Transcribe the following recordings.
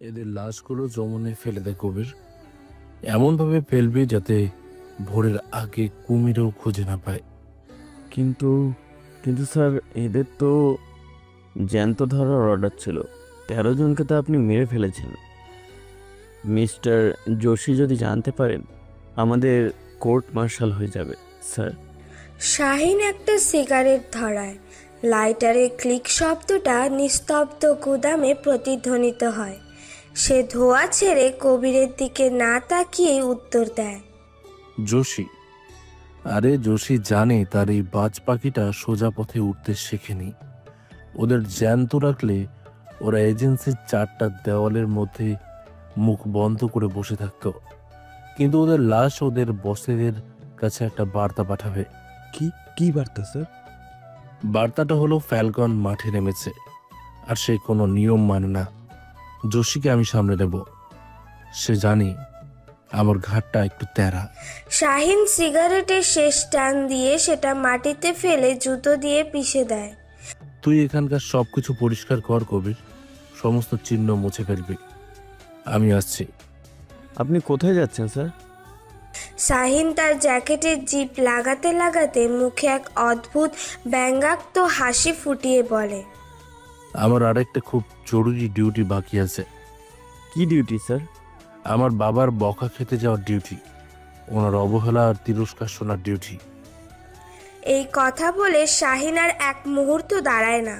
এদের লাশগুলো যমুনে ফেলে দেয় কবির। এমনভাবে ফেলবি যাতে ভোরের আগে কুমিরও খুঁজে না পায়। কিন্তু কিন্তু স্যার, এদের তো জ্যান্ত ধরার অর্ডার ছিল। 13 জনকে তো আপনি মেরে ফেলেছেন। মিস্টার যোশী যদি জানতে পারেন, আমাদের কোর্ট মার্শাল হয়ে যাবে স্যার। শাহিন একটা সিগারেট ধরায়। লাইটারের ক্লিক শব্দটা নিস্তব্ধ গুদামে প্রতিধ্বনিত হয়। সে ধোঁয়া ছেড়ে কবিরের দিকে না তাকিয়েই উত্তর দেয়, যোশী। আরে যোশী জানে তার এই বাজ পাখিটা সোজা পথে উঠতে শেখেনি। ওদের জ্যান্ত রাখলে ওরা এজেন্সির 4টা দেওয়ালের মধ্যে মুখ বন্ধ করে বসে থাকতো, কিন্তু ওদের লাশ ওদের বসেদের কাছে একটা বার্তা পাঠাবে। কি কি বার্তা স্যার? বার্তাটা হলো ফ্যালকন মাঠে নেমেছে, আর সে কোনো নিয়ম মানে না। যোশীকে আমি সামনে নেব। সে জানি আমার ঘাটটা একটু তেরা। শাহিন সিগারেটের শেষ টান দিয়ে সেটা মাটিতে ফেলে জুতো দিয়ে পিষে দেয়। তুই এখানকার সবকিছু পরিষ্কার কর কবির, সমস্ত চিহ্ন মুছে ফেলবি। আমি আসছি। আপনি কোথায় যাচ্ছেন স্যার? শাহিন তার জ্যাকেটের জিপ লাগাতে লাগাতে মুখে এক অদ্ভুত ব্যঙ্গাত্মক হাসি ফুটিয়ে বলে, আমার আরেকটা খুব জরুরি ডিউটি বাকি আছে। কি ডিউটি স্যার? আমার বাবার বকা খেতে যাওয়ার ডিউটি, ওনার অবহেলা আর তিরস্কার শোনার ডিউটি। এই কথা বলে শাহিন আর এক মুহূর্ত দাঁড়ায় না।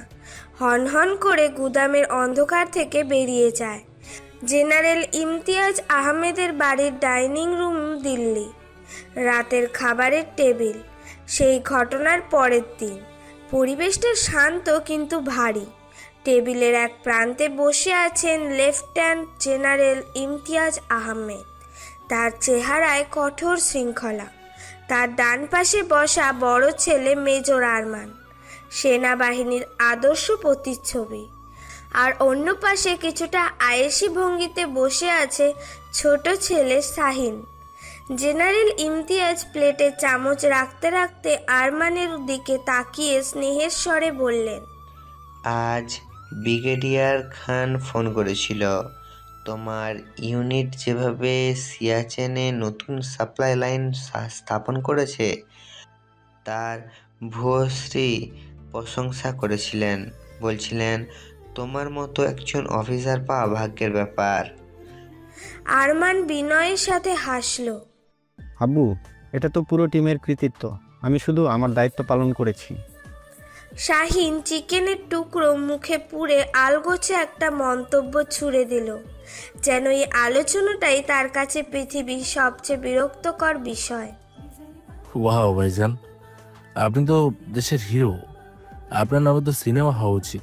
হনহন করে গুদামের অন্ধকার থেকে বেরিয়ে যায়। জেনারেল ইমতিয়াজ আহমেদের বাড়ির ডাইনিং রুম দিল্লি। রাতের খাবারের টেবিল। সেই ঘটনার পরের দিন। পরিবেশটা শান্ত কিন্তু ভারী। টেবিলের এক প্রান্তে বসে আছেন লেফটেন্যান্ট জেনারেল ইমতিয়াজ আহমেদ। তার চেহারায় কঠোর শৃঙ্খলা। তার ডান পাশে বসা বড় ছেলে মেজর আরমান, সেনাবাহিনীর আদর্শ প্রতিচ্ছবি। আর অন্য পাশে কিছুটা আয়েশি ভঙ্গিতে বসে আছে ছোট ছেলে শাহিন। জেনারেল ইমতিয়াজ প্লেটে চামচ রাখতে রাখতে আরমানের দিকে তাকিয়ে স্নেহের স্বরে বললেন, আজ ব্রিগেডিয়ার খান ফোন করেছিল। তোমার ইউনিট যেভাবে সিয়াচেনে নতুন সাপ্লাই লাইন স্থাপন করেছে তার ভূয়সী প্রশংসা করেছিলেন। বলছিলেন তোমার মতো একজন অফিসার পাওয়া ভাগ্যের ব্যাপার। আরমান বিনয়ের সাথে হাসল। আব্বু, এটা তো পুরো টিমের কৃতিত্ব। আমি শুধু আমার দায়িত্ব পালন করেছি। শাহিন চিকেনের টুকরো মুখে পুরে আলগোছে একটা মন্তব্য ছুড়ে দিল, যেন এই আলোচনাটাই তার কাছে পৃথিবীর সবচেয়ে বিরক্তকর বিষয়। ওয়াও ভাইজান, আপনি তো দেশের হিরো। আপনার নামে তো সিনেমা হওয়া উচিত।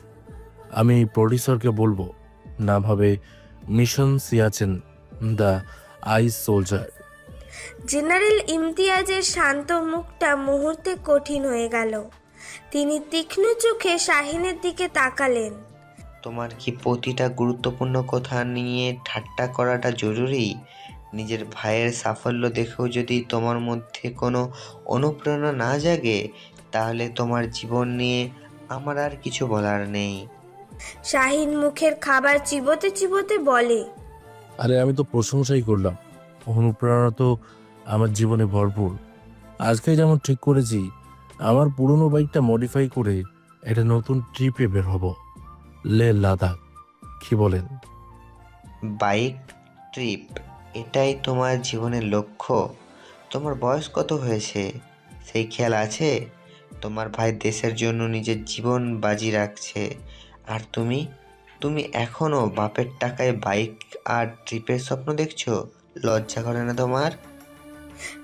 আমি প্রডিউসারকে বলবো নাম হবে mission Siachen, the ice soldier. General ইমতিয়াজের শান্ত মুখটা মুহূর্তে কঠিন হয়ে গেল। তিনি তীক্ষ্ণ চোখে শাহিনের দিকে তাকালেন। তোমার কি প্রতিটা গুরুত্বপূর্ণ কথা নিয়ে ঠাট্টা করাটা জরুরি? নিজের ভাইয়ের সাফল্য দেখেও যদি তোমার মধ্যে কোনো অনুপ্রেরণা না জাগে, তাহলে তোমার জীবন নিয়ে আমার আর কিছু বলার নেই। শাহিন মুখের খাবার চিবোতে চিবোতে বলে, আরে আমি তো প্রশংসাই করলাম, অনুপ্রেরণা তো আমার জীবনে ভরপুর। আজকে যেমন ঠিক করেছি আমার পুরনো বাইকটা মডিফাই করে একটা নতুন ট্রিপে বের হব, লে লাদাখ। কি বলেন? বাইক ট্রিপ, এটাই তোমার জীবনের লক্ষ্য? তোমার বয়স কত হয়েছে সেই খেয়াল আছে? তোমার ভাই দেশের জন্য নিজের জীবন বাজি রাখছে, আর তুমি তুমি এখনো বাপের টাকায় বাইক আর ট্রিপের স্বপ্ন দেখছো? লজ্জা করে না তোমার?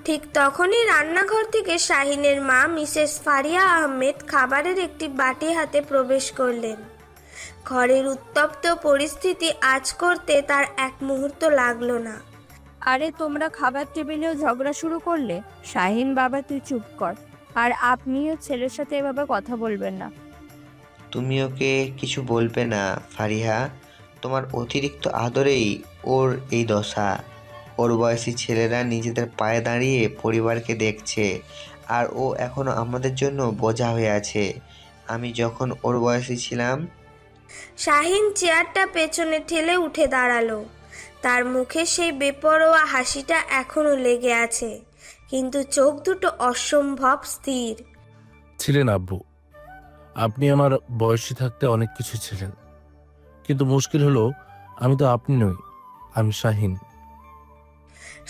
ঠিক তখনই রান্নাঘর থেকে শাহিনের মা মিসেস ফারিয়া আহমেদ খাবারের একটি বাটি হাতে প্রবেশ করলেন। ঘরের উত্তপ্ত পরিস্থিতি আঁচ করতে তার এক মুহূর্ত লাগলো না। আরে তোমরা খাবার টেবিলেও ঝগড়া শুরু করলে? শাহিন বাবা, তুই চুপ কর। আর আপনিও ছেলের সাথে এভাবে কথা বলবেন না। তুমি ওকে কিছু বলবে না ফারিহা। তোমার অতিরিক্ত আদরেই ওর এই দশা। ওর বয়সী ছেলেরা নিজেদের পায়ে দাঁড়িয়ে পরিবারকে দেখছে, আর ও এখনো আমাদের জন্য বোঝা হয়ে আছে। আমি যখন ওর বয়সী ছিলাম শাহিন চেয়ারটা পেছনে ঠেলে উঠে দাঁড়ালো। তার মুখে সেই বেপরোয়া হাসিটা এখনো লেগে আছে, কিন্তু চোখ দুটো অসম্ভব স্থির। ছিলেন আব্বু, আপনি আমার বয়সী থাকতে অনেক কিছু ছিলেন, কিন্তু মুশকিল হলো আমি তো আপনি নই, আমি শাহিন।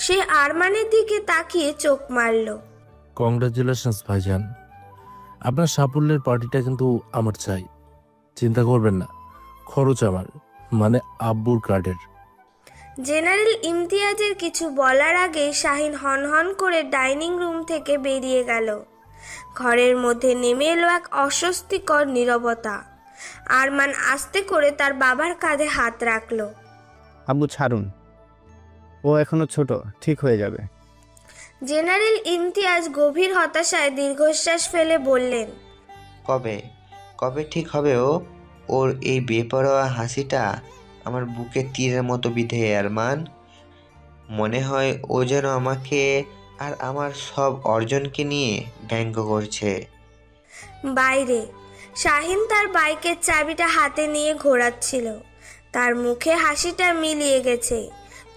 সে আরমানের দিকে তাকিয়ে চোখ মারল। কংগ্রাচুলেশনস ভাইজান, আপনার সাফল্যের পার্টিটা কিন্তু আমার চাই। চিন্তা করবেন না, খরচ আমার, মানে আব্বুর কার্ডের। জেনারেল ইমতিয়াজের কিছু বলার আগেই শাহিন হনহন করে ডাইনিং রুম থেকে বেরিয়ে গেল। ঘরের মধ্যে নেমে এলো এক অস্বস্তিকর নীরবতা। আরমান আস্তে করে তার বাবার কাঁধে হাত রাখলো। আব্বু ছাড়ুন, ও এখনো ছোট, ঠিক হয়ে যাবে। জেনারেল ইমতিয়াজ গভীর হতাশায় দীর্ঘশ্বাস ফেলে বললেন, কবে কবে ঠিক হবে ও? ওর এই বেপরোয়া হাসিটা আমার বুকে তীরের মতো বিঁধে। আরমান, মনে হয় ও যেন আমাকে আর আমার সব অর্জনকে নিয়ে ব্যঙ্গ করছে। বাইরে শাহিন তার বাইকের চাবিটা হাতে নিয়ে ঘোরাচ্ছিল। তার মুখে হাসিটা মিলিয়ে গেছে,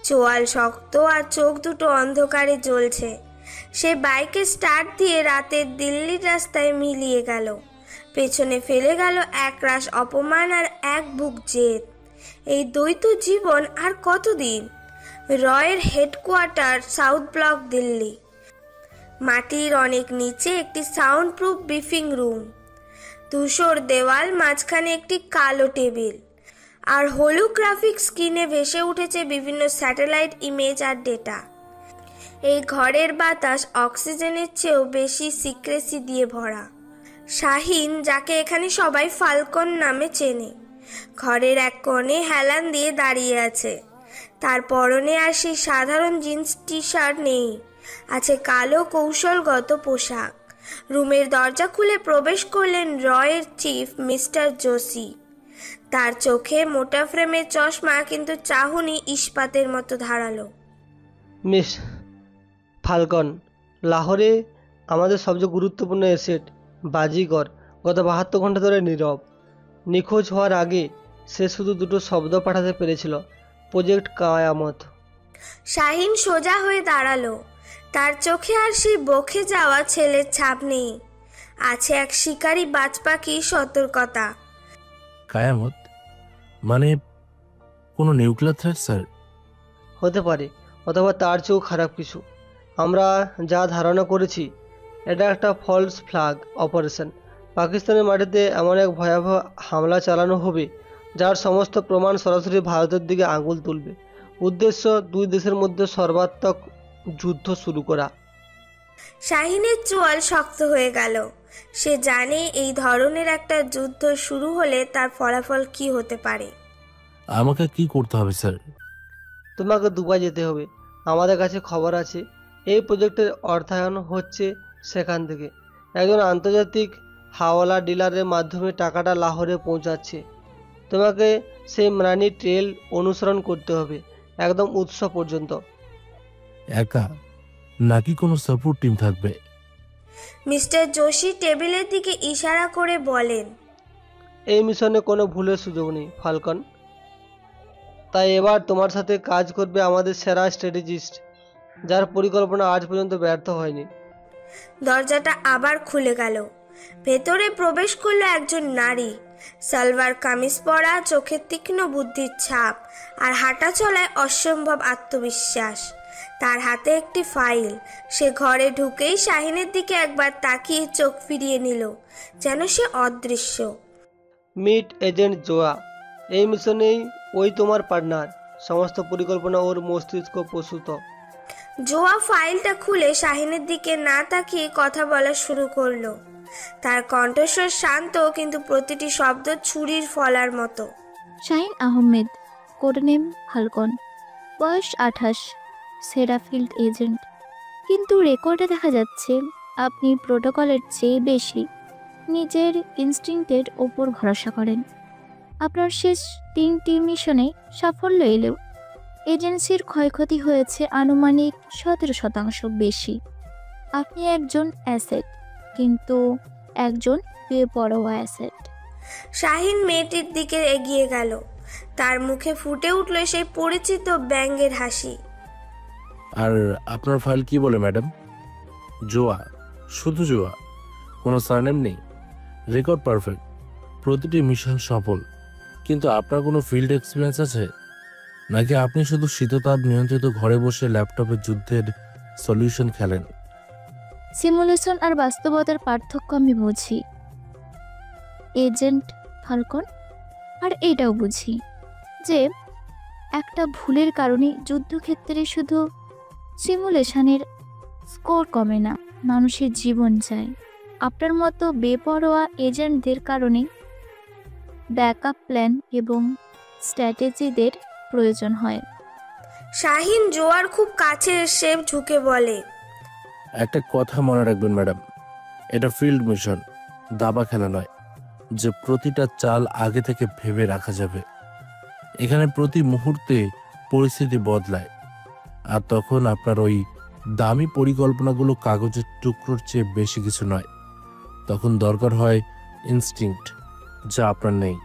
চোয়াল শক্ত আর চোখ দুটো অন্ধকারে জ্বলছে। সে বাইকে স্টার্ট দিয়ে রাতের দিল্লির রাস্তায় মিলিয়ে গেল। পেছনে ফেলে গেল একরাশ অপমান আর এক বুক জেদ। এই দ্বৈত জীবন আর কতদিন? রয়ের হেডকোয়ার্টার সাউথ ব্লক, দিল্লি। মাটির অনেক নিচে একটি সাউন্ড প্রুফ ব্রিফিং রুম, ধূসর দেওয়াল, মাঝখানে একটি কালো টেবিল, আর হোলোগ্রাফিক স্ক্রিনে ভেসে উঠেছে বিভিন্ন স্যাটেলাইট ইমেজ আর ডেটা। এই ঘরের বাতাস অক্সিজেনের চেয়েও বেশি সিক্রেসি দিয়ে ভরা। শাহিন, যাকে এখানে সবাই ফাল্কন নামে চেনে, ঘরের এক কোণে হেলান দিয়ে দাঁড়িয়ে আছে। তার পরনে আর সেই সাধারণ জিন্স টি শার্ট নেই, আছে কালো কৌশলগত পোশাক। রুমের দরজা খুলে প্রবেশ করলেন রয়ের চিফ মিস্টার জোশী। তার চোখে মোটা ফ্রেমের চশমা, কিন্তু চাহনি ইস্পাতের মতো ধারালো। মিস ফাল্কন, লাহোরে আমাদের সবচেয়ে গুরুত্বপূর্ণ এসেট বাজিগর গত 72 ঘন্টা ধরে নীরব। নিখোঁজ হওয়ার আগে সে শুধু দুটো শব্দ পাঠাতে পেরেছিল, প্রজেক্ট কায়ামত। শাহিন সোজা হয়ে দাঁড়ালো। তার চোখে আর সেই বকে যাওয়া ছেলের ছাপ নেই, আছে এক শিকারী বাজ পাখির সতর্কতা। কায়ামত মানে কোনো নিউক্লিয়ার থ্রেট স্যার? হতে পারে, অথবা তার চেয়েও খারাপ কিছু। আমরা যা ধারণা করেছি, এটা একটা ফলস ফ্ল্যাগ অপারেশন। পাকিস্তানের মাটিতে এমন এক ভয়াবহ হামলা চালানো হবে যার সমস্ত প্রমাণ সরাসরি ভারতের দিকে আঙুল তুলবে। উদ্দেশ্য দুই দেশের মধ্যে সর্বাত্মক যুদ্ধ শুরু করা। শাহিনের চোয়াল শক্ত হয়ে গেল। সে জানে এই ধরনের একটা যুদ্ধ শুরু হলে তার ফলাফল কি হতে পারে। আমাকে কি করতে হবে স্যার? তোমাকে দুবাই যেতে হবে। আমাদের কাছে খবর আছে এই প্রজেক্টের অর্থায়ন হচ্ছে সেখান থেকে। একজন আন্তর্জাতিক হাওয়ালা ডিলারের মাধ্যমে টাকাটা লাহোরে পৌঁছাচ্ছে। তোমাকে সেই মানি ট্রেল অনুসরণ করতে হবে একদম উৎস পর্যন্ত। একা নাকি কোনো সাপোর্ট টিম থাকবে? মিস্টার জোশী টেবিলের দিকে ইশারা করে বলেন, এই মিশনে কোনো ভুলের সুযোগ নেই ফাল্কন। তাই এবার তোমার সাথে কাজ করবে আমাদের সেরা স্ট্র্যাটেজিস্ট, যার পরিকল্পনা আজ পর্যন্ত ব্যর্থ হয়নি। দরজাটা আবার খুলে গেল। ভেতরে প্রবেশ করলো একজন নারী, সালভার কামিজ পরা, চোখে তীক্ষ্ণ বুদ্ধির ছাপ, আর হাঁটা চলায় অসম্ভব আত্মবিশ্বাস। তার হাতে একটি ফাইল। সে ঘরে ঢুকেই শাহিনের দিকে একবার তাকিয়ে চোখ ফিরিয়ে নিল, যেন সে অদৃশ্য। মিট এজেন্ট জোয়া, এই মিশনেই ওই তোমার পার্টনার। সমস্ত পরিকল্পনা ওর মস্তিষ্ক প্রসূত। জোয়া ফাইলটা খুলে শাহিনের দিকে না তাকিয়ে কথা বলা শুরু করলো। তার কণ্ঠস্বর শান্ত, কিন্তু প্রতিটি শব্দ ছুরির ফলার মতো। শাহিন আহমেদ, কোডনেম ফাল্কন, বয়স 28, সেরা ফিল্ড এজেন্ট। কিন্তু রেকর্ডে দেখা যাচ্ছে আপনি প্রোটোকলের চেয়ে বেশি নিজের ইনস্টিংক্টের ওপর ভরসা করেন। আপনার শেষ 3টি মিশনে সাফল্য এলেও এজেন্সির ক্ষয়ক্ষতি হয়েছে আনুমানিক 17% বেশি। আপনি একজন অ্যাসেট, কিন্তু একজন বেপরোয়া অ্যাসেট। শাহিন মেয়েটির দিকে এগিয়ে গেল। তার মুখে ফুটে উঠল সেই পরিচিত ব্যঙ্গের হাসি। আর আপনার ফাইল কি বলে ম্যাডাম? জোয়া, শুধু জোয়া, কোনো সারনেম নেই, রেকর্ড পারফেক্ট, প্রতিটি মিশন সফল। কিন্তু আপনার কোনো ফিল্ড এক্সপিরিয়েন্স আছে নাকি আপনি শুধু শীততাপ নিয়ন্ত্রিত ঘরে বসে ল্যাপটপে যুদ্ধের সলিউশন খেলেন? সিমুলেশন আর বাস্তবতার পার্থক্য আমি বুঝি এজেন্ট ফাল্কন, আর এইটাও বুঝি যে একটা ভুলের কারণে যুদ্ধক্ষেত্রে শুধু সিমুলেশনের স্কোর কমে না, মানুষের জীবন যায়। আপনার মতো বেপরোয়া এজেন্টদের কারণে ব্যাকআপ প্ল্যান এবং স্ট্র্যাটেজিদের প্রয়োজন হয়। শাহিন জোয়ার খুব কাছে এসে ঝুঁকে বলে, একটা কথা মনে রাখবেন ম্যাডাম, এটা ফিল্ড মিশন, দাবা খেলা নয় যে প্রতিটা চাল আগে থেকে ভেবে রাখা যাবে। এখানে প্রতি মুহূর্তে পরিস্থিতি বদলায়, আর তখন আপনার ওই দামি পরিকল্পনাগুলো কাগজের টুকরোর চেয়ে বেশি কিছু নয়। তখন দরকার হয় ইনস্টিংক্ট, যা আপনার নেই।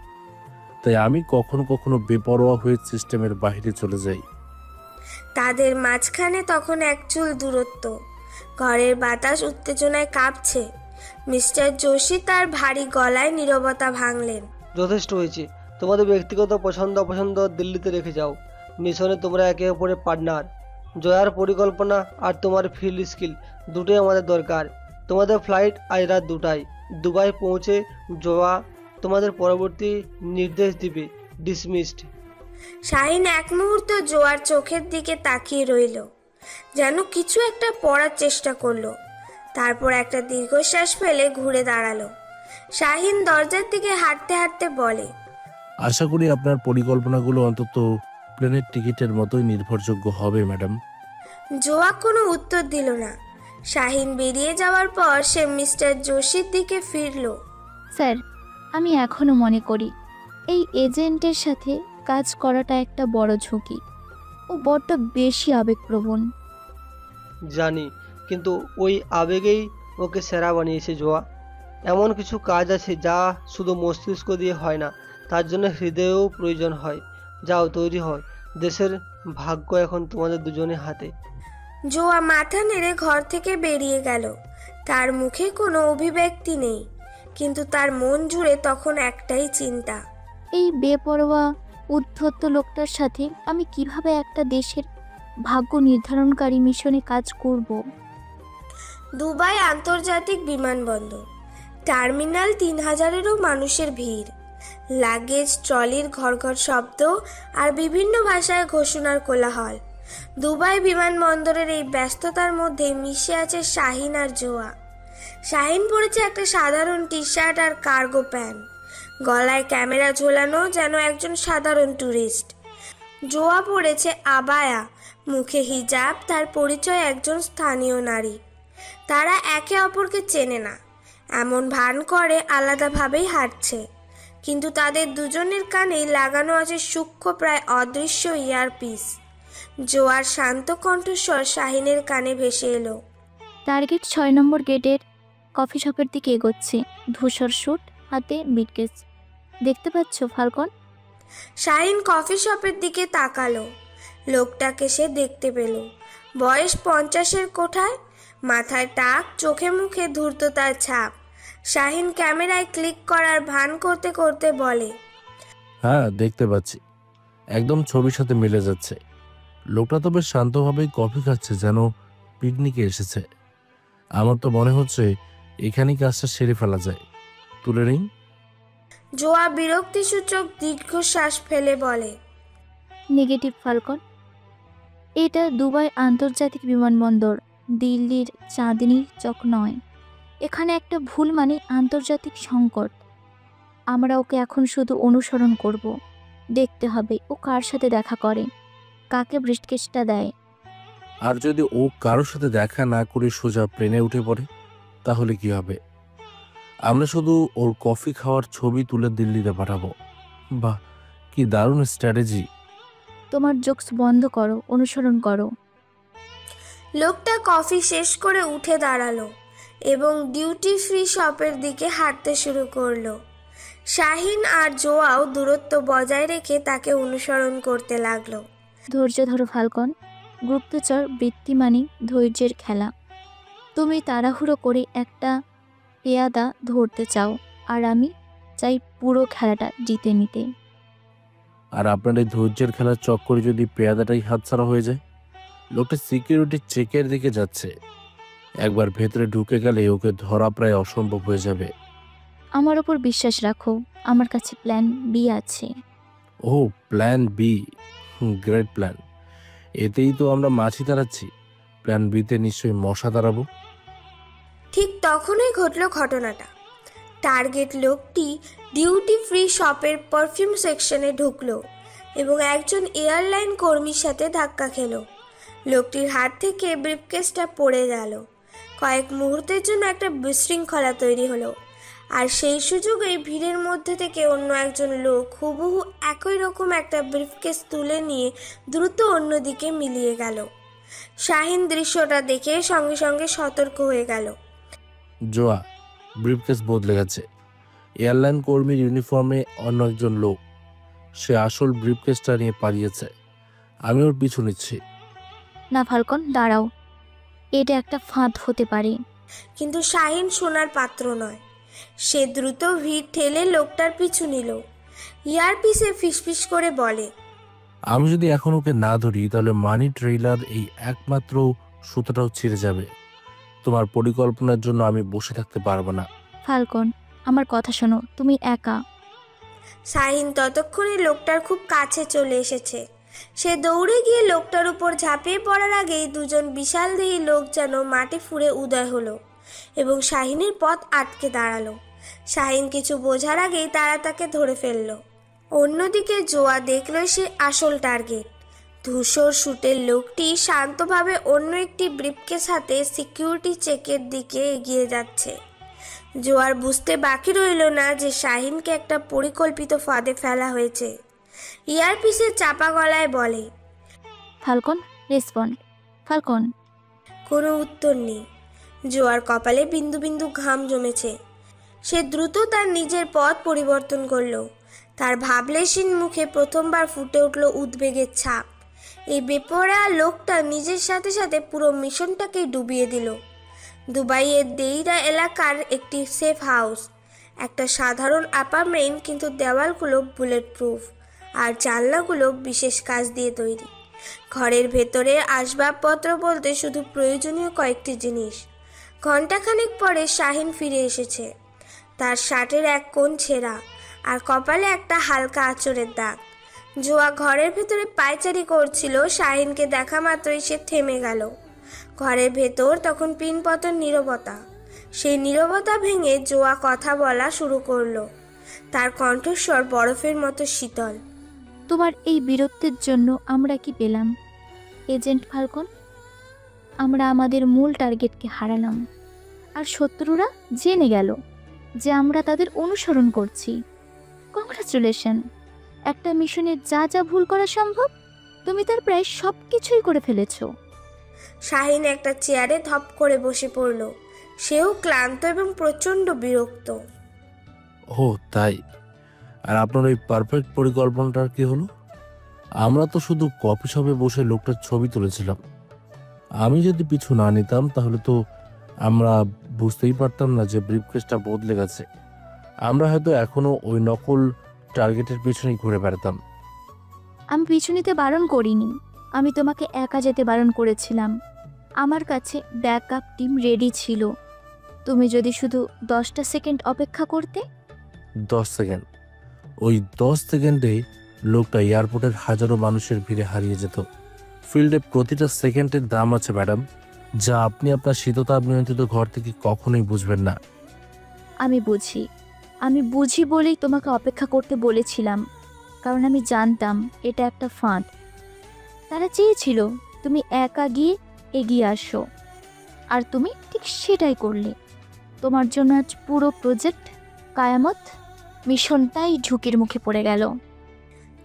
তাই আমি কখনো কখনো বেপরোয়া হয়ে সিস্টেমের বাইরে চলে যাই। তাদের মাঝখানে তখন এক চুল দূরত্ব। ঘরের বাতাস উত্তেজনায় কাঁপছে। মিস্টার যোশী তার ভারী গলায় নীরবতা ভাঙলেন। যথেষ্ট হয়েছে। তোমাদের ব্যক্তিগত পছন্দ অপছন্দ দিল্লিতে রেখে যাও। মিশনে তোমরা একে অপরের পার্টনার। জয়ার পরিকল্পনা আর তোমার ফিল্ড স্কিল দুটোই আমাদের দরকার। তোমাদের ফ্লাইট আজ রাত 2টায়। দুবাই পৌঁছে জয়া তোমাদের পরবর্তী নির্দেশ দিবে। ডিসমিসড। শাহিন এক মুহূর্ত জোয়ার চোখের দিকে তাকিয়ে রইল, যেন কিছু একটা পড়ার চেষ্টা করলো। তারপর একটা দীর্ঘশ্বাস ফেলে ঘুরে দাঁড়ালো। শাহিন দরজার দিকে হাঁটতে হাঁটতে বলে, আশা করি আপনার পরিকল্পনাগুলো অন্তত প্লেনের টিকিটের মতোই নির্ভরযোগ্য হবে ম্যাডাম। জোয়া কোনো উত্তর দিল না। শাহিন বেরিয়ে যাওয়ার পর সে মিস্টার যোশীর দিকে ফিরল। স্যার, আমি এখনও মনে করি এই এজেন্টের সাথে কাজ করাটা একটা বড় ঝুঁকি। ও বড্ড বেশি আবেগপ্রবণ। জানি, কিন্তু ওই আবেগেই ওকে সেরা বানিয়েছে জোয়া। এমন কিছু কাজ আছে যা শুধু মস্তিষ্ক দিয়ে হয় না, তার জন্য হৃদয়েও প্রয়োজন হয়। যাও, তৈরি হয়। দেশের ভাগ্য এখন তোমাদের দুজনের হাতে। জোয়া মাথা নেড়ে ঘর থেকে বেরিয়ে গেল। তার মুখে কোনো অভিব্যক্তি নেই, কিন্তু তার মন জুড়ে তখন একটাই চিন্তা। এই বেপরোয়া উদ্ধত লোকটার সাথে আমি কিভাবে একটা দেশের ভাগ্য নির্ধারণকারী মিশনে কাজ করব? দুবাই আন্তর্জাতিক বিমানবন্দর। টার্মিনাল 3000-এরও মানুষের ভিড়। লাগেজ ট্রলির ঘড়ঘড় শব্দ আর বিভিন্ন ভাষায় ঘোষণার কোলাহল। দুবাই বিমানবন্দরের এই ব্যস্ততার মধ্যে মিশে আছে শাহিন আর জোয়া। শাহিন পরেছে একটা সাধারণ টি শার্ট আর কার্গো প্যান্ট, গলায় ক্যামেরা ঝোলানো, যেন একজন সাধারণ ট্যুরিস্ট। জোয়া পরেছে আবায়া, মুখে হিজাব, তার পরিচয় একজন স্থানীয় নারী। তারা একে অপরকে চেনে না, এমন ভান করে আলাদাভাবেই হাঁটছে, কিন্তু তাদের দুজনের কানেই লাগানো আছে সূক্ষ্ম প্রায় অদৃশ্য ইয়ারপিস। জোয়ার শান্ত কণ্ঠস্বর শাহিনের কানে ভেসে এলো। টার্গেট 6 নম্বর গেটের কফি শপের দিকে এগোচ্ছে। ধূসর স্যুট, হাতে ব্রিফকেস। দেখতে পাচ্ছ ফাল্কন? শাহিন কফি শপের দিকে তাকালো। লোকটাকে সে দেখতে পেল। বয়স 50-এর কোঠায়, মাথায় টাক, চোখে মুখে ধূর্ততার ছাপ। শাহিন ক্যামেরায় ক্লিক করার ভান করতে করতে বলে, হ্যাঁ, দেখতে পাচ্ছি, একদম ছবির সাথে মিলে যাচ্ছে। লোকটা তো বেশ শান্তভাবেই কফি খাচ্ছে, যেন পিকনিকে এসেছে। আমার তো মনে হচ্ছে এখানেই কাজটা সেরে ফেলা যায়। তুলে নিই। জোয়া বিরক্তিসূচক দীর্ঘশ্বাস ফেলে বলে, নেগেটিভ ফাল্কন। এটা দুবাই আন্তর্জাতিক বিমানবন্দর, দিল্লির চাঁদনী চক নয়। এখানে একটা ভুল মানে আন্তর্জাতিক সংকট। আমরা ওকে এখন শুধু অনুসরণ করব। দেখতে হবে ও কার সাথে দেখা করে, কাকে ব্রিফকেসটা দেয়। আর যদি ও কারোর সাথে দেখা না করে সোজা প্লেনে উঠে পড়ে, তাহলে কি হবে? আমরা শুধু ওর কফি খাওয়ার ছবি তুলে দিল্লিতে পাঠাবো। বাহ, কি দারুণ স্ট্র্যাটেজি! তোমার জোকস বন্ধ করো, অনুসরণ করো। লোকটা কফি শেষ করে উঠে দাঁড়ালো এবং ডিউটি ফ্রি শপের দিকে হাঁটতে শুরু করলো। শাহিন আর জোয়াও দূরত্ব বজায় রেখে তাকে অনুসরণ করতে লাগলো। ধৈর্য ধরো ফাল্কন। গুপ্তচর বৃত্তি মানে ধৈর্যের খেলা। তুমি তাড়াহুড়ো করে একটা পেয়াদা ধরতে চাও, আর আমি চাই পুরো খেলাটা জিতে নিতে। আর আপনার এই ধৈর্যের খেলার চক্করে যদি পেয়াদাটাই হাতছাড়া হয়ে যায়? লোকটা সিকিউরিটি চেকের দিকে যাচ্ছে, একবার ভেতরে ঢুকে গেলে ওকে ধরা প্রায় অসম্ভব হয়ে যাবে। আমার ওপর বিশ্বাস রাখো, আমার কাছে প্ল্যান বি আছে। ও, প্ল্যান বি, গ্রেট প্ল্যান। এতেই তো আমরা মাছি দাঁড়াচ্ছি, প্ল্যান বিতে নিশ্চয়ই মশা দাঁড়াবো। ঠিক তখনই ঘটল ঘটনাটা। টার্গেট লোকটি ডিউটি ফ্রি শপের পারফিউম সেকশনে ঢুকলো এবং একজন এয়ারলাইন কর্মীর সাথে ধাক্কা খেলো। লোকটির হাত থেকে ব্রিফকেসটা পড়ে গেল। কয়েক মুহূর্তের জন্য একটা বিশৃঙ্খলা তৈরি হলো, আর সেই সুযোগেই ভিড়ের মধ্যে থেকে অন্য একজন লোক হুবহু একই রকম একটা ব্রিফকেস তুলে নিয়ে দ্রুত অন্যদিকে মিলিয়ে গেল। শাহিন দৃশ্যটা দেখে সঙ্গে সঙ্গে সতর্ক হয়ে গেল। জোয়া, ব্রিফকেস বদলে গেছে। এয়ারলাইন কর্মীর ইউনিফর্মে অন্য একজন লোক, সে আসল ব্রিফকেসটা নিয়ে পালিয়েছে। আমি ওর পিছু নিচ্ছি। না ফাল্কন, দাঁড়াও, এটা একটা ফাঁদ হতে পারে। কিন্তু শাহিন শোনার পাত্র নয়। সে দ্রুত ভিড় ঠেলে লোকটার পিছু নিল। ইয়ারপিসে ফিসফিস করে বলে, আমি যদি এখন ওকে না ধরি তাহলে মানি ট্রেইলার এই একমাত্র সুতোটাও ছিঁড়ে যাবে। তোমার পরিকল্পনার জন্য আমি বসে থাকতে পারবো না। ফাল্কন, আমার কথা শোনো, তুমি একা। শাহিন ততক্ষণে লোকটার খুব কাছে চলে এসেছে। সে দৌড়ে গিয়ে লোকটার উপর ঝাঁপিয়ে পড়ার আগেই দুজন বিশালদেহী লোক যেন মাটি ফুঁড়ে উদয় হলো এবং শাহিনের পথ আটকে দাঁড়ালো। শাহিন কিছু বোঝার আগেই তারা তাকে ধরে ফেলল। অন্যদিকে জোয়া দেখল সে আসল টার্গেট। ধূসর স্যুটের লোকটি শান্তভাবে অন্য একটি ব্রিফকেস হাতে সিকিউরিটি চেকের দিকে এগিয়ে যাচ্ছে। জোয়ার বুঝতে বাকি রইল না যে শাহিনকে একটা পরিকল্পিত ফাঁদে ফেলা হয়েছে। ইয়ারপিসে চাপা গলায় বলে, ফাল্কন, রেসপন্ড। ফাল্কন। কোনো উত্তর নেই। জোয়ার কপালে বিন্দু বিন্দু ঘাম জমেছে। সে দ্রুত তার নিজের পথ পরিবর্তন করল। তার ভাবলেশীন মুখে প্রথমবার ফুটে উঠল উদ্বেগের ছাপ। এই বেপরোয়া লোকটা নিজের সাথে সাথে পুরো মিশনটাকেই ডুবিয়ে দিল। দুবাইয়ের দেইরা এলাকার একটি সেফ হাউস, একটা সাধারণ অ্যাপার্টমেন্ট, কিন্তু দেওয়ালগুলো বুলেট প্রুফ আর জানলাগুলো বিশেষ কাজ দিয়ে তৈরি। ঘরের ভেতরে আসবাবপত্র বলতে শুধু প্রয়োজনীয় কয়েকটি জিনিস। ঘণ্টাখানেক পরে শাহিন ফিরে এসেছে। তার শার্টের এক কোণ ছেঁড়া আর কপালে একটা হালকা আঁচড়ের দাগ। জোয়া ঘরের ভেতরে পায়চারি করছিল। শাহিনকে দেখা মাত্রই সে থেমে গেল। ঘরের ভেতর তখন পিনপতন নীরবতা। সেই নীরবতা ভেঙে জোয়া কথা বলা শুরু করলো। তার কণ্ঠস্বর বরফের মতো শীতল। তোমার এই বীরত্বের জন্য আমরা কি পেলাম এজেন্ট ফাল্কন? আমরা আমাদের মূল টার্গেটকে হারালাম, আর শত্রুরা জেনে গেল যে আমরা তাদের অনুসরণ করছি। কংগ্রাচুলেশন। একটা মিশনে যা যা ভুল করা সম্ভব তুমি তার প্রায় সব কিছুই করে ফেলেছো। শাহিন একটা চেয়ারে ধপ করে বসে পড়ল। সেও ক্লান্ত এবং প্রচণ্ড বিরক্ত। ও তাই? আর আপনার ওই পারফেক্ট পরিকল্পনাটার কি হলো? আমরা তো শুধু কফি শপে বসে লোকটার ছবি তুলেছিলাম। আমি যদি পিছু না নিতাম তাহলে তো আমরা বুঝতেই পারতাম না যে ব্রিফকেসটা বদলে গেছে। আমরা হয়তো এখনো ওই নকল টার্গেটের পিছনেই ঘুরে বেড়াতাম। আমি পিছু নিতে বারণ করিনি, আমি তোমাকে একা যেতে বারণ করেছিলাম। আমার কাছে ব্যাকআপ টিম রেডি ছিল। তুমি যদি শুধু 10টা সেকেন্ড অপেক্ষা করতে। 10 সেকেন্ড? ওই 10 সেকেন্ডে লোকটা এয়ারপোর্টের হাজারো মানুষের ভিড়ে হারিয়ে যেত। ফিল্ডে প্রতিটা সেকেন্ডের দাম আছে ম্যাডাম, যা আপনি আপনার শীততাপ নিয়ন্ত্রিত ঘর থেকে কখনোই বুঝবেন না। আমি বুঝি বলেই তোমাকে অপেক্ষা করতে বলেছিলাম, কারণ আমি জানতাম এটা একটা ফাঁদ। তারা চেয়েছিল তুমি একা গিয়ে এগিয়ে আসো, আর তুমি ঠিক সেটাই করলে। তোমার জন্য আজ পুরো প্রজেক্ট কায়ামত মিশনটাই ঝুঁকির মুখে পড়ে গেল।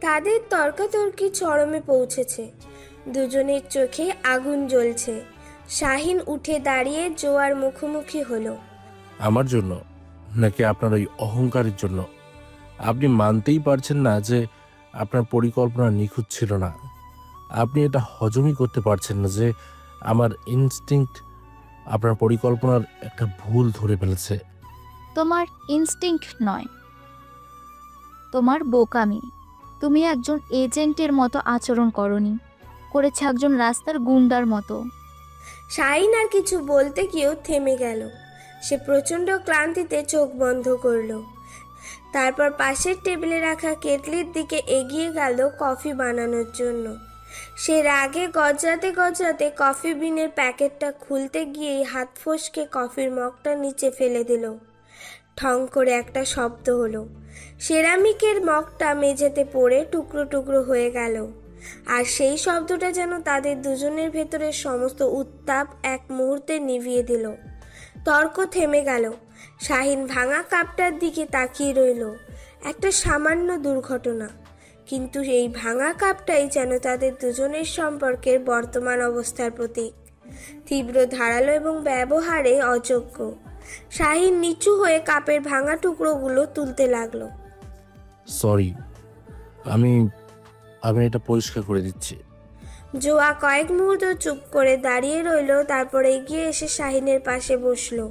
তাদের তর্কাতর্কি চরমে পৌঁছেছে। দুজনের চোখে আগুন জ্বলছে। শাহিন উঠে দাঁড়িয়ে জোয়ার মুখোমুখি হলো। আমার জন্য নাকি আপনার ওই অহংকারের জন্য? আপনি মানতেই পারছেন না যে আপনার পরিকল্পনা নিখুঁত ছিল না। আপনি এটা হজমই করতে পারছেন না যে আমার ইনস্টিংক্ট আপনার পরিকল্পনার একটা ভুল ধরে ফেলেছে। তোমার ইনস্টিংক্ট নয়, তোমার বোকামি। তুমি একজন এজেন্টের মতো আচরণ করনি, করেছে একজন রাস্তার গুন্ডার মতো। শাহিন আর কিছু বলতে গিয়েও থেমে গেল। সে প্রচণ্ড ক্লান্তিতে চোখ বন্ধ করলো। তারপর পাশের টেবিলে রাখা কেটলির দিকে এগিয়ে গেল কফি বানানোর জন্য। সে রাগে গজরাতে গজরাতে কফি বিনের প্যাকেটটা খুলতে গিয়েই হাত ফসকে কফির মগটা নিচে ফেলে দিল। ঠং করে একটা শব্দ হলো। সেরামিকের মগটা মেঝেতে পড়ে টুকরো টুকরো হয়ে গেল। আর সেই শব্দটা যেন তাদের দুজনের ভেতরের সমস্ত উত্তাপ এক মুহূর্তে নিভিয়ে দিল। তর্ক থেমে গেল। শাহিন ভাঙা কাপটার দিকে তাকিয়ে রইল। একটা সামান্য দুর্ঘটনা, কিন্তু এই ভাঙা কাপটাই যেন তাদের দুজনের সম্পর্কের বর্তমান অবস্থার প্রতীক। তীব্র ধারালো এবং ব্যবহারে অযোগ্য। শাহিন নিচু হয়ে কাপের ভাঙা টুকরোগুলো তুলতে লাগলো। সরি, আমি এটা পরিষ্কার করে দিচ্ছি। জোয়া কয়েক মুহূর্ত চুপ করে দাঁড়িয়ে রইল, তারপর এগিয়ে এসে শাহিনের পাশে বসলো।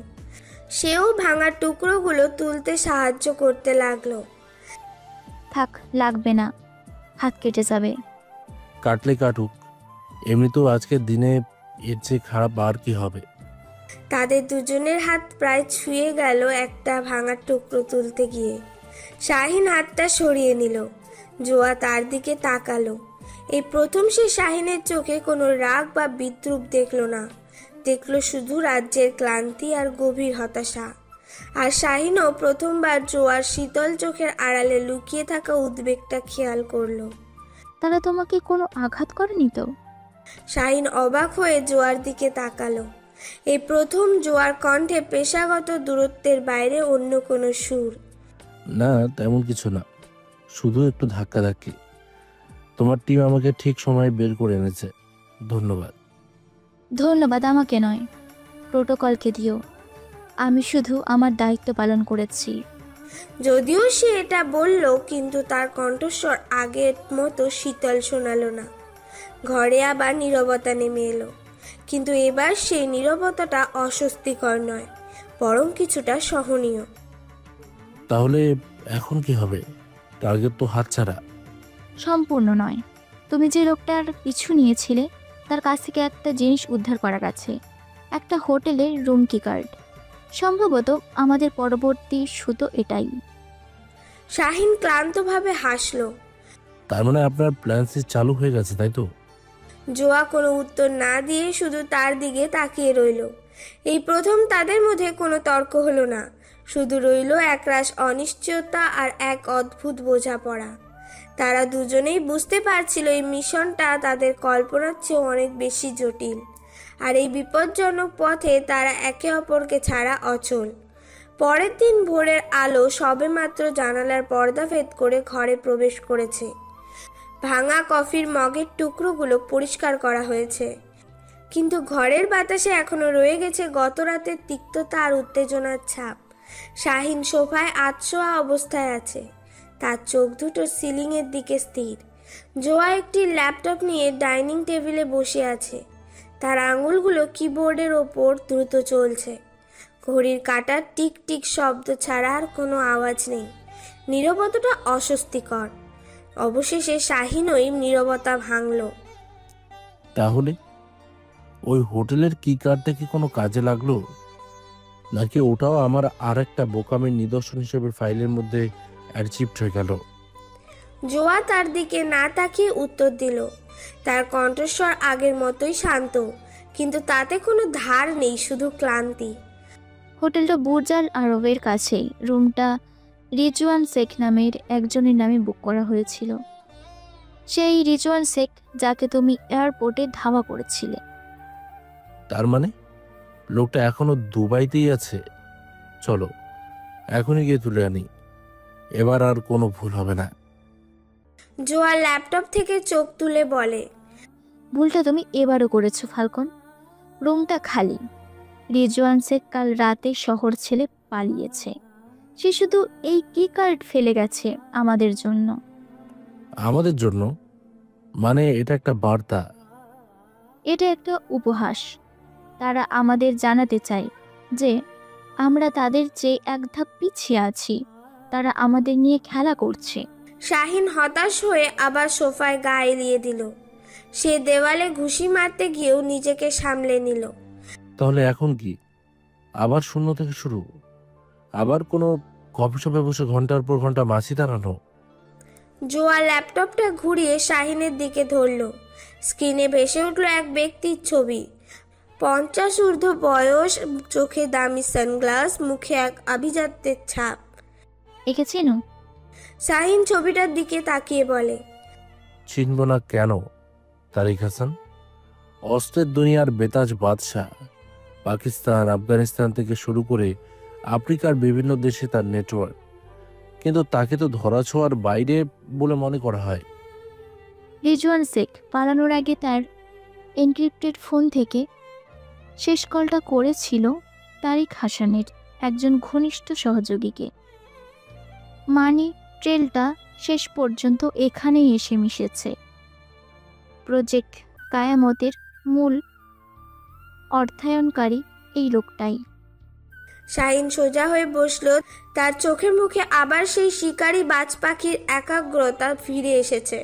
সেও ভাঙা টুকরোগুলো তুলতে সাহায্য করতে লাগলো। থাক, লাগবে না, হাত কেটে যাবে। কাটলে কাটুক, এমনিতেও আজকের দিনে এর চেয়ে খারাপ আর কি হবে। তাদের দুজনের হাত প্রায় ছুঁয়ে গেল একটা ভাঙা টুকরো তুলতে গিয়ে। শাহিন হাতটা সরিয়ে নিল। জোয়া তার দিকে তাকালো। এই প্রথম সে শাহিনের চোখে কোনো রাগ বা বিদ্রুপ দেখল না, দেখলো শুধু রাজ্যের ক্লান্তি আর গভীর হতাশা। আর শাহিনও প্রথমবার জোয়ার শীতল চোখের আড়ালে লুকিয়ে থাকা উদ্বেগটা খেয়াল করলো। তারা তোমাকে কোনো আঘাত করেনি তো? শাহিন অবাক হয়ে জোয়ার দিকে তাকালো। এই প্রথম জোয়ার কণ্ঠে পেশাগত দূরত্বের বাইরে অন্য কোনো সুর। না, তেমন কিছু না, শুধু একটু ধাক্কাধাক্কি। তোমার টিম আমাকে ঠিক সময় বের করে এনেছে, ধন্যবাদ। ধন্যবাদ আমাকে নয়, প্রোটোকলকে দিও। আমি শুধু আমার দায়িত্ব পালন করেছি। যদিও সে এটা বলল, কিন্তু তার কণ্ঠস্বর আগের মতো শীতল শোনালো না। ঘরে আবার নীরবতা নেমে এলো, কিন্তু এবার সেই নীরবতাটা অস্বস্তিকর নয়, বরং কিছুটা সহনীয়। তাহলে এখন কি হবে? টার্গেট তো হাতছাড়া। সম্পূর্ণ নয়। তুমি যে লোকটার পিছু নিয়েছিলে তার কাছ থেকে একটা জিনিস উদ্ধার করা গেছে, একটা হোটেলের রুম কি কার্ড। সম্ভবত আমাদের পরবর্তী সুতো এটাই। শাহিন ক্লান্তভাবে হাসলো। তার মানে আপনার প্ল্যান চালু হয়ে গেছে, তাই তো? জোয়া কোনো উত্তর না দিয়ে শুধু তার দিকে তাকিয়ে রইল। এই প্রথম তাদের মধ্যে কোনো তর্ক হলো না, শুধু রইল একরাশ অনিশ্চয়তা আর এক অদ্ভুত বোঝাপড়া। তারা দুজনেই বুঝতে পারছিল এই মিশনটা তাদের কল্পনার চেয়ে অনেক বেশি জটিল, আর এই বিপজ্জনক পথে তারা একে অপরকে ছাড়া অচল। পরের দিন ভোরের আলো সবেমাত্র জানালার পর্দা ভেদ করে ঘরে প্রবেশ করেছে। ভাঙা কফির মগের টুকরোগুলো পরিষ্কার করা হয়েছে, কিন্তু ঘরের বাতাসে এখনো রয়ে গেছে গত রাতের তিক্ততা আর উত্তেজনার ছাপ। শাহিন সোফায় আধশোয়া অবস্থায় আছে, তার চোখ দুটো সিলিংয়ের দিকে স্থির। জোয়া একটি ল্যাপটপ নিয়ে ডাইনিং টেবিলে বসে আছে, তার আঙুলগুলো কিবোর্ডের ওপর দ্রুত চলছে। ঘড়ির কাঁটার টিক টিক শব্দ ছাড়া আর কোনো আওয়াজ নেই। নীরবতাটা অস্বস্তিকর। অবশেষে শাহিনই নীরবতা ভাঙল। তাহলে ওই হোটেলের কি কার্ডটা কি কোনো কাজে লাগলো, নাকি ওটাও আমার আর একটা বোকামের নিদর্শন হিসেবে ফাইলের মধ্যে অ্যারচিভড হয়ে গেল? জোয়া তার দিকে না তাকিয়ে উত্তর দিল। তার কণ্ঠস্বর আগের মতোই শান্ত, কিন্তু তাতে কোনো ধার নেই, শুধু ক্লান্তি। হোটেলটা বুর্জ আল আরবের কাছেই। রুমটা রিজওয়ান শেখ নামের একজনের নামে বুক করা হয়েছিল। সেই রিজওয়ান শেখ যাকে তুমি এয়ারপোর্টে ধাওয়া করেছিলে। তার মানে লোকটা এখনো দুবাইতেই আছে। চলো এখনই গিয়ে তুলে আনি, এবার আর কোনো ভুল হবে না। জোয়া ল্যাপটপ থেকে চোখ তুলে বলে, ভুলটা তুমি এবারও করেছো ফাল্কন। রুমটা খালি। রিজওয়ান শেখ কাল রাতে শহর ছেড়ে পালিয়েছে। সে শুধু এই কি কার্ড ফেলে গেছে আমাদের জন্য। আমাদের জন্য? মানে এটা একটা বার্তা। এটা একটা উপহাস। তারা আমাদের জানাতে চায় যে আমরা তাদের চেয়ে এক ধাপ পিছিয়ে আছি। তারা আমাদের নিয়ে খেলা করছে। শাহিন হতাশ হয়ে আবার সোফায় গা এলিয়ে দিল। সে দেওয়ালে ঘুষি মারতে গিয়েও নিজেকে সামলে নিল। তাহলে এখন কি? আবার শূন্য থেকে শুরু? আবার কোনো কফি শপে বসে ঘন্টার পর ঘন্টা মাছি দাঁড়ানো? জোয়া ল্যাপটপটা ঘুরিয়ে শাহিনের দিকে ধরল। স্ক্রিনে ভেসে উঠল এক ব্যক্তির ছবি। 50 ঊর্ধ্ব বয়স, চোখে দামি সানগ্লাস, মুখে এক আভিজাত্যের ছাপ। একে চেনো? শাহিন ছবিটার দিকে তাকিয়ে বলে, চিনব না কেন? তারিক হাসান, অস্ত্রের দুনিয়ার বেতাজ বাদশাহ। পাকিস্তান, আফগানিস্তান থেকে শুরু করে আফ্রিকার বিভিন্ন দেশে তার নেটওয়ার্ক। কিন্তু তাকে তো ধরাছোঁয়ার বাইরে বলে মনে করা হয়। রিজওয়ান শেখ পালানোর আগে তার এনক্রিপ্টেড ফোন থেকে শেষ কলটা করেছিল তারিক হাসানের একজন ঘনিষ্ঠ সহযোগীকে। মানি ট্রেলটা শেষ পর্যন্ত এখানেই এসে মিশেছে। প্রজেক্ট কায়ামতের মূল অর্থায়নকারী এই লোকটাই। শাহিন সোজা হয়ে বসল। তার চোখের মুখে আবার সেই শিকারী বাজ পাখির একাগ্রতা ফিরে এসেছে।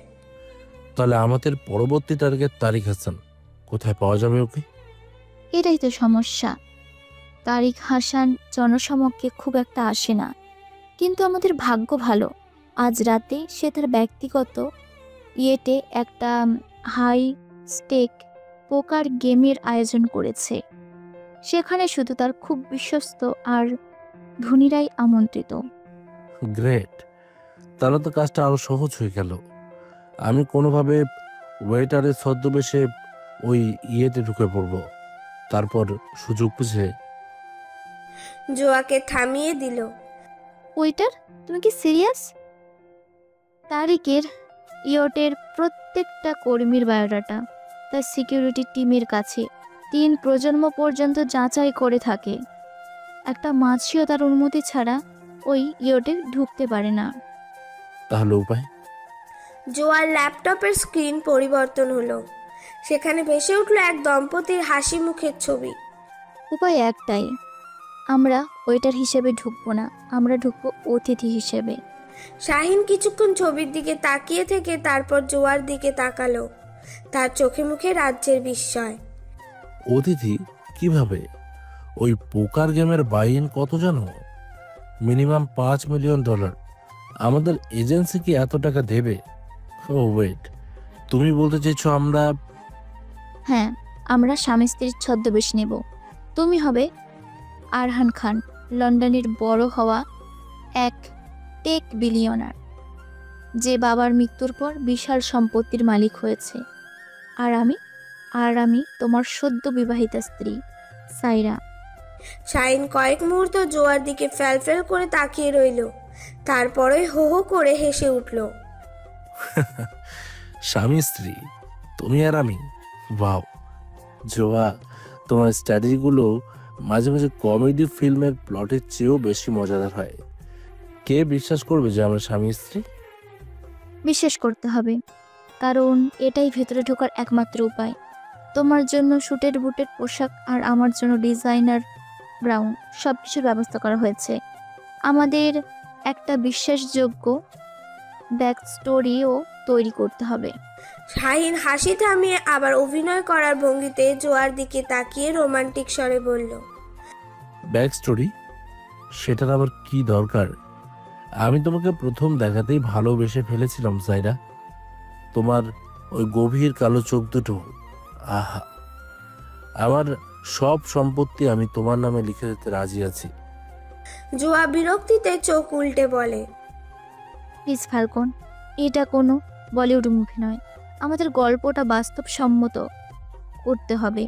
তাহলে আমাদের পরবর্তী টার্গেট তারিক হাসান। কোথায় পাওয়া যাবে ওকে? এটাই তো সমস্যা। তারিক হাসান জনসমক্ষে খুব একটা আসে না, কিন্তু আমাদের ভাগ্য ভালো। আজ রাতে সে তার ব্যক্তিগত ইয়েতে একটা হাই স্টেক পোকার গেমের আয়োজন করেছে। সেখানে শুধু তার খুব বিশ্বস্ত আর ধনীরাই আমন্ত্রিত। গ্রেট, তাহলে তো কাজটা আরো সহজ হয়ে গেল। আমি কোনোভাবে ওয়েটারের ছদ্মবেশে ওই ইয়েতে ঢুকে পড়ব, তারপর সুযোগ বুঝে। জোয়াকে থামিয়ে দিল। ওইটার, তুমি কি সিরিয়াস? তারিকের ইয়টের প্রত্যেকটা কর্মীর বায়োডাটা তার সিকিউরিটি টিমের কাছে 3 প্রজন্ম পর্যন্ত যাচাই করে থাকে। একটা মাছিও তার অনুমতি ছাড়া ওই ইয়টে ঢুকতে পারে না। তাহলে উপায়? জোয়ার ল্যাপটপের স্ক্রিন পরিবর্তন হলো। সেখানে ভেসে উঠল এক দম্পতির হাসি মুখের ছবি। উপায় একটাই, আমরা ওয়েটার হিসেবে ঢুকবো না, আমরা ঢুকবো অতিথি হিসেবে। শাহিন কিছুক্ষণ ছবির দিকে তাকিয়ে থেকে তারপর জোয়ার দিকে তাকালো। তার চোখে মুখে রাজ্যের বিস্ময়। অতিথি? কিভাবে? ওই পোকার গেমের বাইন কত জানো? Minimum $5 million. আমাদের এজেন্সি কি এত টাকা দেবে? ও ওয়েট, তুমি বলতে চাইছো আমরা? হ্যাঁ, আমরা স্বামী স্ত্রীর ছদ্মবেশ নেব। তুমি হবে আরহান খান, লন্ডনের বড় হওয়া এক টেক বিলিয়নার, যে বাবার মৃত্যুর পর বিশাল সম্পত্তির মালিক হয়েছে। আর আমি তোমার সদ্য বিবাহিতা স্ত্রী সাইরা। শাহিন কয়েক মুহূর্ত জোয়ার দিকে ফ্যালফ্যাল করে তাকিয়ে রইল। তারপরে হো হো করে হেসে উঠল। স্বামী স্ত্রী, তুমি আর আমি? ওয়াও জোয়া, তোমার স্ট্র্যাটেজিগুলো মাঝে মাঝে কমেডি ফিল্মের প্লটের চেয়েও বেশি মজাদার হয়। কে বিশ্বাস করবে যে আমরা স্বামী স্ত্রী? বিশ্বাস করতে হবে, কারণ এটাই ভেতরে ঢোকার একমাত্র উপায়। তোমার জন্য শুটের বুটের পোশাক আর আমার জন্য ডিজাইনার ব্রাউন সব কিছুর ব্যবস্থা করা হয়েছে। আমাদের একটা বিশ্বাসযোগ্য ব্যাক স্টোরিও তৈরি করতে হবে। শাহিন হাসি থামিয়ে আবার অভিনয় করার ভঙ্গিতে জোয়ার দিকে তাকিয়ে রোমান্টিক স্বরে বলল, ব্যাক স্টোরি? সেটার আবার কি দরকার? আমি তোমাকে প্রথম দেখাতেই ভালোবেসে ফেলেছিলাম সাইরা। তোমার ওই গভীর কালো চোখ দুটো, আহা! আমার সব সম্পত্তি আমি তোমার নামে লিখে দিতে রাজি আছি। জোয়া বিরক্তিতে চোখ উল্টে বলে, প্লিজ ফাল্কন, এটা কোনো বলিউড মুভি নয়। আমাদের গল্পটা বাস্তবসম্মত করতে হবে।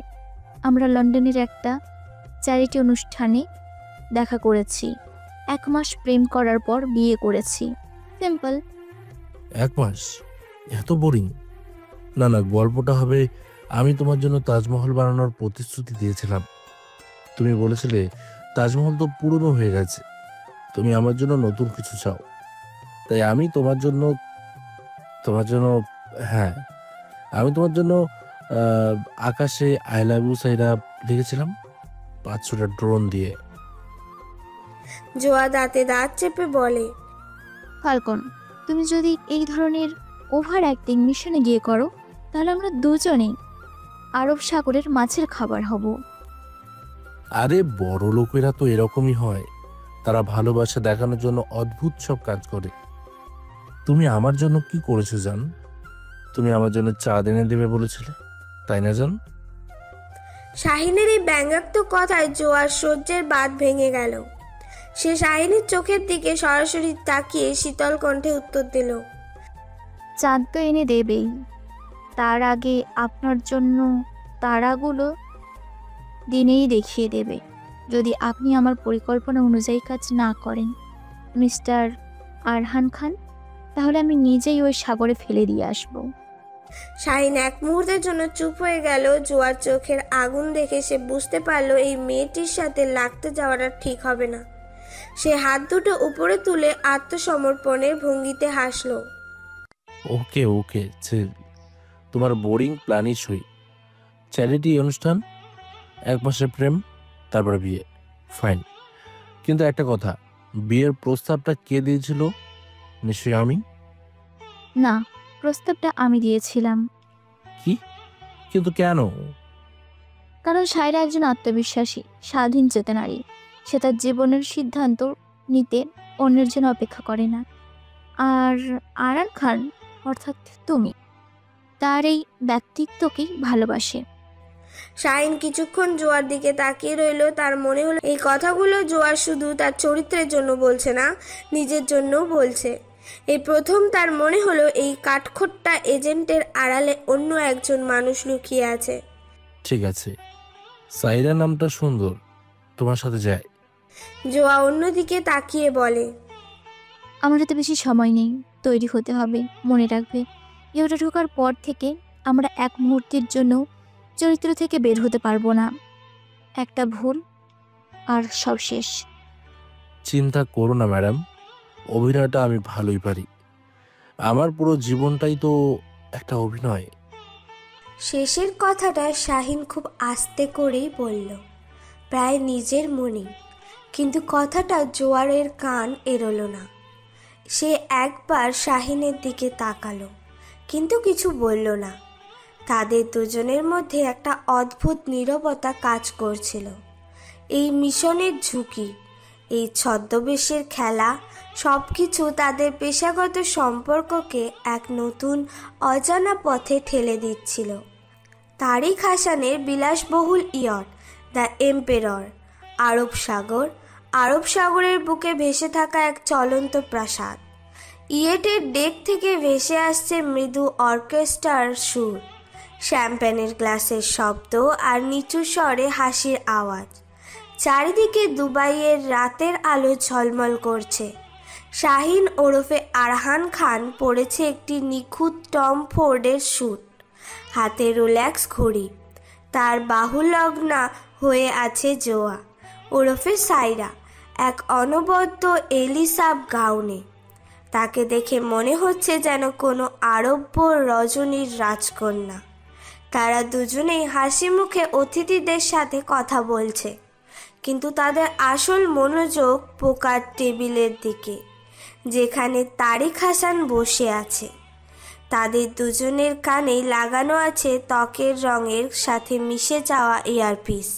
আমরা লন্ডনের একটা চ্যারিটি অনুষ্ঠানে দেখা করেছি, 1 মাস প্রেম করার পর বিয়ে করেছি। সিম্পল। 1 মাস? এত বোরিং। না না, গল্পটা হবে আমি তোমার জন্য তাজমহল বানানোর প্রতিশ্রুতি দিয়েছিলাম। তুমি বলেছিলে তাজমহল তো পুরনো হয়ে গেছে, তুমি আমার জন্য নতুন কিছু চাও, তাই আমি তোমার জন্য হ্যাঁ, আমি তোমার জন্য আকাশে আই লাভ ইউ সাইরা লিখেছিলাম 500টা ড্রোন দিয়ে। জোয়া দাঁতে দাঁত চেপে বলে, ফাল্কন, তুমি যদি এই ধরনের ওভার অ্যাক্টিং মিশনে গিয়ে করো, তাহলে আমরা দুজনেই আরব সাগরের মাছের খাবার হব। আরে বড় লোকেরা তো এরকমই হয়, তারা ভালোবাসা দেখানোর জন্য অদ্ভুত সব কাজ করে। তুমি আমার জন্য কি করেছো জান? তুমি আমার জন্য চা এনে দেবে বলেছিলে, তাই না জান? শাহিনের এই ব্যঙ্গাত্মক কথায় জোয়ার সহ্যের বাঁধ ভেঙে গেল। সে শাহিনীর চোখের দিকে সরাসরি তাকিয়ে শীতল কণ্ঠে উত্তর দিল, চাঁদ তো এনে দেবেই, তার আগে আপনার জন্য তারাগুলো দিনেই দেখিয়ে দেবে যদি আপনি আমার পরিকল্পনা অনুযায়ী কাজ না করেন মিস্টার আরহান খান। তাহলে আমি নিজেই ওই সাগরে ফেলে দিয়ে আসবো। শাহিন এক মুহূর্তের জন্য চুপ হয়ে গেল। জোয়ার চোখের আগুন দেখে সে বুঝতে পারলো এই মেয়েটির সাথে লাগতে যাওয়াটা ঠিক হবে না। সে হাত দুটো উপরে তুলে আত্মসমর্পণের ভঙ্গিতে হাসলো। ওকে ওকে, তোমার বোরিং প্ল্যানই সই। চ্যারিটি অনুষ্ঠান, 1 মাসের প্রেম, তারপরে বিয়ে, ফাইন। কিন্তু একটা কথা, বিয়ের প্রস্তাবটা কে দিয়েছিল? নিশ্চয়ই আমি। না, প্রস্তাবটা আমি দিয়েছিলাম। কি? কিন্তু কেন? কারণ সায়রা একজন আত্মবিশ্বাসী স্বাধীন চেতা নারী। সে তার জীবনের সিদ্ধান্ত নিতে অন্যের জন্য অপেক্ষা করে না। আর আরহান খান অর্থাৎ তুমি তার এই ব্যক্তিত্বকেই ভালোবাসে। শাহিন কিছুক্ষণ জোয়ার দিকে তাকিয়ে রইল। তার মনে হলো এই কথাগুলো জোয়ার শুধু তার চরিত্রের জন্য বলছে না, নিজের জন্যও বলছে। এই প্রথম তার মনে হলো এই কাঠখোট্টা এজেন্টের আড়ালে অন্য একজন মানুষ লুকিয়ে আছে। ঠিক আছে, সাইরা নামটা সুন্দর, তোমার সাথে যায়। জোয়া অন্যদিকে তাকিয়ে বলে, আমার হাতে বেশি সময় নেই, তৈরি হতে হবে। মনে রাখবে, ইউটা ঢোকার পর থেকে আমরা এক মুহূর্তের জন্য চরিত্র থেকে বের হতে পারবো না। একটা ভুল আর সব শেষ। চিন্তা করো না ম্যাডাম, অভিনয়টা আমি ভালোই পারি। আমার পুরো জীবনটাই তো একটা অভিনয়। শেষের কথাটা শাহিন খুব আস্তে করেই বলল, প্রায় নিজের মনে। কিন্তু কথাটা জোয়ারের কান এড়োলো না। সে একবার শাহিনের দিকে তাকালো, কিন্তু কিছু বলল না। তাদের দুজনের মধ্যে একটা অদ্ভুত নীরবতা কাজ করছিল। এই মিশনের ঝুঁকি, এই ছদ্মবেশের খেলা, সব কিছু তাদের পেশাগত সম্পর্ককে এক নতুন অজানা পথে ঠেলে দিচ্ছিল। তারিক হাসানের বিলাসবহুল ইয়ট দ্য এম্পেরর, আরব সাগরের বুকে ভেসে থাকা এক চলন্ত প্রাসাদ। ইয়েটের ডেক থেকে ভেসে আসছে মৃদু অর্কেস্ট্রার সুর, শ্যাম্পেনের গ্লাসের শব্দ আর নিচু স্বরে হাসির আওয়াজ। চারিদিকে দুবাইয়ের রাতের আলো ঝলমল করছে। শাহিন ওরফে আরহান খান পরেছে একটি নিখুঁত টম ফোর্ডের স্যুট, হাতে রোল্যাক্স ঘড়ি। তার বাহুলগ্না হয়ে আছে জোয়া ওরফে সাইরা এক অনবদ্য এলিসাব গাউনে। তাকে দেখে মনে হচ্ছে যেন কোনো আরব্য রজনীর রাজকন্যা। তারা দুজনেই হাসি মুখে অতিথিদের সাথে কথা বলছে, কিন্তু তাদের আসল মনোযোগ পোকার টেবিলের দিকে, যেখানে তারিক হাসান বসে আছে। তাদের দুজনের কানেই লাগানো আছে ত্বকের রঙের সাথে মিশে যাওয়া ইয়ারপিস।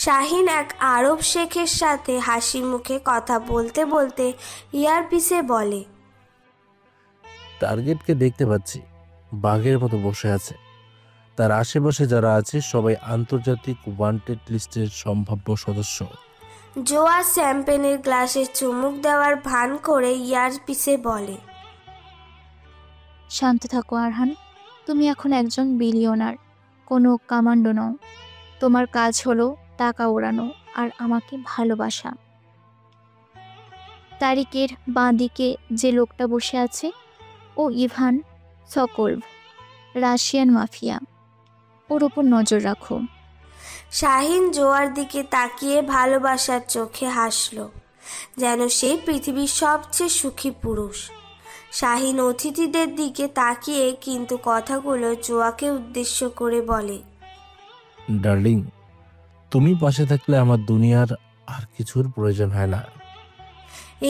শাহিন এক আরব শেখের সাথে হাসি মুখে কথা বলতে বলতে ইয়ারপিসে বলে, টার্গেটকে দেখতে পাচ্ছি, বাঘের মতো বসে আছে। তার আশেপাশে যারা আছে সবাই আন্তর্জাতিক ওয়ান্টেড লিস্টের সম্ভাব্য সদস্য। জোয়া শ্যাম্পেনের গ্লাসে চুমুক দেওয়ার ভান করে ইয়ারপিসে বলে, শান্ত থাকো আরহান, তুমি এখন একজন বিলিয়নার, কোনো কমান্ডো নও। তোমার কাজ হলো টাকা ওড়ানো আর আমাকে ভালোবাসা। তারিকের বাঁ দিকে যে লোকটা বসে আছে ও ইভান সকোলভ, রাশিয়ান মাফিয়া। ওর ওপর নজর রাখো। শাহিন জোয়ার দিকে তাকিয়ে ভালোবাসার চোখে হাসল। যেন সে পৃথিবীর সবচেয়ে সুখী পুরুষ। শাহিন অতিথিদের দিকে তাকিয়ে কিন্তু কথাগুলো জোয়াকে উদ্দেশ্য করে বলে, ডার্লিং, তুমি পাশে থাকলে আমার দুনিয়ার আর কিছুর প্রয়োজন হয় না।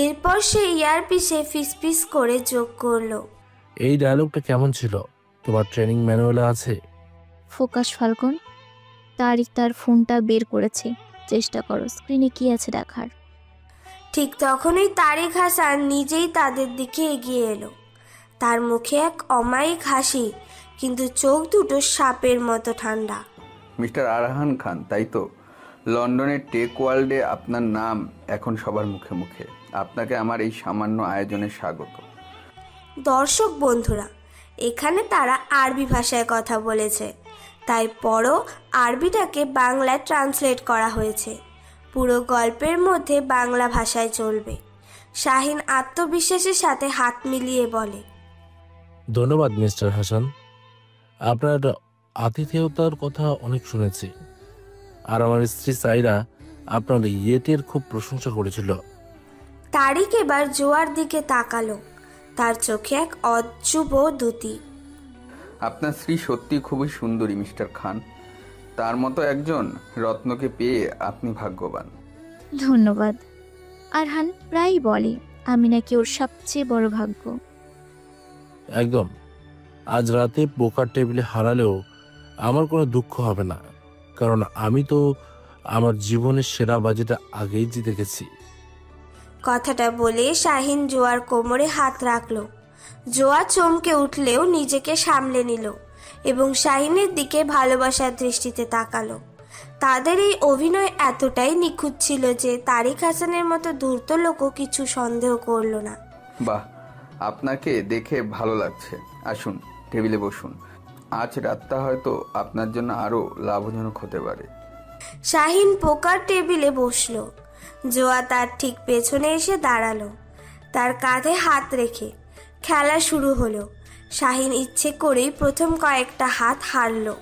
এরপর সে ইয়ারপিসে ফিসফিস করে যোগ করলো, এই ডায়লগটা কেমন ছিল? তোমার ট্রেনিং ম্যানুয়ালে আছে? ফোকাস ফাল্কন। তারিক তার ফোনটা বের করেছে। চেষ্টা করো স্ক্রিনে কি আছে দেখার। ঠিক তখনই তারিক হাসান নিজেই তাদের দিকে এগিয়ে এলো। তার মুখে এক অমায়িক হাসি, কিন্তু চোখ দুটো সাপের মতো ঠান্ডা। মিস্টার আরহান খান, তাই তো? লন্ডনের টেক ওয়ার্ল্ডে আপনার নাম এখন সবার মুখে মুখে। আপনাকে আমার এই সামান্য আয়োজনে স্বাগত। দর্শক বন্ধুরা, এখানে তারা আরবি ভাষায় কথা বলেছে, তাই পরও আরবিটাকে বাংলায় ট্রান্সলেট করা হয়েছে। পুরো গল্পের মধ্যে বাংলা ভাষায় চলবে। শাহিন আত্মবিশ্বাসের সাথে হাত মিলিয়ে বলে, ধন্যবাদ মিস্টার হাসান, আপনার আতিথেয়তার কথা অনেক শুনেছি। আর আমার স্ত্রী সাইরা আপনার ইয়েটের খুব প্রশংসা করেছিল। তারিক এবার জোয়ার দিকে তাকালো। তার চোখে এক অদ্ভুত দ্যুতি। আপনার স্ত্রী সত্যি খুবই সুন্দরী মিস্টার খান। তার মতো একজন রত্নকে পেয়ে আপনি ভাগ্যবান। ধন্যবাদ। আরহান প্রায়ই বলে আমি নাকি ওর সবচেয়ে বড় ভাগ্য। একদম। আজ রাতে পোকার টেবিলে হারালেও আমার কোনো দুঃখ হবে না, কারণ আমি তো আমার জীবনের সেরা বাজিটা আগেই জিতে গেছি। কথাটা বলে শাহিন জোয়ার কোমরে হাত রাখলো। জোয়া চমকে উঠলেও নিজেকে সামলে নিল এবং শাহিনের দিকে ভালোবাসার দৃষ্টিতে তাকালো। তাদের এই অভিনয় এতটাই নিখুঁত ছিল যে তারিক হাসানের মতো ধূর্ত লোকও কিছু সন্দেহ করল না। বাহ, আপনাকে দেখে ভালো লাগছে। আসুন, টেবিলে বসুন। আজ রাতটা হয়তো আপনার জন্য আরো লাভজনক হতে পারে। শাহিন পোকার টেবিলে বসলো। জোয়া তার ঠিক পেছনে এসে দাঁড়ালো, তার কাঁধে হাত রেখে। খেলা শুরু হলো। শাহিন ইচ্ছে করেই প্রথম কয়েকটা হাত হারলো,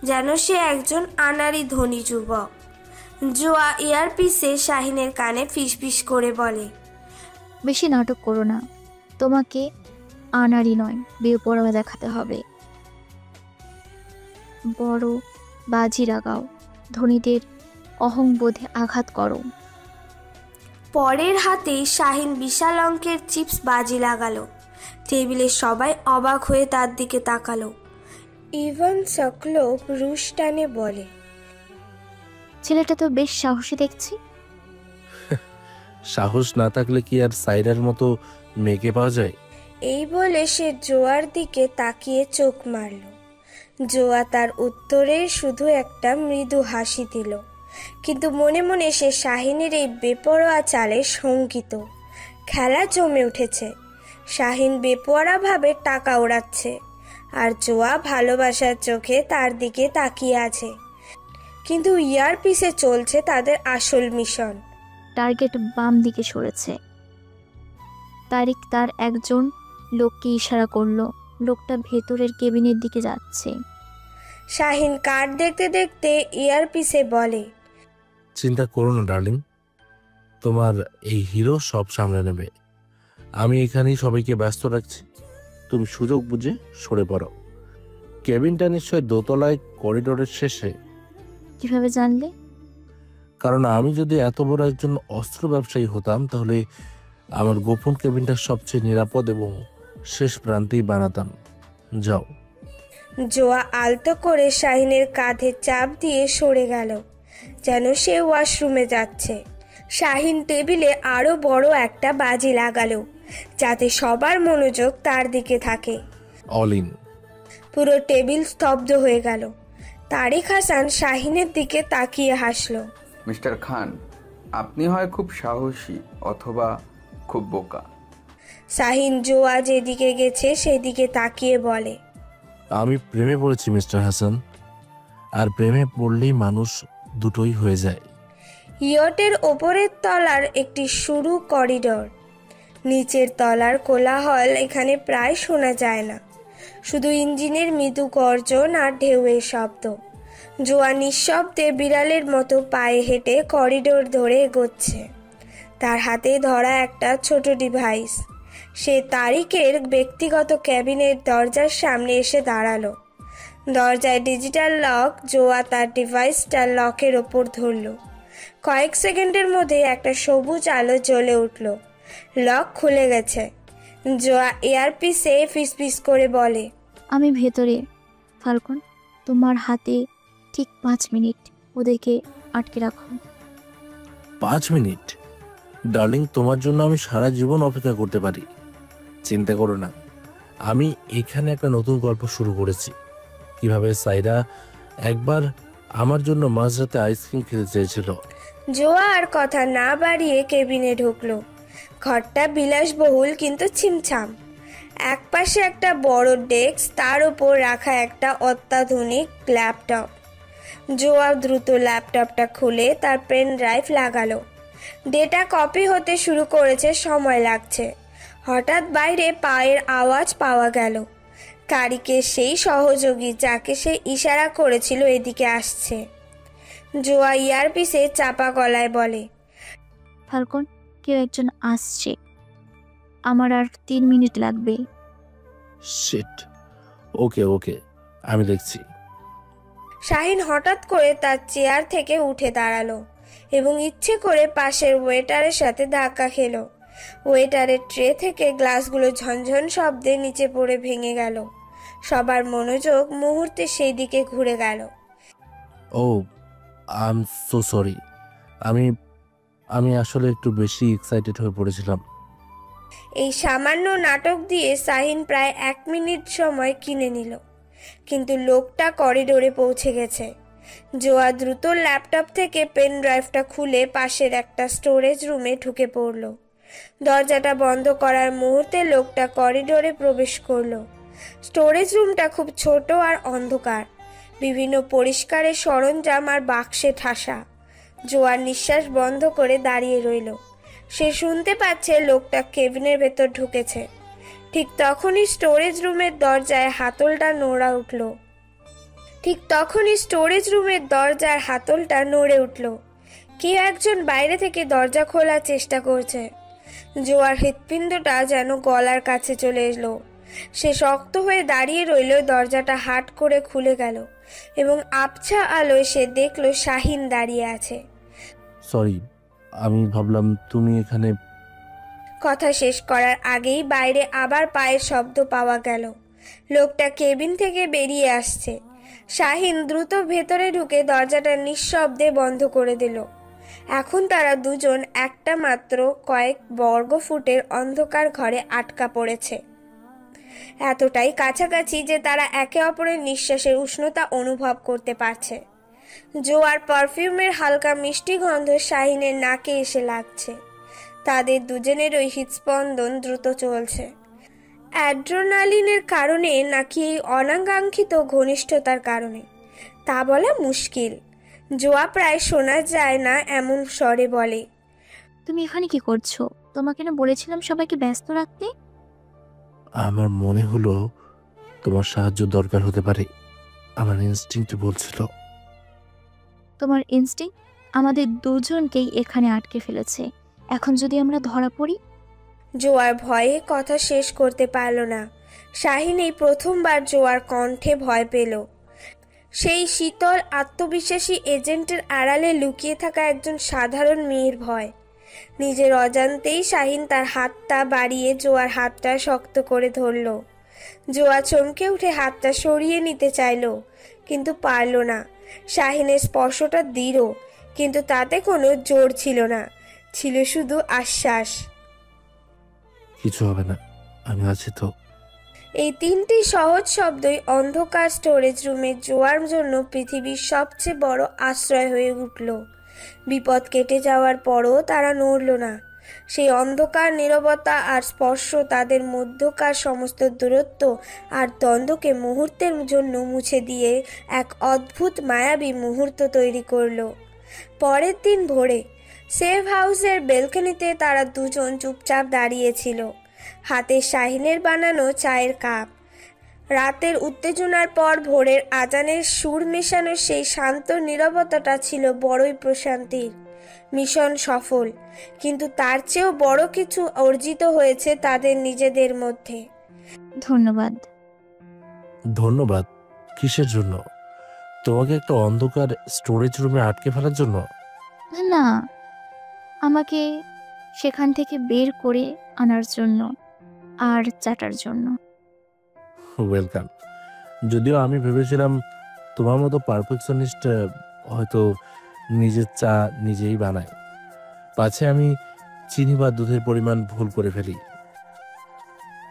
যেন সে একজন আনাড়ি ধনী যুবক। জোয়া ইয়ারপিসে শাহিনের কানে ফিসফিস করে বলে, বেশি নাটক করো না, তোমাকে আনাড়ি নয় বেপরোয়া দেখাতে হবে। বড় বাজি লাগাও, ধনীদের অহংবোধে আঘাত করো। পরের হাতেই শাহিন বিশাল অঙ্কের চিপস বাজি লাগালো। টেবিলে সবাই অবাক হয়ে তার দিকে তাকালো। ইভান সকলোভ রুশ টানে বলে, ছেলেটা তো বেশ সাহসী দেখছি। সাহস না থাকলে কি আর সাইরার মতো মেয়েকে পাওয়া যায়? এই বলে সে জোয়ার দিকে তাকিয়ে চোখ মারল। জোয়া তার উত্তরে শুধু একটা মৃদু হাসি দিল, কিন্তু মনে মনে সে শাহিনের এই বেপরোয়া চালে শঙ্কিত। খেলা জমে উঠেছে। শাহিন বেপরোয়াভাবে টাকা ওড়াচ্ছে, আর জোয়া ভালোবাসার চোখে তার দিকে তাকিয়ে আছে। কিন্তু ইয়ারপিসে চলছে তাদের আসল মিশন। টার্গেট বাম দিকে সরেছে। তারিক তার একজন লোককে ইশারা করলো। লোকটা ভেতরের কেবিনের দিকে যাচ্ছে। শাহিন কার্ড দেখতে দেখতে ইয়ারপিসে বলে, চিন্তা করো না ডার্লিং, তোমার এই হিরো সব সামলে নেবে। আমি এখানেই সবাইকে ব্যস্ত রাখছি, তুমি সুযোগ বুঝে সরে পড়ো। কেবিনটা নিশ্চয় দোতলায় করিডোরের শেষে। কিভাবে জানলে? কারণ আমি যদি এত বড় একজন অস্ত্র ব্যবসায়ী হতাম, তাহলে আমার গোপন কেবিনটা সবচেয়ে নিরাপদ এবং শেষ প্রান্তেই বানাতাম। যাও। জোয়া আলতো করে শাহিনের কাঁধে চাপ দিয়ে সরে গেল, যেন সে ওয়াশরুমে যাচ্ছে। শাহিন টেবিলে আরো বড় একটা বাজি লাগালো, যাতে সবার মনোযোগ তার দিকে থাকে। All in. পুরো টেবিল স্তব্ধ হয়ে গেল। তারিক হাসান শাহিনের দিকে তাকিয়ে হাসলো। মিস্টার খান, আপনি হয় খুব সাহসী অথবা খুব বোকা। শাহিন জোয়া যেদিকে গেছে সেদিকে তাকিয়ে বলে, আমি প্রেমে পড়েছি মিস্টার হাসান, আর প্রেমে পড়লেই মানুষ দুটোই হয়ে যায়। ইয়টের ওপরের তলার একটি সরু করিডোর। নিচের তলার কোলাহল এখানে প্রায় শোনা যায় না, শুধু ইঞ্জিনের মৃদু গর্জন আর ঢেউয়ের শব্দ। জোয়া নিঃশব্দে বিড়ালের মতো পায়ে হেঁটে করিডোর ধরে এগোচ্ছে। তার হাতে ধরা একটা ছোট ডিভাইস। সে তারিকের ব্যক্তিগত ক্যাবিনের দরজার সামনে এসে দাঁড়ালো। দরজায় ডিজিটাল লক। জোয়া তার ডিভাইসটা লকের ওপর ধরল। কয়েক সেকেন্ডের মধ্যে একটা সবুজ আলো জ্বলে উঠল। লক খুলে গেছে। জোয়া এয়ারপিসে ফিসফিস করে বলে, আমি ভেতরে। ফাল্কন, তোমার হাতে ঠিক 5 মিনিট। ওদেরকে আটকে রাখো। 5 মিনিট? ডার্লিং, তোমার জন্য আমি সারা জীবন অপেক্ষা করতে পারি। চিন্তা করো না, আমি এখানে একটা নতুন গল্প শুরু করেছি। কিভাবে সাইরা একবার আমার জন্য মাঝরাতে আইসক্রিম খেতে চেয়েছিল। জোয়া আর কথা না বাড়িয়ে কেবিনে ঢুকলো। ঘরটা বিলাসবহুল কিন্তু ছিমছাম। এক পাশে একটা বড় ডেস্ক, তার উপর রাখা একটা অত্যাধুনিক ল্যাপটপ। জোয়া দ্রুত ল্যাপটপটা খুলে তার পেন ড্রাইভ লাগালো। ডেটা কপি হতে শুরু করেছে, সময় লাগছে। হঠাৎ বাইরে পায়ের আওয়াজ পাওয়া গেল। তারিকের সেই সহযোগী যাকে সে ইশারা করেছিল এদিকে আসছে। জোয়া ইয়ারপিসে চাপা গলায় বলে, ফাল্কন, কেউ একজন আসছে। আমার আর 3 মিনিট লাগবে। শিট। ওকে ওকে, আমি দেখছি। শাহিন হঠাৎ করে তার চেয়ার থেকে উঠে দাঁড়ালো এবং ইচ্ছে করে পাশের ওয়েটারের সাথে ধাক্কা খেলো। ওয়েটারের ট্রে থেকে গ্লাসগুলো ঝনঝন শব্দে নিচে পড়ে ভেঙে গেল। সবার মনোযোগ মুহূর্তে সেই দিকে ঘুরে গেল। ও, আই এম সো সরি। আমি আসলে একটু বেশি এক্সাইটেড হয়ে পড়েছিলাম। এই সামান্য নাটক দিয়ে শাহিন প্রায় 1 মিনিট সময় কিনে নিল, কিন্তু লোকটা করিডোরে পৌঁছে গেছে। জোয়া দ্রুত ল্যাপটপ থেকে পেন ড্রাইভটা খুলে পাশের একটা স্টোরেজ রুমে ঢুকে পড়ল। দরজাটা বন্ধ করার মুহূর্তে লোকটা করিডোরে প্রবেশ করলো। স্টোরেজ রুমটা খুব ছোট আর অন্ধকার। বিভিন্ন পরিষ্কারের সরঞ্জাম আর বাক্সে ঠাসা। জোয়ার নিঃশ্বাস বন্ধ করে দাঁড়িয়ে রইল। সে শুনতে পাচ্ছে লোকটা কেবিনের ভেতর ঢুকেছে। ঠিক তখনই স্টোরেজ রুমের দরজায় হাতলটা নড়ে উঠল। কেউ একজন বাইরে থেকে দরজা খোলার চেষ্টা করছে। জোয়ার হৃৎপিণ্ডটা যেন গলার কাছে চলে এলো। সে শক্ত হয়ে দাঁড়িয়ে রইল। দরজাটা হাট করে খুলে গেল এবং আবছা আলোয় সে দেখল শাহিন দাঁড়িয়ে আছে। সরি, আমি ভাবলাম তুমি এখানে। কথা শেষ করার আগেই বাইরে আবার পায়ের শব্দ পাওয়া গেল। লোকটা কেবিন থেকে বেরিয়ে আসছে। শাহিন দ্রুত ভেতরে ঢুকে দরজাটা নিঃশব্দে বন্ধ করে দিল। এখন তারা দুজন একটা মাত্র কয়েক বর্গ ফুটের অন্ধকার ঘরে আটকা পড়েছে। এতটাই কাছাকাছি যে তারা একে অপরের নিঃশ্বাসের উষ্ণতা অনুভব করতে পারছে। জোয়ার পারফিউমের হালকা মিষ্টি গন্ধ শাহিনের নাকে এসে লাগছে। তাদের দুজনেরই হৃদস্পন্দন দ্রুত চলছে। অ্যাড্রেনালিনের কারণে নাকি এই অনাকাঙ্ক্ষিত ঘনিষ্ঠতার কারণে, তা বলা মুশকিল। জোয়া প্রায় শোনা যায় না এমন স্বরে বলে, তুমি এখানে কি করছো? তোমাকে না বলেছিলাম সবাইকে ব্যস্ত রাখতে। আমার মনে হলো তোমার সাহায্য দরকার হতে পারে। আমার ইনস্টিংক্ট বলছিল। তোমার ইনস্টিংক্ট আমাদের দুজনকেই এখানে আটকে ফেলেছে। এখন যদি আমরা ধরা পড়ি? জোয়ার ভয়ে কথা শেষ করতে পারল না। শাহিন এই প্রথমবার জোয়ার কণ্ঠে ভয় পেল। সেই শীতল আত্মবিশ্বাসী এজেন্টের আড়ালে লুকিয়ে থাকা একজন সাধারণ মেয়ের ভয়। নিজের অজান্তেই শাহিন তার হাতটা বাড়িয়ে জোয়ার হাতটা শক্ত করে ধরল। জোয়া চমকে উঠে হাতটা সরিয়ে নিতে চাইল, কিন্তু পারল না। শাহিনের স্পর্শটা দৃঢ়, কিন্তু তাতে কোনো জোর ছিল না, ছিল শুধু আশ্বাস। কিছু হবে না, আমি আছি তো। এই 3টি সহজ শব্দই অন্ধকার স্টোরেজ রুমে জোয়ার জন্য পৃথিবীর সবচেয়ে বড় আশ্রয় হয়ে উঠল। বিপদ কেটে যাওয়ার পরও তারা নড়ল না। সেই অন্ধকার নীরবতা আর স্পর্শ তাদের মধ্যকার সমস্ত দূরত্ব আর দ্বন্দ্বকে মুহূর্তের জন্য মুছে দিয়ে এক অদ্ভুত মায়াবী মুহূর্ত তৈরি করল। পরের দিন ভোরে সেফ হাউসের বেলকনিতে তারা দুজন চুপচাপ দাঁড়িয়েছিল, হাতে শাহিনের বানানো চায়ের কাপ। রাতের উত্তেজনার পর ভোরের আজানের সুর মেশানো সেই শান্ত নীরবতাটা ছিল বড়ই প্রশান্তির। মিশন সফল, কিন্তু তার চেয়েও বড় কিছু অর্জিত হয়েছে তাদের নিজেদের মধ্যে। ধন্যবাদ। ধন্যবাদ কিসের জন্য? তোমাকে একটা অন্ধকার স্টোরেজ রুমে আটকে ফেলার জন্য? না, আমাকে সেখান থেকে বের করে আনার জন্য আর চাটার জন্য। ওয়েলকাম। যদিও আমি ভেবেছিলাম তোমার মতো পারফেকশনিস্ট হয়তো নিজের চা নিজেই বানায়, পাছে আমি চিনি বা দুধের পরিমাণ ভুল করে ফেলি।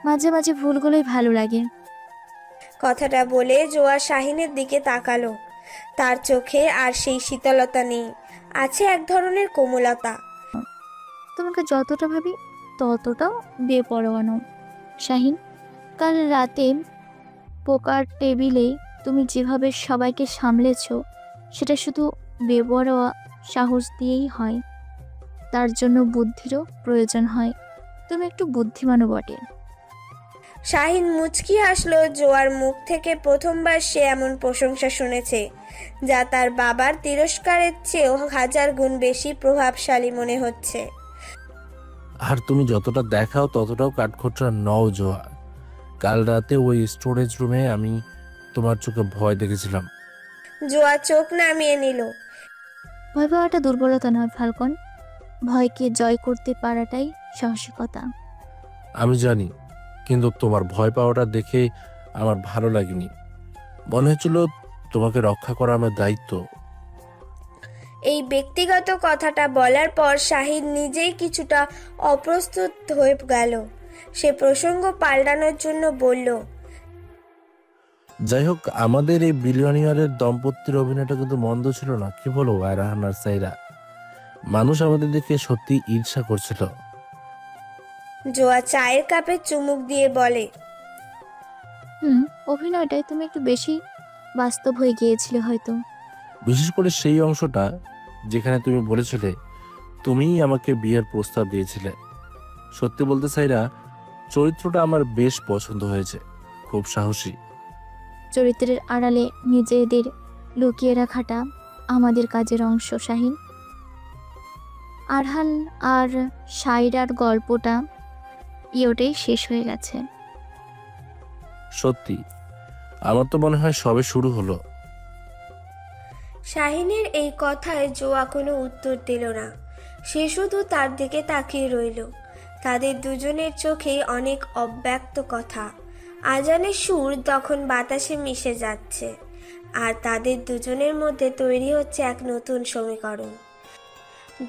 মাঝে মাঝে ভুলগুলোই ভালো লাগে। কথাটা বলে জোয়া শাহিনের দিকে তাকালো। তার চোখে আর সেই শীতলতা নেই, আছে এক ধরনের কোমলতা। তোমাকে যতটা ভাবি ততটাও বেপরোয়া নও শাহিন। কাল রাতে পোকার টেবিলে তুমি যেভাবে সবাইকে সামলেছ, সেটা শুধু বেপরোয়া সাহস দিয়েই হয়। তার জন্য বুদ্ধিরও প্রয়োজন হয়। তুমি একটু বুদ্ধিমানও বটে। শাহিন মুচকি হাসলো। জোয়ার মুখ থেকে প্রথমবার সে এমন প্রশংসা শুনেছে, যা তার বাবার তিরস্কারের চেয়েও 1000 গুণ বেশি প্রভাবশালী মনে হচ্ছে। আর তুমি যতটা দেখাও ততটাও কাঠখোট্টা নও জোয়া। কাল রাতে ওই স্টোরেজ রুমে আমি তোমার চোখে ভয় দেখেছিলাম। জোয়া চোখ নামিয়ে নিল। ভয় পাওয়াটা দুর্বলতা নয় ফাল্কন, ভয়কে জয় করতে পারাটাই সাহসিকতা। আমি জানি, কিন্তু তোমার ভয় পাওয়াটা দেখে আমার ভালো লাগেনি। মনে হচ্ছিল তোমাকে রক্ষা করা আমার দায়িত্ব। এই ব্যক্তিগত কথাটা বলার পর শাহিন নিজেই কিছুটা অপ্রস্তুত হয়ে গেল। সে প্রসঙ্গ পাল্টানোর জন্য বলল, যাই হোক, আমাদের এই বিলিয়নিয়ারের দম্পতির অভিনয়টা কিন্তু মন্দ ছিল না, কি বলো আরাহান আর সাইরা? মানুষ আমাদের দেখে সত্যি ঈর্ষা করছিল। জোয়া চায়ের কাপে চুমুক দিয়ে বলে, অভিনয়টাই তুমি একটু বেশি বাস্তব হয়ে গিয়েছিলে হয়তো। বিশেষ করে সেই অংশটা যেখানে তুমি বলেছিলে তুমিই আমাকে বিয়ের প্রস্তাব দিয়েছিলে। সত্যি বলতে সাইরা, চরিত্রটা আমার বেশ পছন্দ হয়েছে, খুব সাহসী। চরিত্রের আড়ালে নিজেদের লুকিয়ে রাখাটা আমাদের কাজের অংশ শাহিন। আরহান আর সাইরার গল্পটা ওটাই শেষ হয়ে গেছে। সত্যি, আমার তো মনে হয় সবে শুরু হলো। শাহিনের এই কথায় জোয়া কোনো উত্তর দিল না। সে শুধু তার দিকে তাকিয়ে রইল। তাদের দুজনের চোখেই অনেক অব্যক্ত কথা। আজানের সুর তখন বাতাসে মিশে যাচ্ছে, আর তাদের দুজনের মধ্যে তৈরি হচ্ছে এক নতুন সমীকরণ।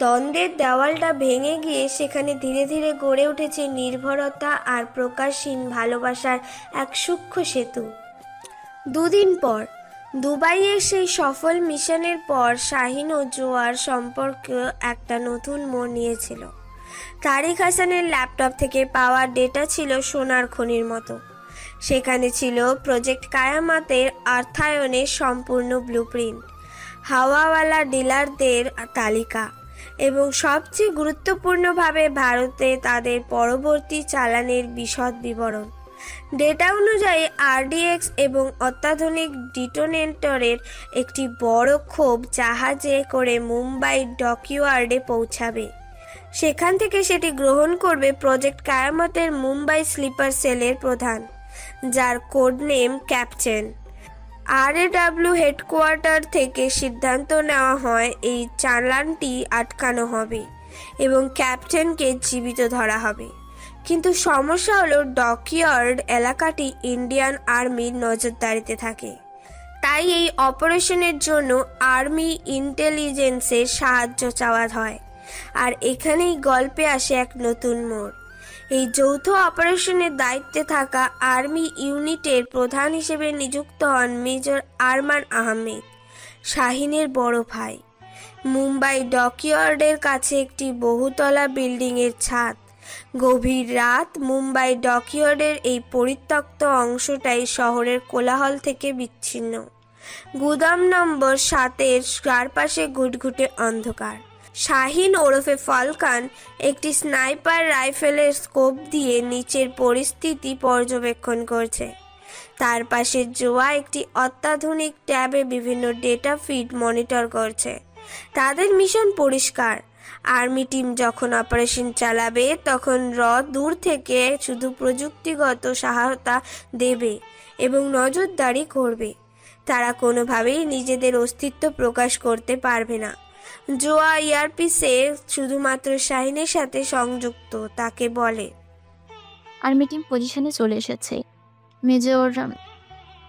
দ্বন্দ্বের দেওয়ালটা ভেঙে গিয়ে সেখানে ধীরে ধীরে গড়ে উঠেছে নির্ভরতা আর প্রকাশহীন ভালোবাসার এক সূক্ষ্ম সেতু। 2 দিন পর দুবাইয়ের সেই সফল মিশনের পর শাহিন ও জোয়ার সম্পর্ক একটা নতুন মোড় নিয়েছিল। তারিক হাসানের ল্যাপটপ থেকে পাওয়া ডেটা ছিল সোনার খনির মতো। সেখানে ছিল প্রজেক্ট কায়ামাতের অর্থায়নের সম্পূর্ণ ব্লুপ্রিন্ট, হাওয়াওয়ালা ডিলারদের তালিকা এবং সবচেয়ে গুরুত্বপূর্ণভাবে ভারতে তাদের পরবর্তী চালানের বিশদ বিবরণ। ডেটা অনুযায়ী আরডিএক্স এবং অত্যাধুনিক ডিটোনেটরের একটি বড় ক্ষোভ জাহাজে করে মুম্বাই ডকইয়ার্ডে পৌঁছাবে। সেখান থেকে সেটি গ্রহণ করবে প্রজেক্ট কায়ামতের মুম্বাই স্লিপার সেলের প্রধান, যার code name captain. RAW headquarter থেকে সিদ্ধান্ত নেওয়া হয় এই চালানটি আটকানো হবে এবং ক্যাপ্টেনকে জীবিত ধরা হবে। কিন্তু সমস্যা হলো ডকইয়ার্ড এলাকাটি ইন্ডিয়ান আর্মির নজরদারিতে থাকে। তাই এই অপারেশনের জন্য আর্মি ইন্টেলিজেন্সের সাহায্য চাওয়া হয়। আর এখানেই গল্পে আসে এক নতুন মোড়। এই যৌথ অপারেশনের দায়িত্বে থাকা আর্মি ইউনিটের প্রধান হিসেবে নিযুক্ত হন মেজর আরমান আহমেদ, শাহিনের বড় ভাই। মুম্বাই ডকইয়ার্ডের কাছে একটি বহুতলা বিল্ডিংয়ের ছাদ। গভীর রাত। মুম্বাই ডকইয়ার্ডের এই পরিত্যক্ত অংশটাই শহরের কোলাহল থেকে বিচ্ছিন্ন। গুদাম নম্বর 7-এর চারপাশে ঘুটঘুটে অন্ধকার। শাহিন ওরফে ফালকান একটি স্নাইপার রাইফেলের স্কোপ দিয়ে নিচের পরিস্থিতি পর্যবেক্ষণ করছে। তার পাশে জোয়া একটি অত্যাধুনিক ট্যাবে বিভিন্ন ডেটা ফিড মনিটর করছে। তাদের মিশন পরিষ্কার, আর্মি টিম যখন অপারেশন চালাবে তখন দূর থেকে শুধু প্রযুক্তিগত সহায়তা দেবে এবং নজরদারি করবে। তারা কোনোভাবেই নিজেদের অস্তিত্ব প্রকাশ করতে পারবে না। জোয়া ইয়ারপিসে শুধুমাত্র শাহিনের সাথে সংযুক্ত, তাকে বলে। আর্মি টিম পজিশনে চলে এসেছে। মেজর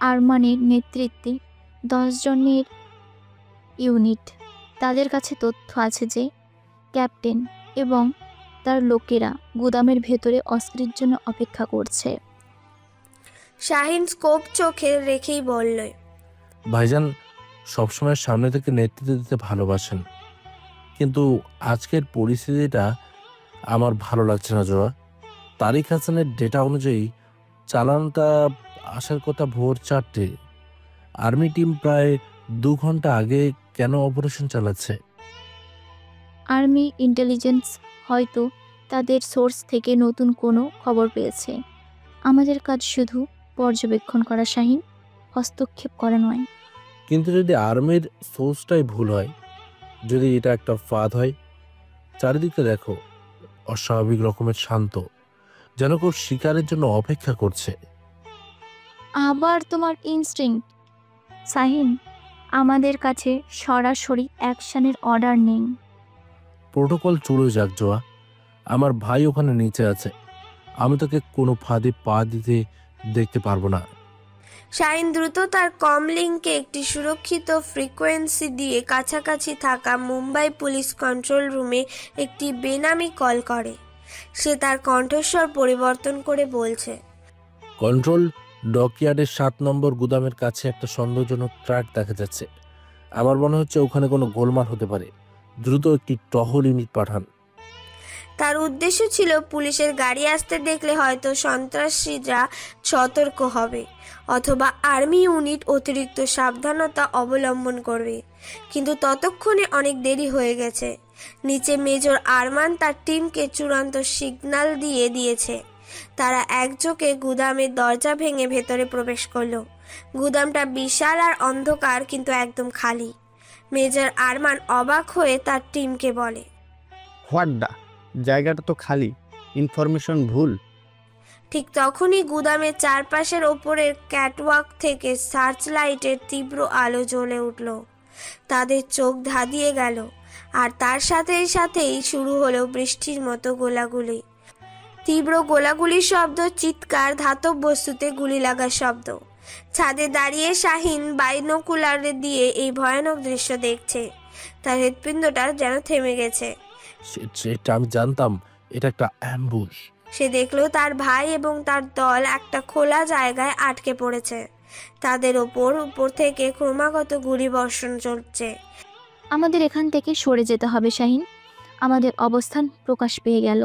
আরমানের নেতৃত্বে 10 জনের ইউনিট। তাদের কাছে তথ্য আছে যে ক্যাপ্টেন এবং তার লোকেরা গুদামের ভেতরে অস্ত্রের জন্য অপেক্ষা করছে। শাহিন স্কোপ চোখে রেখেই বলল, ভাইজান সবসময় সামনে থেকে নেতৃত্ব দিতে ভালোবাসেন, কিন্তু আজকের পরিস্থিতিটা আমার ভালো লাগছে না জোয়া। তারিক হাসানের ডেটা অনুযায়ী চালানটা আসার কথা ভোর 4টে। আর্মি টিম প্রায় 2 ঘন্টা আগে কেন অপারেশন চালাচ্ছে? আর্মি ইন্টেলিজেন্স হয়তো তাদের সোর্স থেকে নতুন কোনো খবর পেয়েছে। আমাদের কাজ শুধু পর্যবেক্ষণ করা, শাহিন, হস্তক্ষেপ করা নয়। কিন্তু যদি আর্মির সোর্সটাই ভুল হয়, যদি এটা একটা ফাঁদ হয়, চারিদিকে দেখো, অস্বাভাবিক রকমের শান্ত, যেন কেউ শিকারের জন্য অপেক্ষা করছে। আবার তোমার ইনস্টিংক্ট। শাহিন, আমাদের কাছে সরাসরি অ্যাকশনের অর্ডার নেই। প্রোটোকল চলে যাক জোয়া, আমার ভাই ওখানে নিচে আছে, আমি তাকে কোনো ফাঁদে পা দিতে দেখতে পারবো না। শাহিন দ্রুত তার কম লিঙ্কে একটি সুরক্ষিত ফ্রিকোয়েন্সি দিয়ে কাছাকাছি থাকা মুম্বাই পুলিশ কন্ট্রোল রুমে একটি বেনামি কল করে। সে তার কণ্ঠস্বর পরিবর্তন করে বলছে, কন্ট্রোল, ডকইয়ার্ডের 7 নম্বর গুদামের কাছে একটা সন্দেহজনক ট্রাক দেখা যাচ্ছে। আমার মনে হচ্ছে ওখানে কোনো গোলমাল হতে পারে। দ্রুত একটি টহল ইউনিট পাঠান। তার উদ্দেশ্য ছিল পুলিশের গাড়ি আসতে দেখলে হয়তো সন্ত্রাসীরা সতর্ক হবে অথবা আর্মি ইউনিট অতিরিক্ত সাবধানতা অবলম্বন করবে। কিন্তু ততক্ষণে অনেক দেরি হয়ে গেছে। নিচে মেজর আরমান তার টিমকে চূড়ান্ত সিগন্যাল দিয়ে দিয়েছে। তারা একযোগে গুদামের দরজা ভেঙে ভেতরে প্রবেশ করলো। গুদামটা বিশাল আর অন্ধকার, কিন্তু একদম খালি। মেজর আরমান অবাক হয়ে তার টিমকে বলে, হোয়াটডা, জায়গাটা তো খালি, ইনফরমেশন ভুল। ঠিক তখনই গুদামের চারপাশের ওপরের ক্যাটওয়াক থেকে সার্চ লাইটের তীব্র আলো জ্বলে উঠল। তাদের চোখ ধাঁধিয়ে গেল, আর তার সাথেই শুরু হলো বৃষ্টির মতো গোলাগুলি। তীব্র গোলাগুলির শব্দ, চিৎকার, ধাতব বস্তুতে গুলি লাগার শব্দ। ছাদে দাঁড়িয়ে শাহিন বাইনোকুলার দিয়ে এই ভয়ানক দৃশ্য দেখছে। তার হৃৎপিণ্ডটা যেন থেমে গেছে। সেটা আমি জানতাম, এটা একটা অ্যাম্বুশ। সে দেখলো তার ভাই এবং তার দল একটা খোলা জায়গায় আটকে পড়েছে। তাদের উপর থেকে ক্রমাগত গুলি বর্ষণ চলছে। আমাদের এখান থেকে সরে যেতে হবে শাহিন, আমাদের অবস্থান প্রকাশ পেয়ে গেল।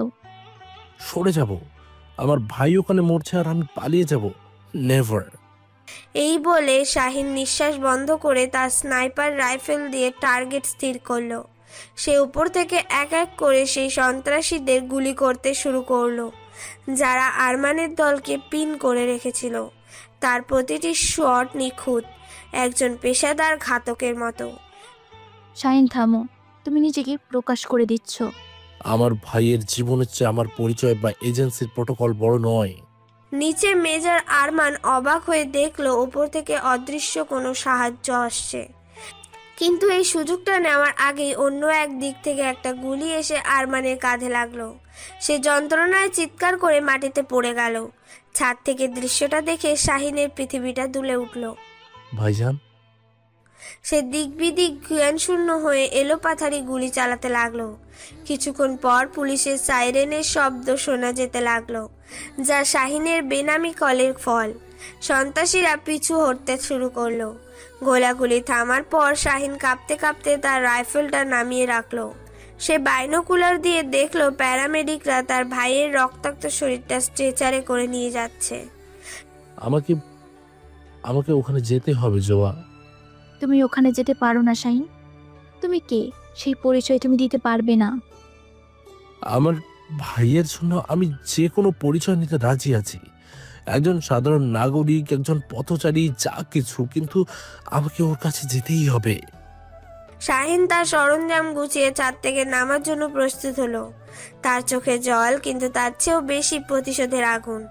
সরে যাব? আমার ভাই ওখানে মরছে আর আমি পালিয়ে যাব? নেভার। এই বলে শাহিন নিঃশ্বাস বন্ধ করে তার স্নাইপার রাইফেল দিয়ে টার্গেট স্থির করলো। সে উপর থেকে এক এক করে সেই সন্ত্রাসীদের গুলি করতে শুরু করলো যারা আরমানের দলকে পিন করে রেখেছিল। তার প্রতিটি শট নিখুঁত, একজন পেশাদার ঘাতকের মতো। শাহিন, থামো, তুমি নিজেকে প্রকাশ করে দিচ্ছ। আমার ভাইয়ের জীবনের চেয়ে আমার পরিচয় বা এজেন্সির প্রোটোকল বড় নয়। নিচে মেজর আরমান অবাক হয়ে দেখলো উপর থেকে অদৃশ্য কোনো সাহায্য আসছে। কিন্তু এই সুযোগটা নেওয়ার আগেই অন্য এক দিক থেকে একটা গুলি এসে আরমানের কাঁধে লাগলো। সে যন্ত্রণায় চিৎকার করে মাটিতে পড়ে গেল। ছাদ থেকে দৃশ্যটা দেখে শাহিনের পৃথিবীটা দুলে উঠল। ভাইজান। সে দিক বিদিক জ্ঞানশূন্য হয়ে এলোপাথারি গুলি চালাতে লাগলো। কিছুক্ষণ পর পুলিশের সাইরেনের শব্দ শোনা যেতে লাগলো, যা শাহিনের বেনামি কলের ফল। সন্ত্রাসীরা পিছু হটতে শুরু করলো। গোলাগুলি থামার পর শাহিন কাঁপতে কাঁপতে তার রাইফেলটা নামিয়ে রাখলো। সে বাইনোকুলার দিয়ে দেখলো প্যারামেডিকরা তার ভাইয়ের রক্তাক্ত শরীরটা স্ট্রেচারে করে নিয়ে যাচ্ছে। আমাকে ওখানে যেতে হবে জোয়া। তুমি ওখানে যেতে পারো না শাহিন। তুমি কে, সেই পরিচয় তুমি দিতে পারবে না। আমার ভাইয়ের জন্য আমি যে কোনো পরিচয় নিতে রাজি আছি। একজন সাধারণ নাগরিক, একজন পথচারী, যা কিছু, কিন্তু আমাকে ওর কাছে যেতেই হবে। শাহিন তার সরঞ্জাম গুছিয়ে ছাদ থেকে নামার জন্য প্রস্তুত হলো। তার চোখে জল, কিন্তু তার চেয়েও বেশি প্রতিশোধের আগুন।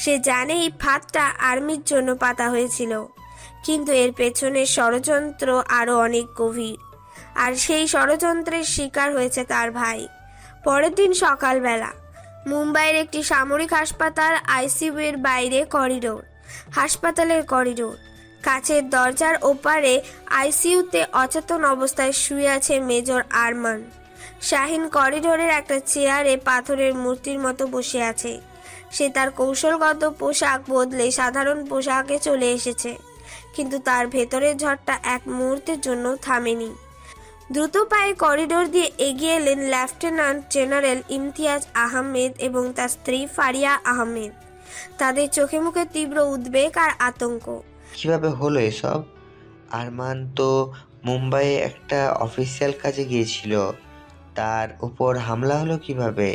সে জানে এই ফাঁদটা আর্মির জন্য পাতা হয়েছিল, কিন্তু এর পেছনে ষড়যন্ত্র আরো অনেক গভীর, আর সেই ষড়যন্ত্রের শিকার হয়েছে তার ভাই। পরের দিন সকালবেলা মুম্বাইয়ের একটি সামরিক হাসপাতাল, আইসিইউ এর বাইরে করিডোর। হাসপাতালের করিডোর, কাছের দরজার ওপারে আইসিইউতে অচেতন অবস্থায় শুয়ে আছে মেজর আরমান। শাহিন করিডোরের একটা চেয়ারে পাথরের মূর্তির মতো বসে আছে। সে তার কৌশলগত পোশাক বদলে সাধারণ পোশাকে চলে এসেছে, কিন্তু তার ভেতরের ঝড়টা এক মুহূর্তের জন্য থামেনি। দ্রুত পায়ে করিডোর দিয়ে এগিয়ে এলেন লেফটেন্যান্ট জেনারেল ইমতিয়াজ আহমেদ এবং তার স্ত্রী ফারিয়া আহমেদ। তাদের চোখে মুখে তীব্র উদ্বেগ আর আতঙ্ক। কিভাবে হলো এসব? আরমান তো মুম্বাইয়ে একটা অফিসিয়াল কাজে গিয়েছিল, তার উপর হামলা হলো কিভাবে?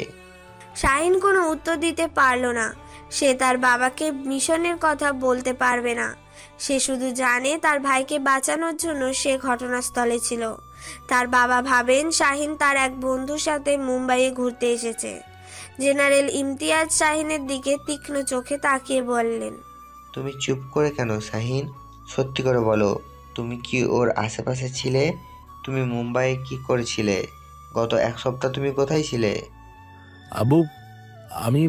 শাহিন কোনো উত্তর দিতে পারল না। সে তার বাবাকে মিশনের কথা বলতে পারবে না। সে শুধু জানে তার ভাইকে বাঁচানোর জন্য সে ঘটনাস্থলে ছিল। তার বাবা ভাবেন শাহিন তার এক বন্ধুর সাথে মুম্বাইয়ে ঘুরতে এসেছে। জেনারেল ইমতিয়াজ শাহিনের দিকে তীক্ষ্ণ চোখে তাকিয়ে বললেন, তুমি চুপ করে কেন শাহিন? সত্যি করে বলো, তুমি কি ওর আশেপাশে ছিলে? তুমি মুম্বাইয়ে কি করেছিলে? গত এক সপ্তাহ তুমি কোথায় ছিলে? আবু, আমি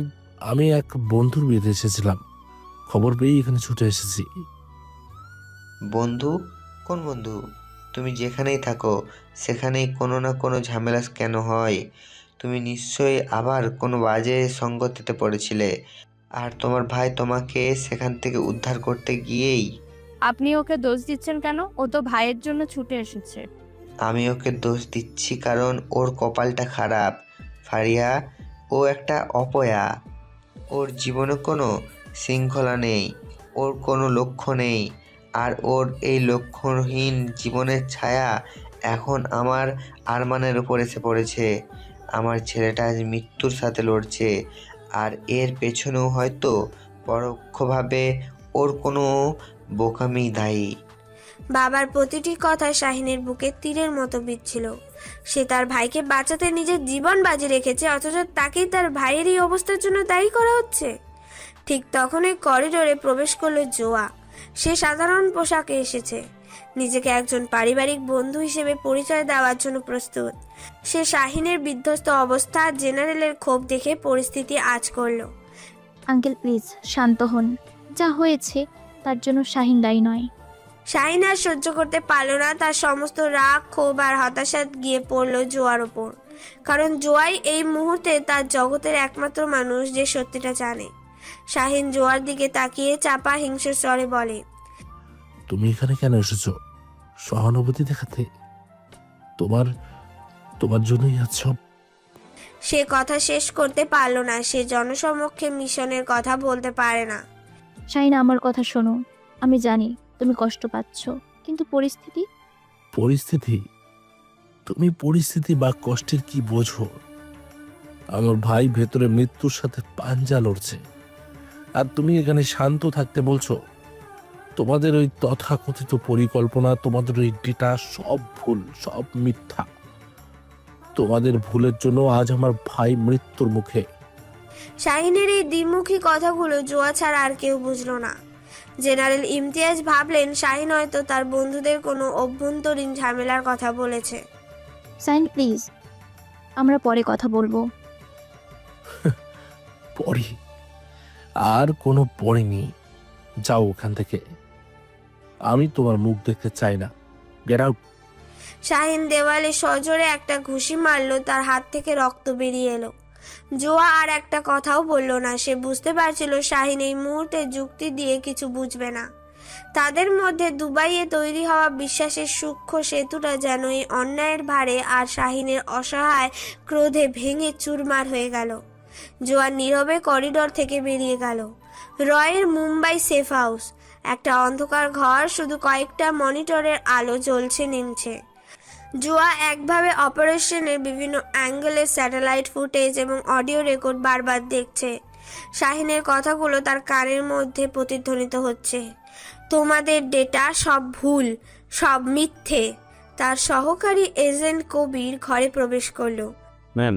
আমি এক বন্ধুর বিয়েতে এসেছিলাম। খবর পেয়ে এখানে ছুটে এসেছি। বন্ধু? কোন বন্ধু? তুমি যেখানেই থাকো সেখানেই কোনো না কোনো ঝামেলা কেন হয়? তুমি নিশ্চয়ই আবার কোনো বাজে সঙ্গতিতে পড়েছিলে, আর তোমার ভাই তোমাকে সেখান থেকে উদ্ধার করতে গিয়েই। আপনি ওকে দোষ দিচ্ছেন কেন? ও তো ভাইয়ের জন্য ছুটে এসেছে। আমি ওকে দোষ দিচ্ছি কারণ ওর কপালটা খারাপ। ফারিয়া, ও একটা অপয়া। ওর জীবনে কোনো শৃঙ্খলা নেই, ওর কোনো লক্ষ্য নেই, আর ওর এই লক্ষ্যহীন জীবনের ছায়া এখন আমার আরমানের উপর এসে পড়েছে। আমার ছেলেটা আজ মৃত্যুর সাথে লড়ছে, আর এর পেছনেও হয়তো পরোক্ষভাবে ওর কোনো বোকামি দায়ী। বাবার প্রতিটি কথা শাহিনের বুকে তীরের মতো বিচ্ছিল। সে তার ভাইকে বাঁচাতে নিজের জীবন বাজি রেখেছে, অথচ তাকেই তার ভাইয়ের এই অবস্থার জন্য দায়ী করা হচ্ছে। ঠিক তখনই করিডোরে প্রবেশ করলো জোয়া। সে সাধারণ পোশাকে এসেছে, নিজেকে একজন পারিবারিক বন্ধু হিসেবে পরিচয় দেওয়ার জন্য প্রস্তুত। সে শাহিনের বিধ্বস্ত অবস্থা, জেনারেলের ক্ষোভ দেখে পরিস্থিতি আঁচ করলো। আঙ্কেল প্লিজ শান্ত হন, যা হয়েছে তার জন্য শাহিন দায়ী নয়। শাহিন আর সহ্য করতে পারল না। তার সমস্ত রাগ, ক্ষোভ আর হতাশা গিয়ে পড়ল জোয়ার ওপর, কারণ জোয়াই এই মুহূর্তে তার জগতের একমাত্র মানুষ যে সত্যিটা জানে। শাহিন জোয়ার দিকে তাকিয়ে চাপা হিংস্র স্বরে বলে, তুমি এখানে কেন এসেছো? সহানুভূতি দেখাতে? তোমার জন্যই আজ সব। সে কথা শেষ করতে পারল না। সে জনসমক্ষে মিশনের কথা বলতে পারে না। শাহিন, আমার কথা শোনো। আমি জানি তুমি কষ্ট পাচ্ছ, কিন্তু পরিস্থিতি তুমি পরিস্থিতি বা কষ্টের কি বোঝো? আমার ভাই ভেতরে মৃত্যুর সাথে পাঞ্জা লড়ছে, আর তুমি এখানে শান্ত থাকতে বলছো? তোমাদের ওই তথাকথিত পরিকল্পনা, তোমাদের ওই ডেটা সব ভুল, সব মিথ্যা। তোমাদের ভুলের জন্য আজ আমার ভাই মৃত্যুর মুখে। শাহিনের এই দ্বিমুখী কথাগুলো জোয়া ছাড়া আর কেউ বুঝলো না। জেনারেল ইমতিয়াজ ভাবলেন শাহিন হয়তো তার বন্ধুদের কোনো অভ্যন্তরীণ ঝামেলার কথা বলেছে। শাহিন প্লিজ, আমরা পরে কথা বলবো। পরে? আর কোনো পরে নেই। যাও ওখান থেকে, আমি তোমার মুখ দেখতে চাই না। Get out. শাহিন দেওয়ালে সজোরে একটা ঘুষি মারলো। তার হাত থেকে রক্ত বেরিয়ে এলো। জোয়া আর একটা কথাও বলল না। সে বুঝতে পারছিল শাহিন এই মুহূর্তে যুক্তি দিয়ে কিছু বুঝবে না। তাদের মধ্যে দুবাইয়ে তৈরি হওয়া বিশ্বাসের সূক্ষ্ম সেতুটা যেন এই অন্যায়ের ভারে আর শাহিনের অসহায় ক্রোধে ভেঙে চুরমার হয়ে গেল। জোয়া নীরবে করিডোর থেকে বেরিয়ে গেল। রয়ের মুম্বাই সেফ হাউস, একটা অন্ধকার ঘর, শুধু কয়েকটা মনিটরের আলো জ্বলছে নিমছে। জোয়া একভাবে অপারেশনের বিভিন্ন অ্যাঙ্গেলের স্যাটেলাইট ফুটেজ এবং অডিও রেকর্ড বারবার দেখছে। শাহিনের কথাগুলো তার কানের মধ্যে প্রতিধ্বনিত হচ্ছে। তোমাদের ডেটা সব ভুল, সব মিথ্যে। তার সহকারী এজেন্ট কবির ঘরে প্রবেশ করলো। ম্যাম,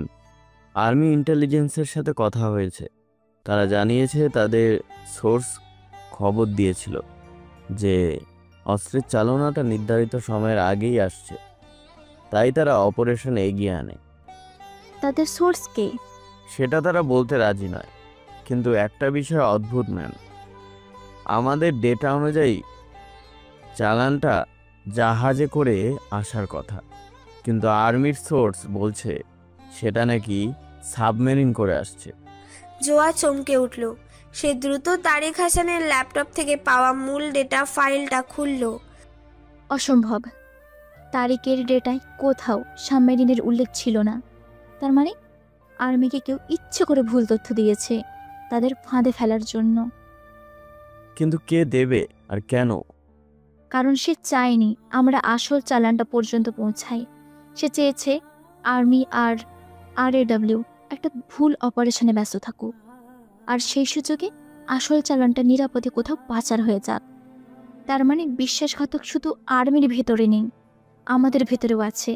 আর্মি ইন্টেলিজেন্সের সাথে কথা হয়েছে। তারা জানিয়েছে তাদের সোর্স খবর দিয়েছিল যে অস্ত্রের চালনাটা নির্ধারিত সময়ের আগেই আসছে, তাই তারা অপারেশন এগিয়ে আনে। তাদের সোর্স কে? সেটা তারা বলতে রাজি নয়, কিন্তু একটা বিষয় অদ্ভুত ম্যাম। আমাদের ডেটা অনুযায়ী চালানটা জাহাজে করে আসার কথা, কিন্তু আর্মির সোর্স বলছে সেটা নাকি সাবমেরিন করে আসছে। জোয়া চমকে উঠল। সে দ্রুত তারিক হাসানের ল্যাপটপ থেকে পাওয়া মূল ডেটা ফাইলটা খুলল। অসম্ভব। তারিকের ডেটায় কোথাও সাবমেরিনের উল্লেখ ছিল না। তার মানে আর্মিকে কেউ ইচ্ছে করে ভুল তথ্য দিয়েছে তাদের ফাঁদে ফেলার জন্য। কিন্তু কে দেবে আর কেন? কারণ সে চায়নি আমরা আসল চালানটা পর্যন্ত পৌঁছাই। সে চেয়েছে আর্মি আর RAW একটা ভুল অপারেশনে ব্যস্ত থাকুক, আর সেই সুযোগে আসল চালানটা নিরাপদে কোথাও পাচার হয়ে যাক। তার মানে বিশ্বাসঘাতক শুধু আর্মির ভেতরে নেই, আমাদের ভেতরেও আছে।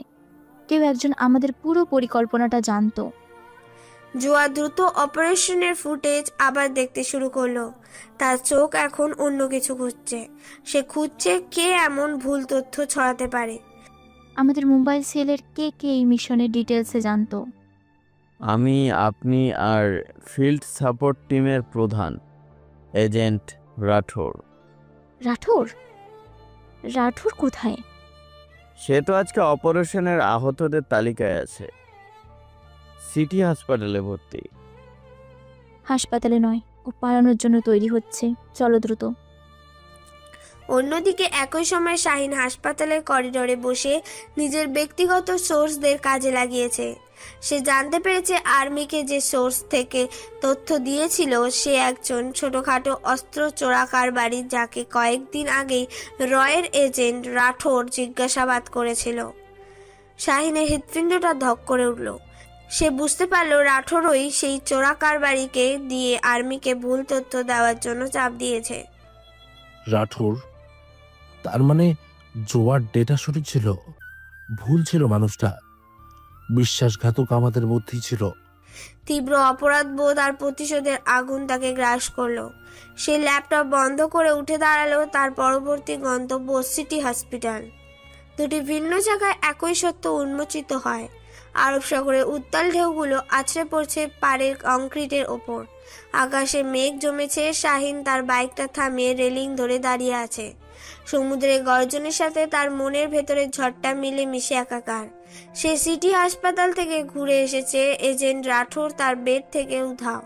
কেউ একজন আমাদের পুরো পরিকল্পনাটা জানতো। জোয়া দ্রুত অপারেশনের ফুটেজ আবার দেখতে শুরু করলো। তার চোখ এখন অন্য কিছু খুঁজছে। সে খুঁজছে কে এমন ভুল তথ্য ছড়াতে পারে। আমাদের মুম্বাই সেলের কে কে এই মিশনের ডিটেলসে জানতো? আমি, আপনি আর ফিল্ড সাপোর্ট টিমের প্রধান এজেন্ট রাঠোর। রাঠোর? রাঠোর কোথায়? সে তো আজকে অপারেশনের আহতদের তালিকায় আছে, সিটি হাসপাতালে ভর্তি। হাসপাতালে নয়, ও পালানোর জন্য তৈরি হচ্ছে। চলো দ্রুত। অন্যদিকে একই সময় শাহিন হাসপাতালের করিডোরে বসে নিজের ব্যক্তিগত সোর্সদের কাজে লাগিয়েছে। সে জানতে পেরেছে আর্মিকে যে সোর্স থেকে তথ্য দিয়েছিল সে একজন ছোটখাটো অস্ত্র চোরাকারবারি, যাকে কয়েকদিন আগেই রয়ের এজেন্ট রাঠোর জিজ্ঞাসাবাদ করেছিল। শাহিনের হৃৎপিণ্ডটা ধক করে উঠল। সে বুঝতে পারল রাঠোরই সেই চোরাকারবারিকে দিয়ে আর্মিকে ভুল তথ্য দেওয়ার জন্য চাপ দিয়েছে। রাঠোর? তার মানে জোয়ার ডেটা সঠিক ছিল, ভুল ছিল মানুষটা। বিশ্বাসঘাতক আমাদের মধ্যেই ছিল। তীব্র অপরাধবোধ আর প্রতিশোধের আগুন তাকে গ্রাস করলো। সে ল্যাপটপ বন্ধ করে উঠে দাঁড়ালো। তার পরবর্তী গন্তব্য সিটি হসপিটাল। দুটি ভিন্ন জায়গায় একই সত্য উন্মোচিত হয়। আরব সাগরের উত্তাল ঢেউগুলো আছড়ে পড়ছে পাড়ের কংক্রিটের ওপর। আকাশে মেঘ জমেছে। শাহিন তার বাইকটা থামিয়ে রেলিং ধরে দাঁড়িয়ে আছে। সমুদ্রের গর্জনের সাথে তার মনের ভেতরে ঝড়টা মিলে মিশে একাকার। সে সিটি হাসপাতাল থেকে ঘুরে এসেছে। এজেন্ট রাঠোর তার বেড থেকে উধাও।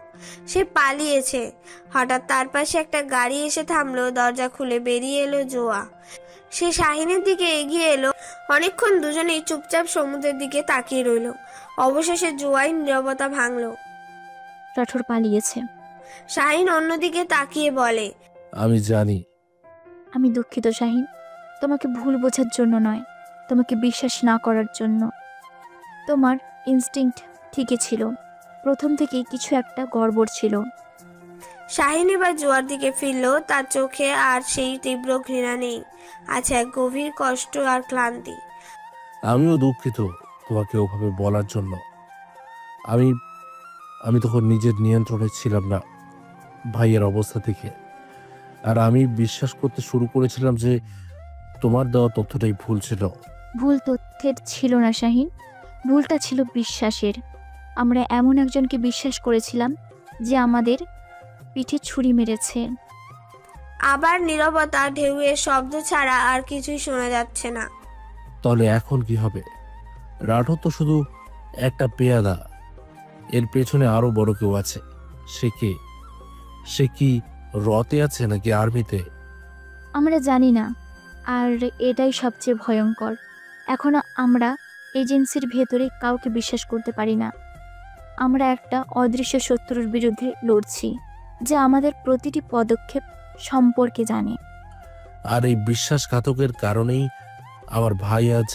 সে পালিয়েছে। হঠাৎ তার পাশে একটা গাড়ি এসে থামলো। দরজা খুলে বেরিয়ে এলো জোয়া। সে শাহিনের দিকে এগিয়ে এলো। অনেকক্ষণ দুজনেই চুপচাপ সমুদ্রের দিকে তাকিয়ে রইল। অবশেষে জোয়াই নীরবতা ভাঙল। রাঠোর পালিয়েছে। শাহিন অন্যদিকে তাকিয়ে বলে, আমি জানি। আমি দুঃখিত শাহিন, তোমাকে ভুল বোঝার জন্য নয়, তোমাকে বিশ্বাস না করার জন্য। তোমার ইনস্টিংক্ট ঠিকই ছিল, প্রথম থেকেই কিছু একটা গড়বড় ছিল। শাহিন এবার জোয়ার দিকে ফিরল। তার চোখে আর সেই তীব্র ঘৃণা নেই, আছে এক গভীর কষ্ট আর ক্লান্তি। আমিও দুঃখিত তোমাকে ওভাবে বলার জন্য। আমি তখন নিজের নিয়ন্ত্রণে ছিলাম না ভাইয়ের অবস্থা থেকে। আর আমি বিশ্বাস করতে শুরু করেছিলাম যে তোমার দেওয়া তথ্যটাই ভুল ছিল। ভুল তথ্যের ছিল না শাহিন, ভুলটা ছিল বিশ্বাসের। আমরা এমন একজনকে বিশ্বাস করেছিলাম যে আমাদের পিঠে ছুরি মেরেছে। আবার নীরবতা। ঢেউয়ের শব্দ ছাড়া আর কিছুই শোনা যাচ্ছে না। তাহলে এখন কি হবে? রাঠোর তো শুধু একটা পেয়াদা, এর পেছনে আরো বড় কেউ আছে। সে কে? সে কি রতে আছে নাকি আর্মিতে? আমরা জানি না, আর এটাই সবচেয়ে ভয়ঙ্কর। এখনো আমরা এজেন্সির ভেতরে কাউকে বিশ্বাস করতে পারি না। আমরা একটা অদৃশ্য শত্রুর বিরুদ্ধে লড়ছি, যা আমাদের প্রতিটি পদক্ষেপ সম্পর্কে জানে। আর এই বিশ্বাসঘাতকের কারণেই আমার ভাই আজ।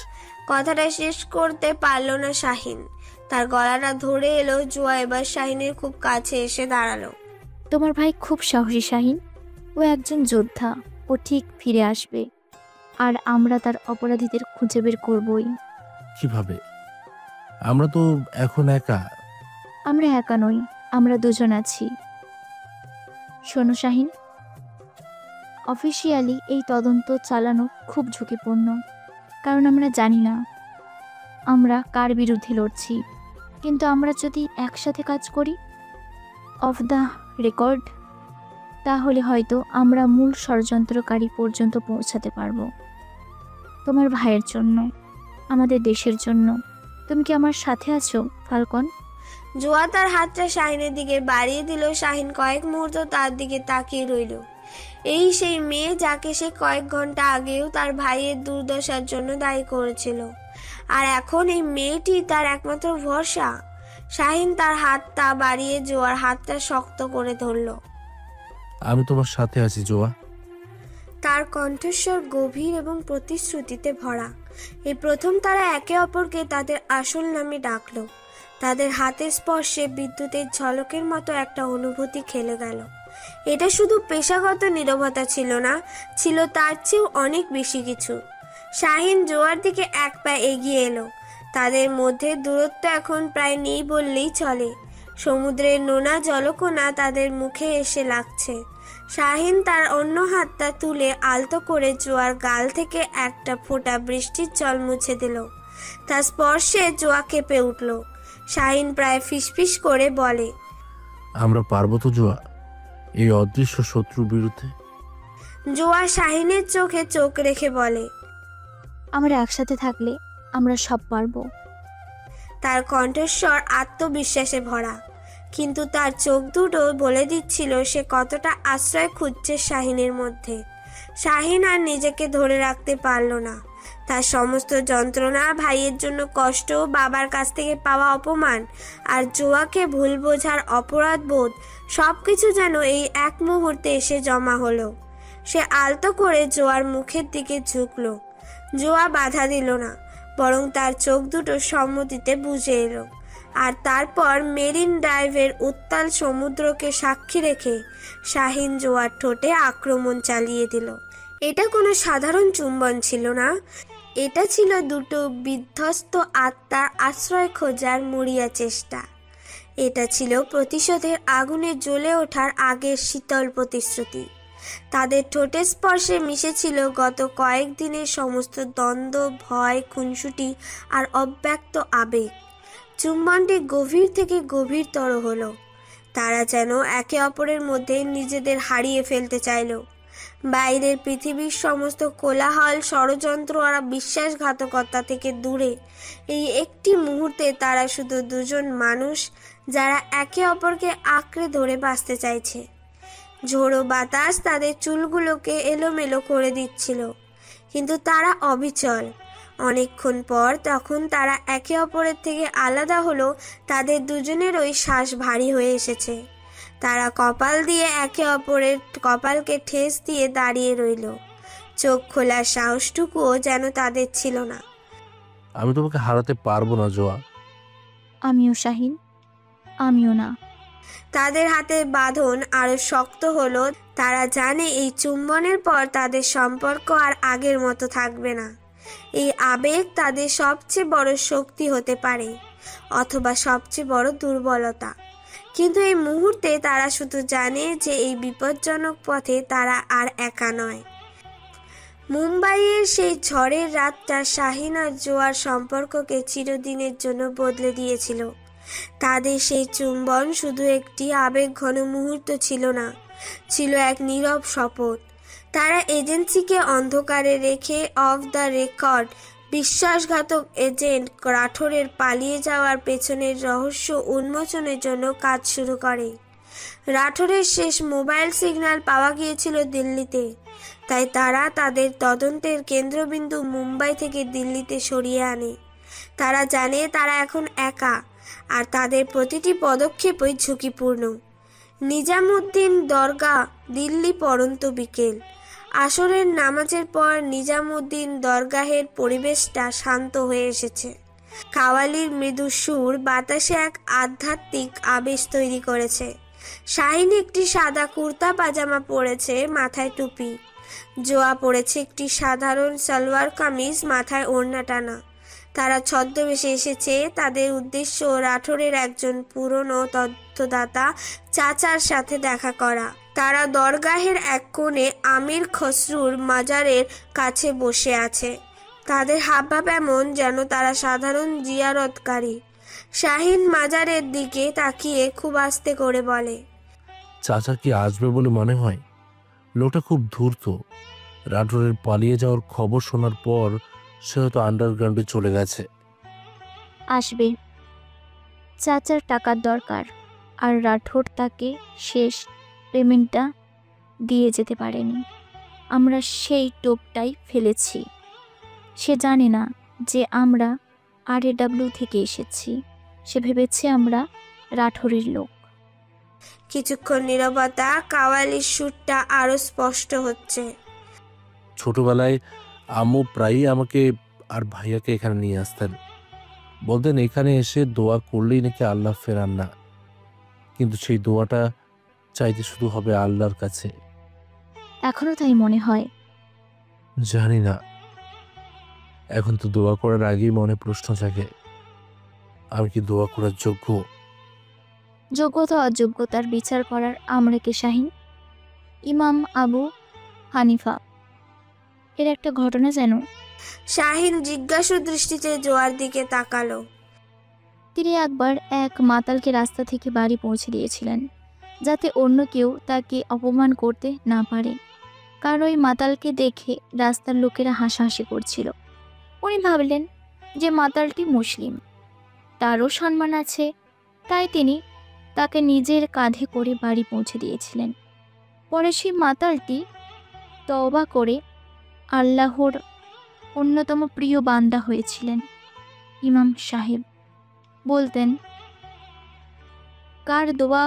কথাটা শেষ করতে পারল না শাহিন। তার গলাটা ধরে এলো জোয়া। এবার শাহিনের খুব কাছে এসে দাঁড়ালো। তোমার ভাই খুব সাহসী শাহিন, ও একজন যোদ্ধা, ও ঠিক ফিরে আসবে। আর আমরা তার অপরাধীদের খুঁজে বের করবই। কিভাবে? আমরা তো এখন একা। আমরা একা নই, আমরা দুজন আছি। শোনো শাহিন, অফিসিয়ালি এই তদন্ত চালানো খুব ঝুঁকিপূর্ণ, কারণ আমরা জানি না আমরা কার বিরুদ্ধে লড়ছি। কিন্তু আমরা যদি একসাথে কাজ করি অফ দ্য রেকর্ড, তাহলে হয়তো আমরা মূল ষড়যন্ত্রকারী পর্যন্ত পৌঁছাতে পারবো। তোমার ভাইয়ের জন্য, আমাদের দেশের জন্য। তুমি কি আমার সাথে আছো ফাল্কন? জোয়া তার হাতটা শাহিনের দিকে বাড়িয়ে দিল। শাহিন কয়েক মুহূর্ত তার দিকে তাকিয়ে রইল। এই সেই মেয়ে যাকে সে কয়েক ঘন্টা আগেও তার ভাইয়ের দুর্দশার জন্য দায়ী করেছিল, আর এখন এই মেয়েটি তার একমাত্র ভরসা। শাহিন তার হাতটা বাড়িয়ে জোয়ার হাতটা শক্ত করে ধরল। আমি তোমার সাথে আছি জোয়া। তার কণ্ঠস্বর গভীর এবং প্রতিশ্রুতিতে ভরা। এই প্রথম তারা একে অপরকে তাদের আসল নামে ডাকলো। তাদের হাতের স্পর্শে বিদ্যুতের ঝলকের মতো একটা অনুভূতি খেলে গেল। এটা শুধু পেশাগত নীরবতা ছিল না, ছিল তার চেয়েও অনেক বেশি কিছু। শাহিন জোয়ার দিকে এক পা এগিয়ে এলো। তাদের মধ্যে দূরত্ব এখন প্রায় নেই বললেই চলে। সমুদ্রের নোনা জলকণা তাদের মুখে এসে লাগছে। শাহিন তার অন্য হাতটা তুলে আলতো করে জোয়ার গাল থেকে একটা ফোঁটা বৃষ্টির জল মুছে দিল। তার স্পর্শে জোয়া কেঁপে উঠল। শাহিন প্রায় ফিসফিস করে বলে, আমরা পারবো তো জোয়া এই অদৃশ্য শত্রুর বিরুদ্ধে? জোয়া শাহিনের চোখে চোখ রেখে বলে, আমরা একসাথে থাকলে আমরা সব পারবো। তার কণ্ঠস্বর আত্মবিশ্বাসে ভরা, কিন্তু তার চোখ দুটো বলে দিচ্ছিল সে কতটা আশ্রয় খুঁজছে শাহিনের মধ্যে। শাহিন আর নিজেকে ধরে রাখতে পারল না। তার সমস্ত যন্ত্রণা, ভাইয়ের জন্য কষ্ট, বাবার কাছ থেকে পাওয়া অপমান, আর জোয়াকে ভুল বোঝার অপরাধ বোধ, সবকিছু যেন এই এক মুহূর্তে এসে জমা হলো। সে আলতো করে জোয়ার মুখের দিকে ঝুঁকলো। জোয়া বাধা দিল না, বরং তার চোখ দুটো সম্মতিতে বুঝে এলো। আর তারপর মেরিন ড্রাইভের উত্তাল সমুদ্রকে সাক্ষী রেখে শাহিন জোয়ার ঠোঁটে আক্রমণ চালিয়ে দিল। এটা কোনো সাধারণ চুম্বন ছিল না, এটা ছিল দুটো বিধ্বস্ত আত্মার আশ্রয় খোঁজার মরিয়া চেষ্টা। এটা ছিল প্রতিশোধের আগুনে জ্বলে ওঠার আগের শীতল প্রতিশ্রুতি। তাদের ঠোঁটের স্পর্শে মিশেছিল গত কয়েকদিনের সমস্ত দ্বন্দ্ব, ভয়, খুনসুটি আর অব্যক্ত আবেগ। চুম্বনটি গভীর থেকে গভীরতর হলো। তারা যেন একে অপরের মধ্যে নিজেদের হারিয়ে ফেলতে চাইল। বাইরের পৃথিবীর সমস্ত কোলাহল, ষড়যন্ত্র আর বিশ্বাসঘাতকতা থেকে দূরে এই একটি মুহূর্তে তারা শুধু দুজন মানুষ, যারা একে অপরকে আঁকড়ে ধরে বাঁচতে চাইছে। ঝোড়ো বাতাস তাদের চুলগুলোকে এলোমেলো করে দিচ্ছিল, কিন্তু তারা অবিচল। অনেকক্ষণ পর তখন তারা একে অপরের থেকে আলাদা হলো, তাদের দুজনেরই শ্বাস ভারী হয়ে এসেছে। তারা কপাল দিয়ে একে অপরের কপালকে ঠেস দিয়ে দাঁড়িয়ে রইল। চোখ খোলার সাহসটুকুও যেন তাদের ছিল না। আমি তোমাকে হারাতে পারবো না জোয়া। আমিও শাহিন, আমিও না। তাদের হাতের বাঁধন আরো শক্ত হলো। তারা জানে এই চুম্বনের পর তাদের সম্পর্ক আর আগের মতো থাকবে না। এই আবেগ তাদের সবচেয়ে বড় শক্তি হতে পারে, অথবা সবচেয়ে বড় দুর্বলতা। কিন্তু এই মুহূর্তে তারা শুধু জানে যে এই বিপজ্জনক পথে তারা আর একা নয়। মুম্বাইয়ের সেই ঝড়ের রাতটা শাহিন আর জোয়ার সম্পর্ককে চিরদিনের জন্য বদলে দিয়েছিল। তাদের সেই চুম্বন শুধু একটি আবেগঘন মুহূর্ত ছিল না, ছিল এক নীরব শপথ। তারা এজেন্সিকে অন্ধকারে রেখে অফ দ্য রেকর্ড বিশ্বাসঘাতক এজেন্ট রাঠোরের পালিয়ে যাওয়ার পেছনের রহস্য উন্মোচনের জন্য কাজ শুরু করে। রাঠোরের শেষ মোবাইল সিগন্যাল পাওয়া গিয়েছিল দিল্লিতে, তাই তারা তাদের তদন্তের কেন্দ্রবিন্দু মুম্বাই থেকে দিল্লিতে সরিয়ে আনে। তারা জানে তারা এখন একা, আর তাদের প্রতিটি পদক্ষেপই ঝুঁকিপূর্ণ। নিজামুদ্দিন দরগা, দিল্লি, পড়ন্ত বিকেল। আসরের নামাজের পর নিজামুদ্দিন দরগাহের পরিবেশটা শান্ত হয়ে এসেছে। কাওয়ালির মৃদু সুর বাতাসে এক আধ্যাত্মিক আবেশ তৈরি করেছে। শাহিন একটি সাদা কুর্তা পাজামা পরেছে, মাথায় টুপি। জোয়া পড়েছে একটি সাধারণ সালোয়ার কামিজ, মাথায় ওড়না টানা। তারা ছদ্মবেশে এসেছে। তাদের উদ্দেশ্য রাঠোরের একজন পুরনো তথ্যদাতা চাচার সাথে দেখা করা। তারা দরগাহের এক কোণে আমির খসরুর মাজারের কাছে বসে আছে। তাদের হাবভাব এমন যেন তারা সাধারণ জিয়ারতকারী। শাহিন মাজারের দিকে তাকিয়ে খুব আস্তে করে বলে, চাচা কি আসবে বলে মনে হয়? লোকটা খুব ধূর্ত। রাঠোরের পালিয়ে যাওয়ার খবর শোনার পর সে হয়তো আন্ডারগ্রাউন্ডে চলে গেছে। আসবে। চাচার টাকার দরকার, আর রাঠোর তাকে শেষ পেমেন্টটা দিয়ে যেতে পারেনি। আমরা সেই টোপটাই ফেলেছি। সে জানে না যে আমরা RAW থেকে এসেছি। সে ভেবেছে আমরা রাঠোরের লোক। কিছুক্ষণ নীরবতা। কাওয়ালির সুরটা আরো স্পষ্ট হচ্ছে। ছোটবেলায় আম্মু প্রায়ই আমাকে আর ভাইয়াকে এখানে নিয়ে আসতেন। বলতেন এখানে এসে দোয়া করলেই নাকি আল্লাহ ফেরান না, কিন্তু সেই দোয়াটা চাইতে শুধু হবে আল্লাহর কাছে। এখনো তাই মনে হয়? জানি না, এখন তো দোয়া করার আগেই মনে প্রশ্ন জাগে, আমি কি দোয়া করার যোগ্য? যোগ্যতা অযোগ্যতার বিচার করার আমরা কে শাহিন? ইমাম আবু হানিফা এর একটা ঘটনা যেন। শাহিন জিজ্ঞাসু দৃষ্টিতে জোয়ার দিকে তাকালো। তিনি একবার এক মাতালকে রাস্তা থেকে বাড়ি পৌঁছে দিয়েছিলেন, যাতে অন্য কেউ তাকে অপমান করতে না পারে। কারণ ওই মাতালকে দেখে রাস্তার লোকেরা হাসাহাসি করছিল। উনি ভাবলেন যে মাতালটি মুসলিম, তারও সম্মান আছে, তাই তিনি তাকে নিজের কাঁধে করে বাড়ি পৌঁছে দিয়েছিলেন। পরে সেই মাতালটি তওবা করে আল্লাহর অন্যতম প্রিয় বান্দা হয়েছিলেন। ইমাম সাহেব বলতেন, কার দোয়া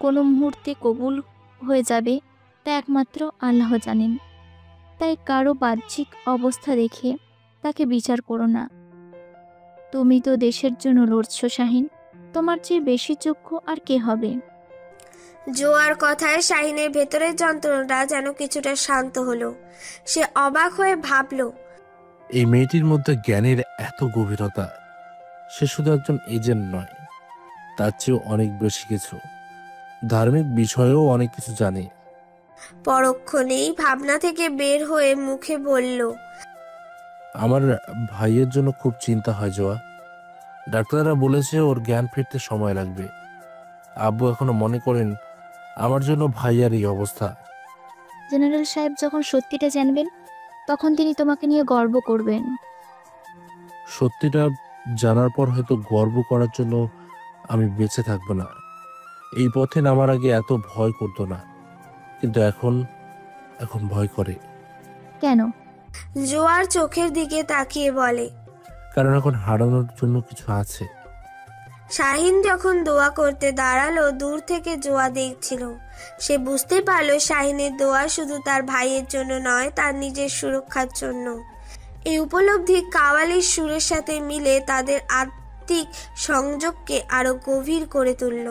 কোনো মুহূর্তে কবুল হয়ে যাবে তা একমাত্র আল্লাহ জানেন। তাই কারো বাহ্যিক অবস্থা দেখে তাকে বিচার করো না। তুমি তো দেশের জন্য লড়ছো শাহিন, তোমার চেয়ে বেশি যোগ্য আর কে হবে? জোয়ার কথায় শাহিনের ভেতরের যন্ত্রণাটা যেন কিছুটা শান্ত হলো। সে অবাক হয়ে ভাবল, এই মেয়েটির মধ্যে জ্ঞানের এত গভীরতা। সে শুধু একজন এজেন্ট নয়, তার চেয়েও অনেক বেশি কিছু। ধার্মিক বিষয়েও অনেক কিছু জানে। পরক্ষণেই ভাবনা থেকে বের হয়ে মুখে বলল, আমার ভাইয়ের জন্য খুব চিন্তা হয় জোয়া। ডাক্তাররা বলেছে ওর জ্ঞান ফিরতে সময় লাগবে। আব্বু এখনো মনে করেন আমার জন্য ভাইয়ার এই অবস্থা। জেনারেল সাহেব যখন সত্যিটা জানবেন তখন তিনি তোমাকে নিয়ে গর্ব করবেন। সত্যিটা জানার পর হয়তো গর্ব করার জন্য আমি বেঁচে থাকবো না। এই পথে নামার আগে এত ভয় করতো না, কিন্তু এখন ভয় করে। কেন? জোয়ার চোখের দিকে তাকিয়ে বলে, কারণ এখন হারানোর জন্য কিছু আছে। শাহিন যখন দোয়া করতে দাঁড়ালো, দূর থেকে জোয়া দেখছিল। সে বুঝতে পারল শাহিনের দোয়া শুধু তার ভাইয়ের জন্য নয়, তার নিজের সুরক্ষার জন্য। এই উপলব্ধি কাওয়ালির সুরের সাথে মিলে তাদের আত্মিক সংযোগকে আরো গভীর করে তুলল,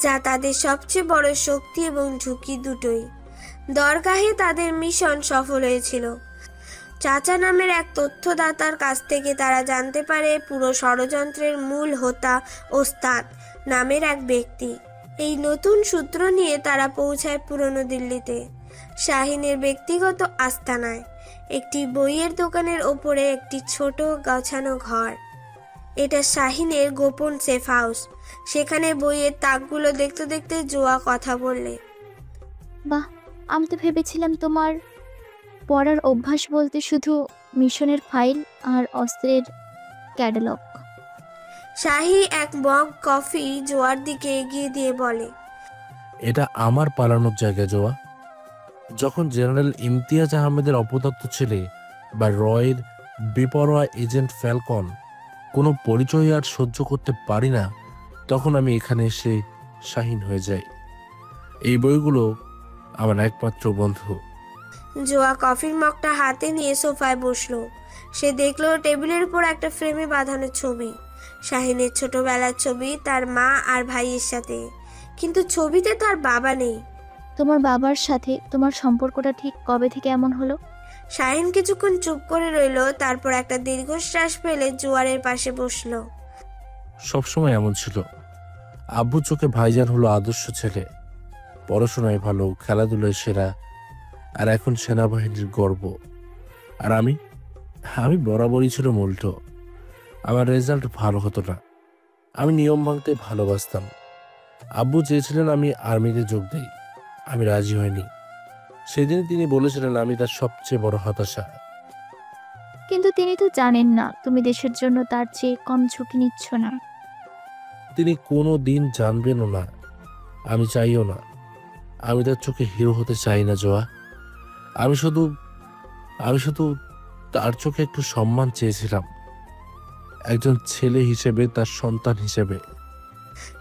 যা তাদের সবচেয়ে বড় শক্তি এবং ঝুঁকি দুটোই। দরগাহে তাদের মিশন সফল হয়েছিল। চাচা নামের এক তথ্যদাতার কাছ থেকে তারা জানতে পারে পুরো ষড়যন্ত্রের মূল হোতা ওস্তাদ নামের এক ব্যক্তি। এই নতুন সূত্র নিয়ে তারা পৌঁছায় পুরনো দিল্লিতে, শাহিনের ব্যক্তিগত আস্তানায়। একটি বইয়ের দোকানের ওপরে একটি ছোট গোছানো ঘর। এটা শাহিনের গোপন সেফ হাউস। সেখানে বইয়ের তাকগুলো দেখতে দেখতে জোয়া কথা বললে, বাহ, আমি তো ভেবেছিলাম তোমার পড়ার অভ্যাস বলতে শুধু মিশনের ফাইল আর অস্ত্রের ক্যাটালগ। শাহি এক মগ কফি জোয়ার দিকে এগিয়ে দিয়ে বলে, এটা আমার পালানোর জায়গা জোয়া। যখন জেনারেল ইমতিয়াজ আহমেদের অপদত্ত ছেলে বা রয়ের বেপরোয়া এজেন্ট ফ্যালকন কোনো পরিচয় আর সহ্য করতে পারি না, তখন আমি এখানে এসে শাহিন হয়ে যাই। এই বইগুলো আমার একমাত্র বন্ধু। জোয়া কফির মগটা হাতে নিয়ে সোফায় বসলো। সে দেখলো টেবিলের উপর একটা ফ্রেমে বাঁধানো ছবি, শাহিনের ছোটবেলার ছবি তার মা আর ভাইয়ের সাথে। কিন্তু ছবিতে তার বাবা নেই। তোমার বাবার সাথে তোমার সম্পর্কটা ঠিক কবে থেকে এমন হলো? শাহিন কিছুক্ষণ চুপ করে রইল, তারপর একটা দীর্ঘশ্বাস ফেলে জোয়ারের পাশে বসলো। সবসময় এমন ছিল। আব্বু চোখে ভাইজান হলো আদর্শ ছেলে, পড়াশোনায় ভালো, খেলাধুলায় সেরা, আর এখন সেনাবাহিনীর গর্ব। আর আমি বরাবরই ছিল উল্টো। আমার রেজাল্ট ভালো হতো না, আমি নিয়ম ভাঙতে ভালোবাসতাম। আব্বু চেয়েছিলেন আমি আর্মিতে যোগ দিই, আমি রাজি হইনি। সেদিন তিনি বলেছিলেন আমি তার সবচেয়ে বড় হতাশা। কিন্তু তিনি তো জানেন না তুমি দেশের জন্য তার চেয়ে কম ঝুঁকি নিচ্ছ না। তিনি কোনো দিন জানবেনও না, আমি চাইও না। আমি তার চোখে হিরো হতে চাই না জোয়া। আমি শুধু তার চোখে একটু সম্মান চেয়েছিলাম, একজন ছেলে হিসেবে, তার সন্তান হিসেবে।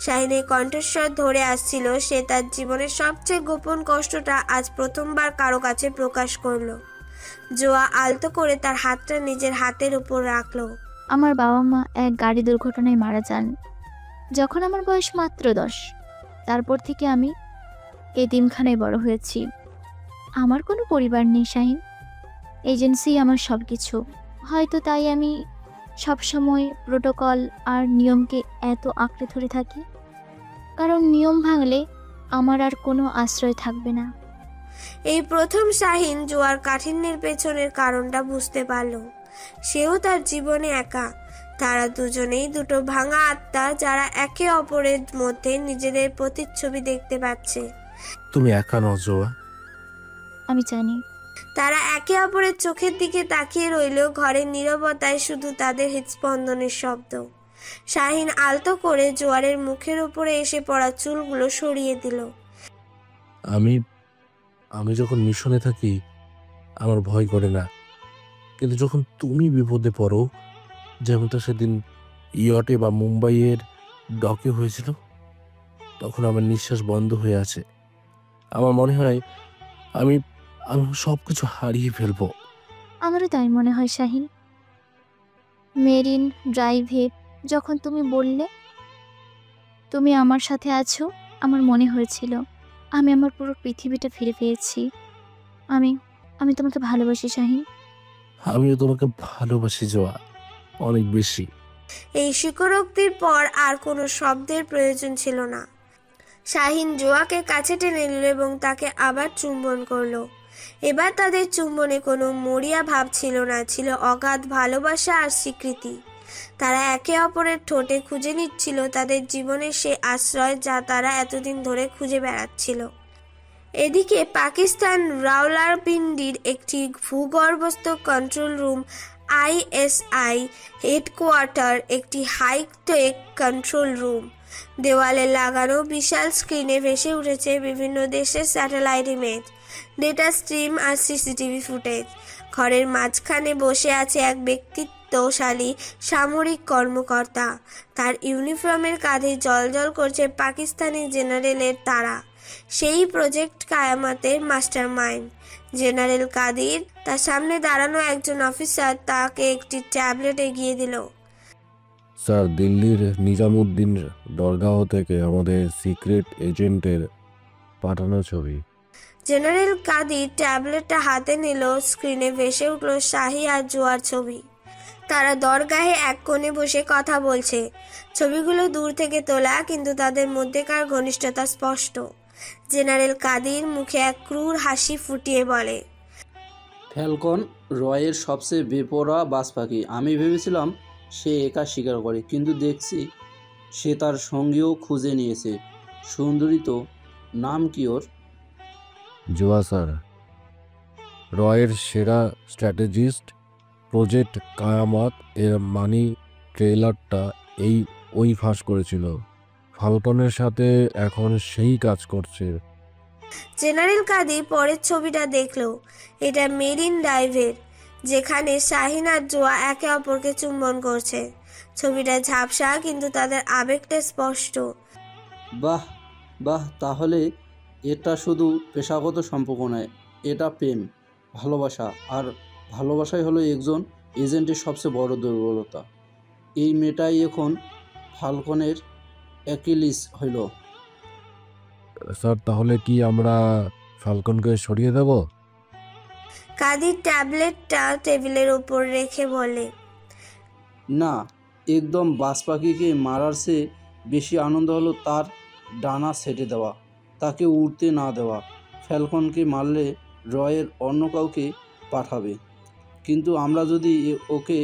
শাহিনের কণ্ঠস্বর ধরে আসছিল, সে তার জীবনের সবচেয়ে গোপন কষ্টটা আজ প্রথমবার কারো কাছে প্রকাশ করলো। জোয়া আলতো করে তার হাতটা নিজের হাতের উপর রাখলো। আমার বাবা মা এক গাড়ি দুর্ঘটনায় মারা যান যখন আমার বয়স মাত্র 10। তারপর থেকে আমি এতিমখানায় বড় হয়েছি। আমার কোনো পরিবার নেই শাহিন, এজেন্সি আমার সব কিছু। হয়তো তাই আমি সবসময় প্রোটোকল আর নিয়মকে এত আঁকড়ে ধরে থাকি, কারণ নিয়ম ভাঙলে আমার আর কোনো আশ্রয় থাকবে না। এই প্রথম শাহিন জোয়ার কাঠিন্যের পেছনের কারণটা বুঝতে পারল। সেও তার জীবনে একা। তারা দুজনেই দুটো ভাঙা আত্মা, যারা একে অপরের মধ্যে নিজেদের প্রতিচ্ছবি দেখতে পাচ্ছে। তুমি একা নও জোয়া। আমি জানি। তারা একে অপরের চোখের দিকে তাকিয়ে রইল। ঘরের নীরবতায় শুধু তাদের হৃদস্পন্দনের শব্দ। শাহিন আলতো করে জোয়ারের মুখের উপরে এসে পড়া চুলগুলো সরিয়ে দিল। আমি যখন মিশনে থাকি আমার ভয় করে না, কিন্তু যখন তুমি বিপদে পড়ো, যেমনটা সেদিন ইয়টে বা মুম্বাইয়ের ডকে হয়েছিল, তখন আমার নিঃশ্বাস বন্ধ হয়ে আছে। আমার মনে হয় আমি সবকিছু হারিয়ে ফেলবো। আমারও তাই মনে হয় শাহিন। মেরিন ড্রাইভে যখন তুমি বললে তুমি আমার সাথে আছো, আমার মনে হয়েছিল আমি আমার পুরো পৃথিবীটা ফিরে পেয়েছি। আমি তোমাকে ভালোবাসি শাহিন। আমিও তোমাকে ভালোবাসি জোয়া, অনেক বেশি। এই স্বীকারোক্তির পর আর কোনো শব্দের প্রয়োজন ছিল না। শাহিন জোয়াকে কাছে টেনে নিল এবং তাকে আবার চুম্বন করলো। এবার তাদের চুম্বনে কোনো মরিয়া ভাব ছিল না, ছিল অগাধ ভালোবাসা আর স্বীকৃতি। তারা একে অপরের ঠোঁটে খুঁজে নিচ্ছিল তাদের জীবনের সে আশ্রয় যা তারা এতদিন ধরে খুঁজে বেড়াচ্ছিল। এদিকে পাকিস্তান রাওয়ালপিন্ডির একটি ভূগর্ভস্থ কন্ট্রোল রুম, আইএসআই হেডকোয়ার্টার, একটি হাইটেক কন্ট্রোল রুম। দেওয়ালে লাগানো বিশাল স্ক্রিনে ভেসে উঠেছে বিভিন্ন দেশের স্যাটেলাইট ইমেজ, ডেটা স্ট্রিম আর সিসিটিভি ফুটেজ। ঘরের মাঝখানে বসে আছে এক ব্যক্তিত্বশালী সামরিক কর্মকর্তা। তার ইউনিফর্মের কাঁধে জ্বলজ্বল করছে পাকিস্তানি জেনারেলের তারা, সেই প্রজেক্ট কায়ামতের মাস্টার মাইন্ড জেনারেল কাদির। তার সামনে দাঁড়ানো একজন অফিসার তাকে একটি ট্যাবলেট এগিয়ে দিল। স্যার, দিল্লির নিজামুদ্দিন দরগাহ থেকে আমাদের সিক্রেট এজেন্টের পাঠানো ছবি। জেনারেল কাদির ট্যাবলেটটা হাতে নিল। স্ক্রিনে ভেসে উঠল শাহি আর জোয়ার ছবি। তারা দরগাহে এক কোণে বসে কথা বলছে। ছবিগুলো দূর থেকে তোলা, কিন্তু তাদের মধ্যেকার ঘনিষ্ঠতা স্পষ্ট। জেনারেল কাদির মুখে এক ক্রূর হাসি ফুটিয়ে বলে, ফ্যালকন রয়ের সবচেয়ে বেপরোয়া বাজ পাখি। আমি ভেবেছিলাম সে একা শিকার করে, কিন্তু দেখছি সে তার সঙ্গীও খুঁজে নিয়েছে। সুন্দরী তো। নাম কি ওর? জোয়া স্যার, রয়ের সেরা স্ট্র্যাটেজিস্ট। প্রজেক্ট কায়ামত এর মানি ট্রেলারটা ওই ফাঁস করেছিল। ফাল্কনের সাথে এখন সেই কাজ করছে। জেনারেল কাদির পরের ছবিটা দেখলো। এটা মেরিন ড্রাইভের, যেখানে শাহিন আর জোয়া একে অপরকে চুম্বন করছে। ছবিটা ঝাপসা, কিন্তু তাদের আবেগটা স্পষ্ট। বাহ বাহ, তাহলে এটা শুধু পেশাগত সম্পর্ক নয়, এটা প্রেম, ভালোবাসা। আর ভালোবাসাই হলো একজন এজেন্টের সবচেয়ে বড় দুর্বলতা। এই মেয়েটাই এখন ফাল্কনের অ্যাকিলিস হইল। স্যার তাহলে কি আমরা ফ্যালকনকে সরিয়ে দেব? কাদির ট্যাবলেটটা টেবিলের ওপর রেখে বলে, না, একদম বাজ পাখিকে মারার চেয়ে বেশি আনন্দ হলো তার ডানা ছেটে দেওয়া, তাকে উড়তে না দেওয়া। ফ্যালকনকে মারলে রয়ের অন্য কাউকে পাঠাবে, কিন্তু আমরা যদি ওকে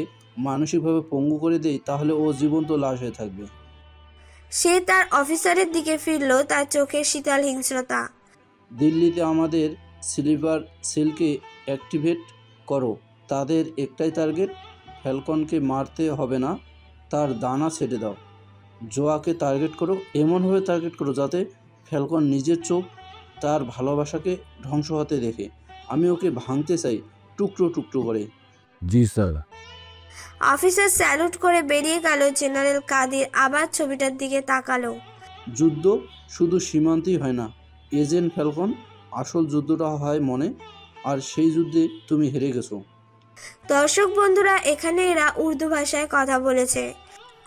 মানসিকভাবে পঙ্গু করে দেই তাহলে ও জীবন্ত লাশ হয়ে থাকবে। সে তার অফিসারের দিকে ফিরল, তার চোখে শীতল হিংস্রতা। দিল্লিতে আমাদের স্লিপার সেলকে অ্যাক্টিভেট করো। তাদের একটাই টার্গেট, ফ্যালকনকে মারতে হবে না, তার দানা ছেড়ে দাও। জোয়াকে টার্গেট করো, এমনভাবে টার্গেট করো যাতে ফ্যালকন নিজের চোখ তার ভালোবাসাকে ধ্বংস হতে দেখে। আমি ওকে ভাঙতে চাই টুকরো টুকরো করে। জি স্যার। অফিসার স্যালুট করে বেরিয়ে গেল। জেনারেল কাদির আবার ছবিটার দিকে তাকালো। যুদ্ধ শুধু সীমান্তেই হয় না এজেন্ট ফ্যালকন, আসল যুদ্ধটা হয় মনে, আর সেই যুদ্ধে তুমি হেরে গেছো। দর্শক বন্ধুরা, এখানে এরা উর্দু ভাষায় কথা বলেছে,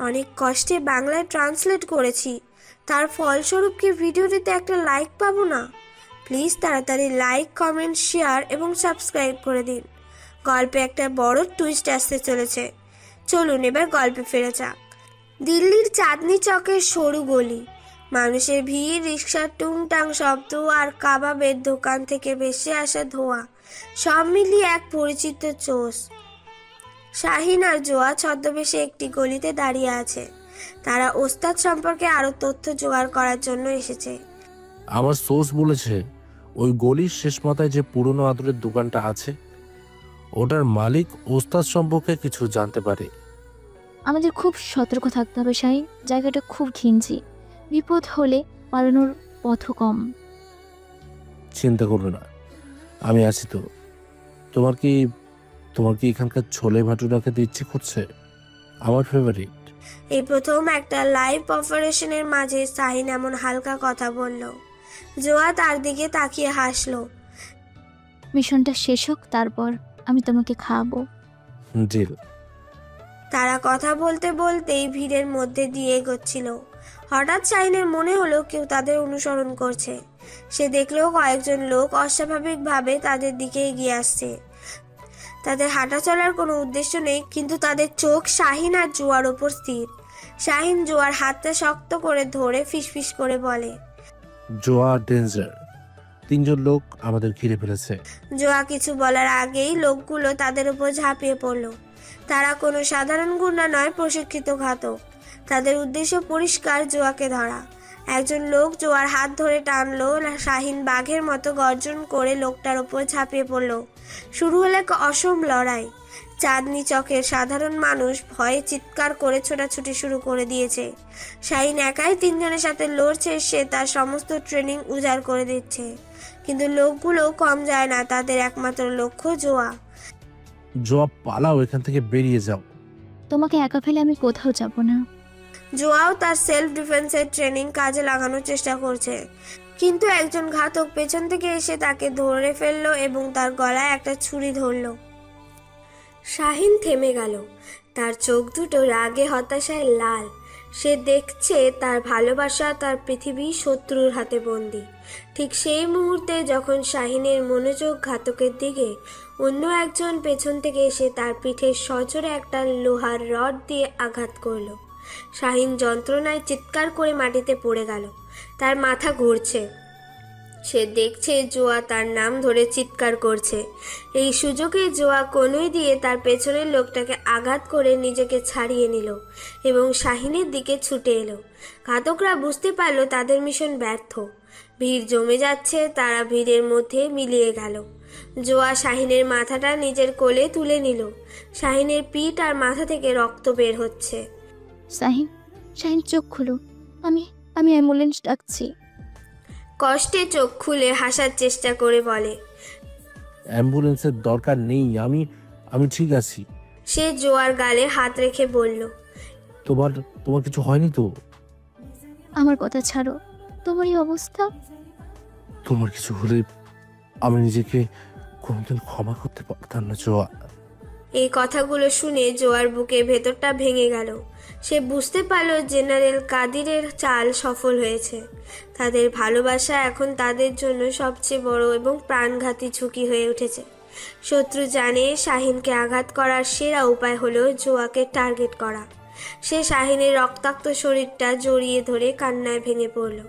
অনেক কষ্টে বাংলায় ট্রান্সলেট করেছি, তার ফলস্বরূপ কি ভিডিওটিতে একটা লাইক পাবো না? প্লিজ তাড়াতাড়ি লাইক, কমেন্ট, শেয়ার এবং সাবস্ক্রাইব করে দিন। গল্পে একটা বড় টুইস্ট আসতে চলেছে। চলুন এবার গল্পে ফেরা যাক। দিল্লির চাঁদনি চকের সরু গলি, মানুষের ভিড়, রিক্সার টুংটাং শব্দ আর কাবাবের দোকান থেকে ভেসে আসা ধোঁয়া, সব মিলিয়ে এক পরিচিত চোষ। শাহিন আর জোয়া ছদ্মবেশে একটি গলিতে দাঁড়িয়ে আছে। তারা ওস্তাদ সম্পর্কে আরো তথ্য জোগাড় করার জন্য এসেছে। আমার সোর্স বলেছে ওই গলির শেষ মাথায় যে পুরনো আদরের দোকানটা আছে, ওটার মালিক ওস্তাদ সম্পর্কে কিছু জানতে পারে। আমাদের খুব সতর্ক থাকতে হবে শাহিন, জায়গাটা খুব ঘিঞ্জি, বিপদ হলে পালানোর পথও কম। চিন্তা করো না, আমি আছি তো। তোমার কি এখানকার ছোলে ভাটুরা খেতে ইচ্ছে করছে? আমার ফেভারিট। এই প্রথম একটা লাইভ অপারেশনের মাঝে শাহিন এমন হালকা কথা বলল। জোয়া তার দিকে তাকিয়ে হাসলো। মিশনটা শেষ হোক, তারপর আমি তোমাকে খাওয়াবো। ডিল। তারা কথা বলতে বলতেই ভিড়ের মধ্যে দিয়ে এগোচ্ছিল। হঠাৎ শাহিনের মনে হলো কেউ তাদের অনুসরণ করছে। সে দেখলো কয়েকজন লোক অস্বাভাবিকভাবে তাদের দিকে এগিয়ে আসছে। তাদের হাঁটা চলার কোনো উদ্দেশ্য নেই, কিন্তু তাদের চোখ শাহিন আর জোয়ার ওপর স্থির। শাহিন জোয়ার হাতটা শক্ত করে ধরে ফিসফিস করে বলে, জোয়া ডেঞ্জার, 3 জন লোক আমাদের ঘিরে ফেলেছে। জোয়া কিছু বলার আগেই লোকগুলো তাদের উপর ঝাঁপিয়ে পড়লো। তারা কোনো সাধারণ গুন্ডা নয়, প্রশিক্ষিত ঘাতক। তাদের উদ্দেশ্য পরিষ্কার, জোয়াকে ধরা। একজন লোক জোয়ার হাত ধরে টানলো। শাহিন বাঘের মতো গর্জন করে লোকটার ওপর ঝাঁপিয়ে পড়লো। শুরু হলো এক অসম লড়াই। চাঁদনি চকের সাধারণ মানুষ ভয়ে চিৎকার করে ছোটাছুটি শুরু করে দিয়েছে। শাহিন একাই 3 জনের সাথে লড়ছে। সে তার সমস্ত ট্রেনিং উজাড় করে দিচ্ছে, কিন্তু লোকগুলো কম যায় না। তাদের একমাত্র লক্ষ্য জোয়া। জোয়া, পালাও, এখান থেকে বেরিয়ে যাও। তোমাকে একা ফেলে আমি কোথাও যাব না। জোয়াও তার সেলফ ডিফেন্সের ট্রেনিং কাজে লাগানোর চেষ্টা করছে, কিন্তু একজন ঘাতক পেছন থেকে এসে তাকে ধরে ফেললো এবং তার গলায় একটা ছুরি ধরলো। শাহিন থেমে গেল। তার চোখ দুটো রাগে হতাশায় লাল। সে দেখছে তার ভালোবাসা, তার পৃথিবী শত্রুর হাতে বন্দী। ঠিক সেই মুহূর্তে যখন শাহিনের মনোযোগ ঘাতকের দিকে, অন্য একজন পেছন থেকে এসে তার পিঠে সজোরে একটা লোহার রড দিয়ে আঘাত করলো। শাহিন যন্ত্রণায় চিৎকার করে মাটিতে পড়ে গেল। তার মাথা ঘুরছে। সে দেখছে জোয়া তার নাম ধরে চিৎকার করছে। এই সুযোগে জোয়া কনুই দিয়ে তার পেছনের লোকটাকে আঘাত করে নিজেকে ছাড়িয়ে নিল এবং শাহিনের দিকে ছুটে এলো। ঘাতকরা বুঝতে পারল তাদের মিশন ব্যর্থ। ভিড় জমে যাচ্ছে, তারা ভিড়ের মধ্যে মিলিয়ে গেল। জোয়া শাহিনের মাথাটা নিজের কোলে তুলে নিল। শাহিনের পিঠ আর মাথা থেকে রক্ত বের হচ্ছে। শাহিন চোখ খুলো, আমি অ্যাম্বুলেন্স ডাকছি। কষ্টে চোখ খুলে হাসার চেষ্টা করে বলে, অ্যাম্বুলেন্সের দরকার নেই, আমি ঠিক আছি। সে জোয়ার গালে হাত রেখে বলল, তোমার কিছু হয়নি তো? আমার কথা ছাড়ো, তোমার এই অবস্থা। তোমার কিছু হলে আমি নিজেকে কোনোদিন ক্ষমা করতে পারতাম না জোয়া। এই কথাগুলো শুনে জোয়ার বুকের ভেতরটা ভেঙে গেল। সে বুঝতে পারল জেনারেল কাদিরের চাল সফল হয়েছে। তাদের ভালোবাসা এখন তাদের জন্য সবচেয়ে বড় এবং প্রাণঘাতী ঝুঁকি হয়ে উঠেছে। শত্রু জানে শাহিনকে আঘাত করার সেরা উপায় হলো জোয়াকে টার্গেট করা। সে শাহিনের রক্তাক্ত শরীরটা জড়িয়ে ধরে কান্নায় ভেঙে পড়ল।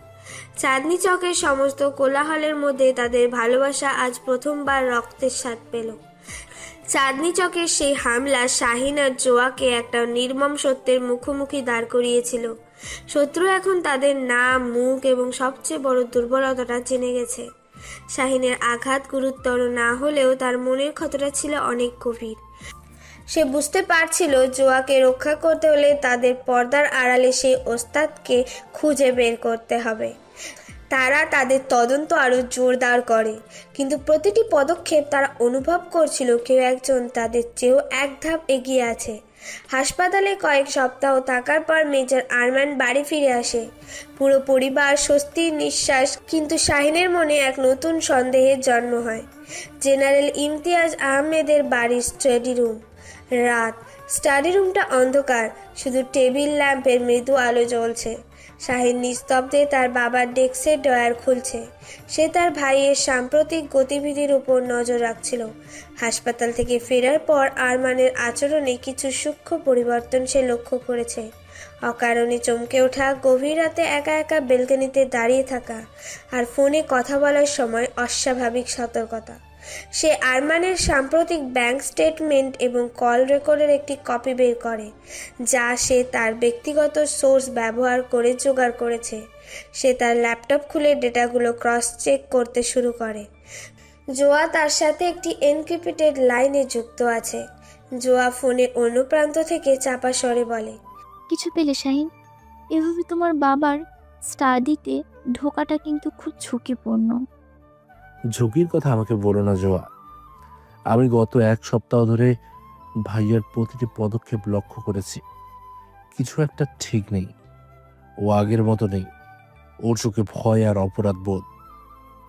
চাঁদনি চকের সমস্ত কোলাহলের মধ্যে তাদের ভালোবাসা আজ প্রথমবার রক্তের স্বাদ পেল। চাঁদনি চকের সেই হামলা শাহিন আর জোয়াকে একটা নির্মম সত্যের মুখোমুখি দাঁড় করিয়েছিল। শত্রু এখন তাদের নাম, মুখ এবং সবচেয়ে বড় দুর্বলতাটা জেনে গেছে। শাহিনের আঘাত গুরুতর না হলেও তার মনের ক্ষতটা ছিল অনেক গভীর। সে বুঝতে পারছিল জোয়াকে রক্ষা করতে হলে তাদের পর্দার আড়ালে সেই ওস্তাদকে খুঁজে বের করতে হবে। তারা তাদের তদন্ত আরও জোরদার করে, কিন্তু প্রতিটি পদক্ষেপ তারা অনুভব করছিল কেউ একজন তাদের চেয়েও এক ধাপ এগিয়ে আছে। হাসপাতালে কয়েক সপ্তাহ থাকার পর মেজর আরমান বাড়ি ফিরে আসে। পুরো পরিবার স্বস্তির নিঃশ্বাস, কিন্তু শাহিনের মনে এক নতুন সন্দেহের জন্ম হয়। জেনারেল ইমতিয়াজ আহমেদের বাড়ির স্টাডি রুম। রাত, স্টাডি রুমটা অন্ধকার, শুধু টেবিল ল্যাম্পের মৃদু আলো জ্বলছে। শাহিন নিস্তব্ধে তার বাবার ডেস্কের ড্রয়ার খুলছে। সে তার ভাইয়ের সাম্প্রতিক গতিবিধির উপর নজর রাখছিল। হাসপাতাল থেকে ফেরার পর আরমানের আচরণে কিছু সূক্ষ্ম পরিবর্তন সে লক্ষ্য করেছে। অকারণে চমকে ওঠা, গভীর রাতে একা একা বেলকনিতে দাঁড়িয়ে থাকা, আর ফোনে কথা বলার সময় অস্বাভাবিক সতর্কতা। সে আরমানের সাম্প্রতিক ব্যাংক স্টেটমেন্ট এবং কল রেকর্ডের একটি কপি বের করে, যা সে তার ব্যক্তিগত সোর্স ব্যবহার করে জোগাড় করেছে। সে তার ল্যাপটপ খুলে ডেটাগুলো ক্রস চেক করতে শুরু করে। জোয়া তার সাথে একটি এনক্রিপ্টেড লাইনে যুক্ত আছে। জোয়া ফোনের অন্য প্রান্ত থেকে চাপা স্বরে বলে, কিছু পেলে শাহিন? এভাবে তোমার বাবার স্টাডিতে ঢোকাটা কিন্তু খুব ঝুঁকিপূর্ণ। ঝুঁকির কথা আমাকে বলো না জোয়া। আমি গত এক সপ্তাহ ধরে ভাইয়ার প্রতিটি পদক্ষেপ লক্ষ্য করেছি। কিছু একটা ঠিক নেই। ও আগের মতো নেই। ওর চোখে ভয় আর অপরাধ বোধ।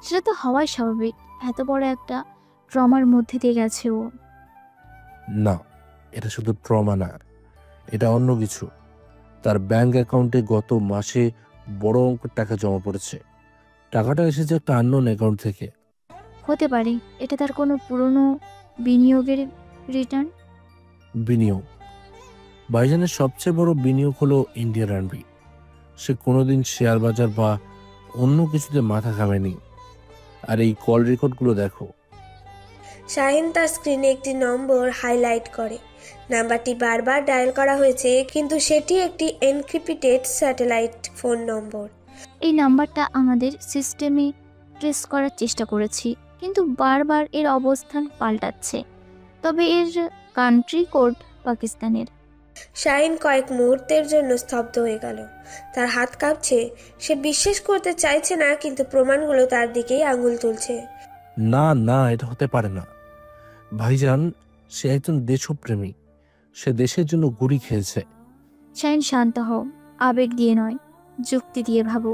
সেটা তো হওয়াই স্বাভাবিক, এত বড় একটা ট্রমার মধ্যে দিয়ে গেছে ও। না, এটা শুধু ট্রমা না, এটা অন্য কিছু। তার ব্যাংক অ্যাকাউন্টে গত মাসে বড় অঙ্কের টাকা জমা পড়েছে। টাকাটা এসেছে একটা আননোন অ্যাকাউন্ট থেকে। হতে পারে এটা তার কোনো পুরনো বিনিয়োগের রিটার্ন। বিনিয়োগ? ভাইজানের সবচেয়ে বড় বিনিয়োগ হলো ইন্ডিয়ান আর্মি। সে কোনোদিন শেয়ার বাজার বা অন্য কিছুতে মাথা ঘামেনি। আর এই কল রেকর্ডগুলো দেখো। শাহিন তার স্ক্রিনে একটি নম্বর হাইলাইট করে। নাম্বারটি বারবার ডায়াল করা হয়েছে, কিন্তু সেটি একটি এনক্রিপ্টেড স্যাটেলাইট ফোন নম্বর। এই নাম্বারটা আমাদের সিস্টেমে ট্রেস করার চেষ্টা করেছি, কিন্তু বারবার এর অবস্থান পাল্টাচ্ছে। তবে এর কান্ট্রি কোড পাকিস্তানের। শাহিন কয়েক মুহূর্তের জন্য স্তব্ধ হয়ে গেল। তার হাত কাঁপছে। সে বিশ্বাস করতে চাইছে না, কিন্তু প্রমাণগুলো তার দিকেই আঙুল তুলছে। না না, এটা হতে পারে না। ভাইজান সে একজন দেশপ্রেমী। সে দেশের জন্য গুলি খেয়েছে। শাহিন, শান্ত হও। আবেগ দিয়ে নয়, যুক্তি দিয়ে ভাবো।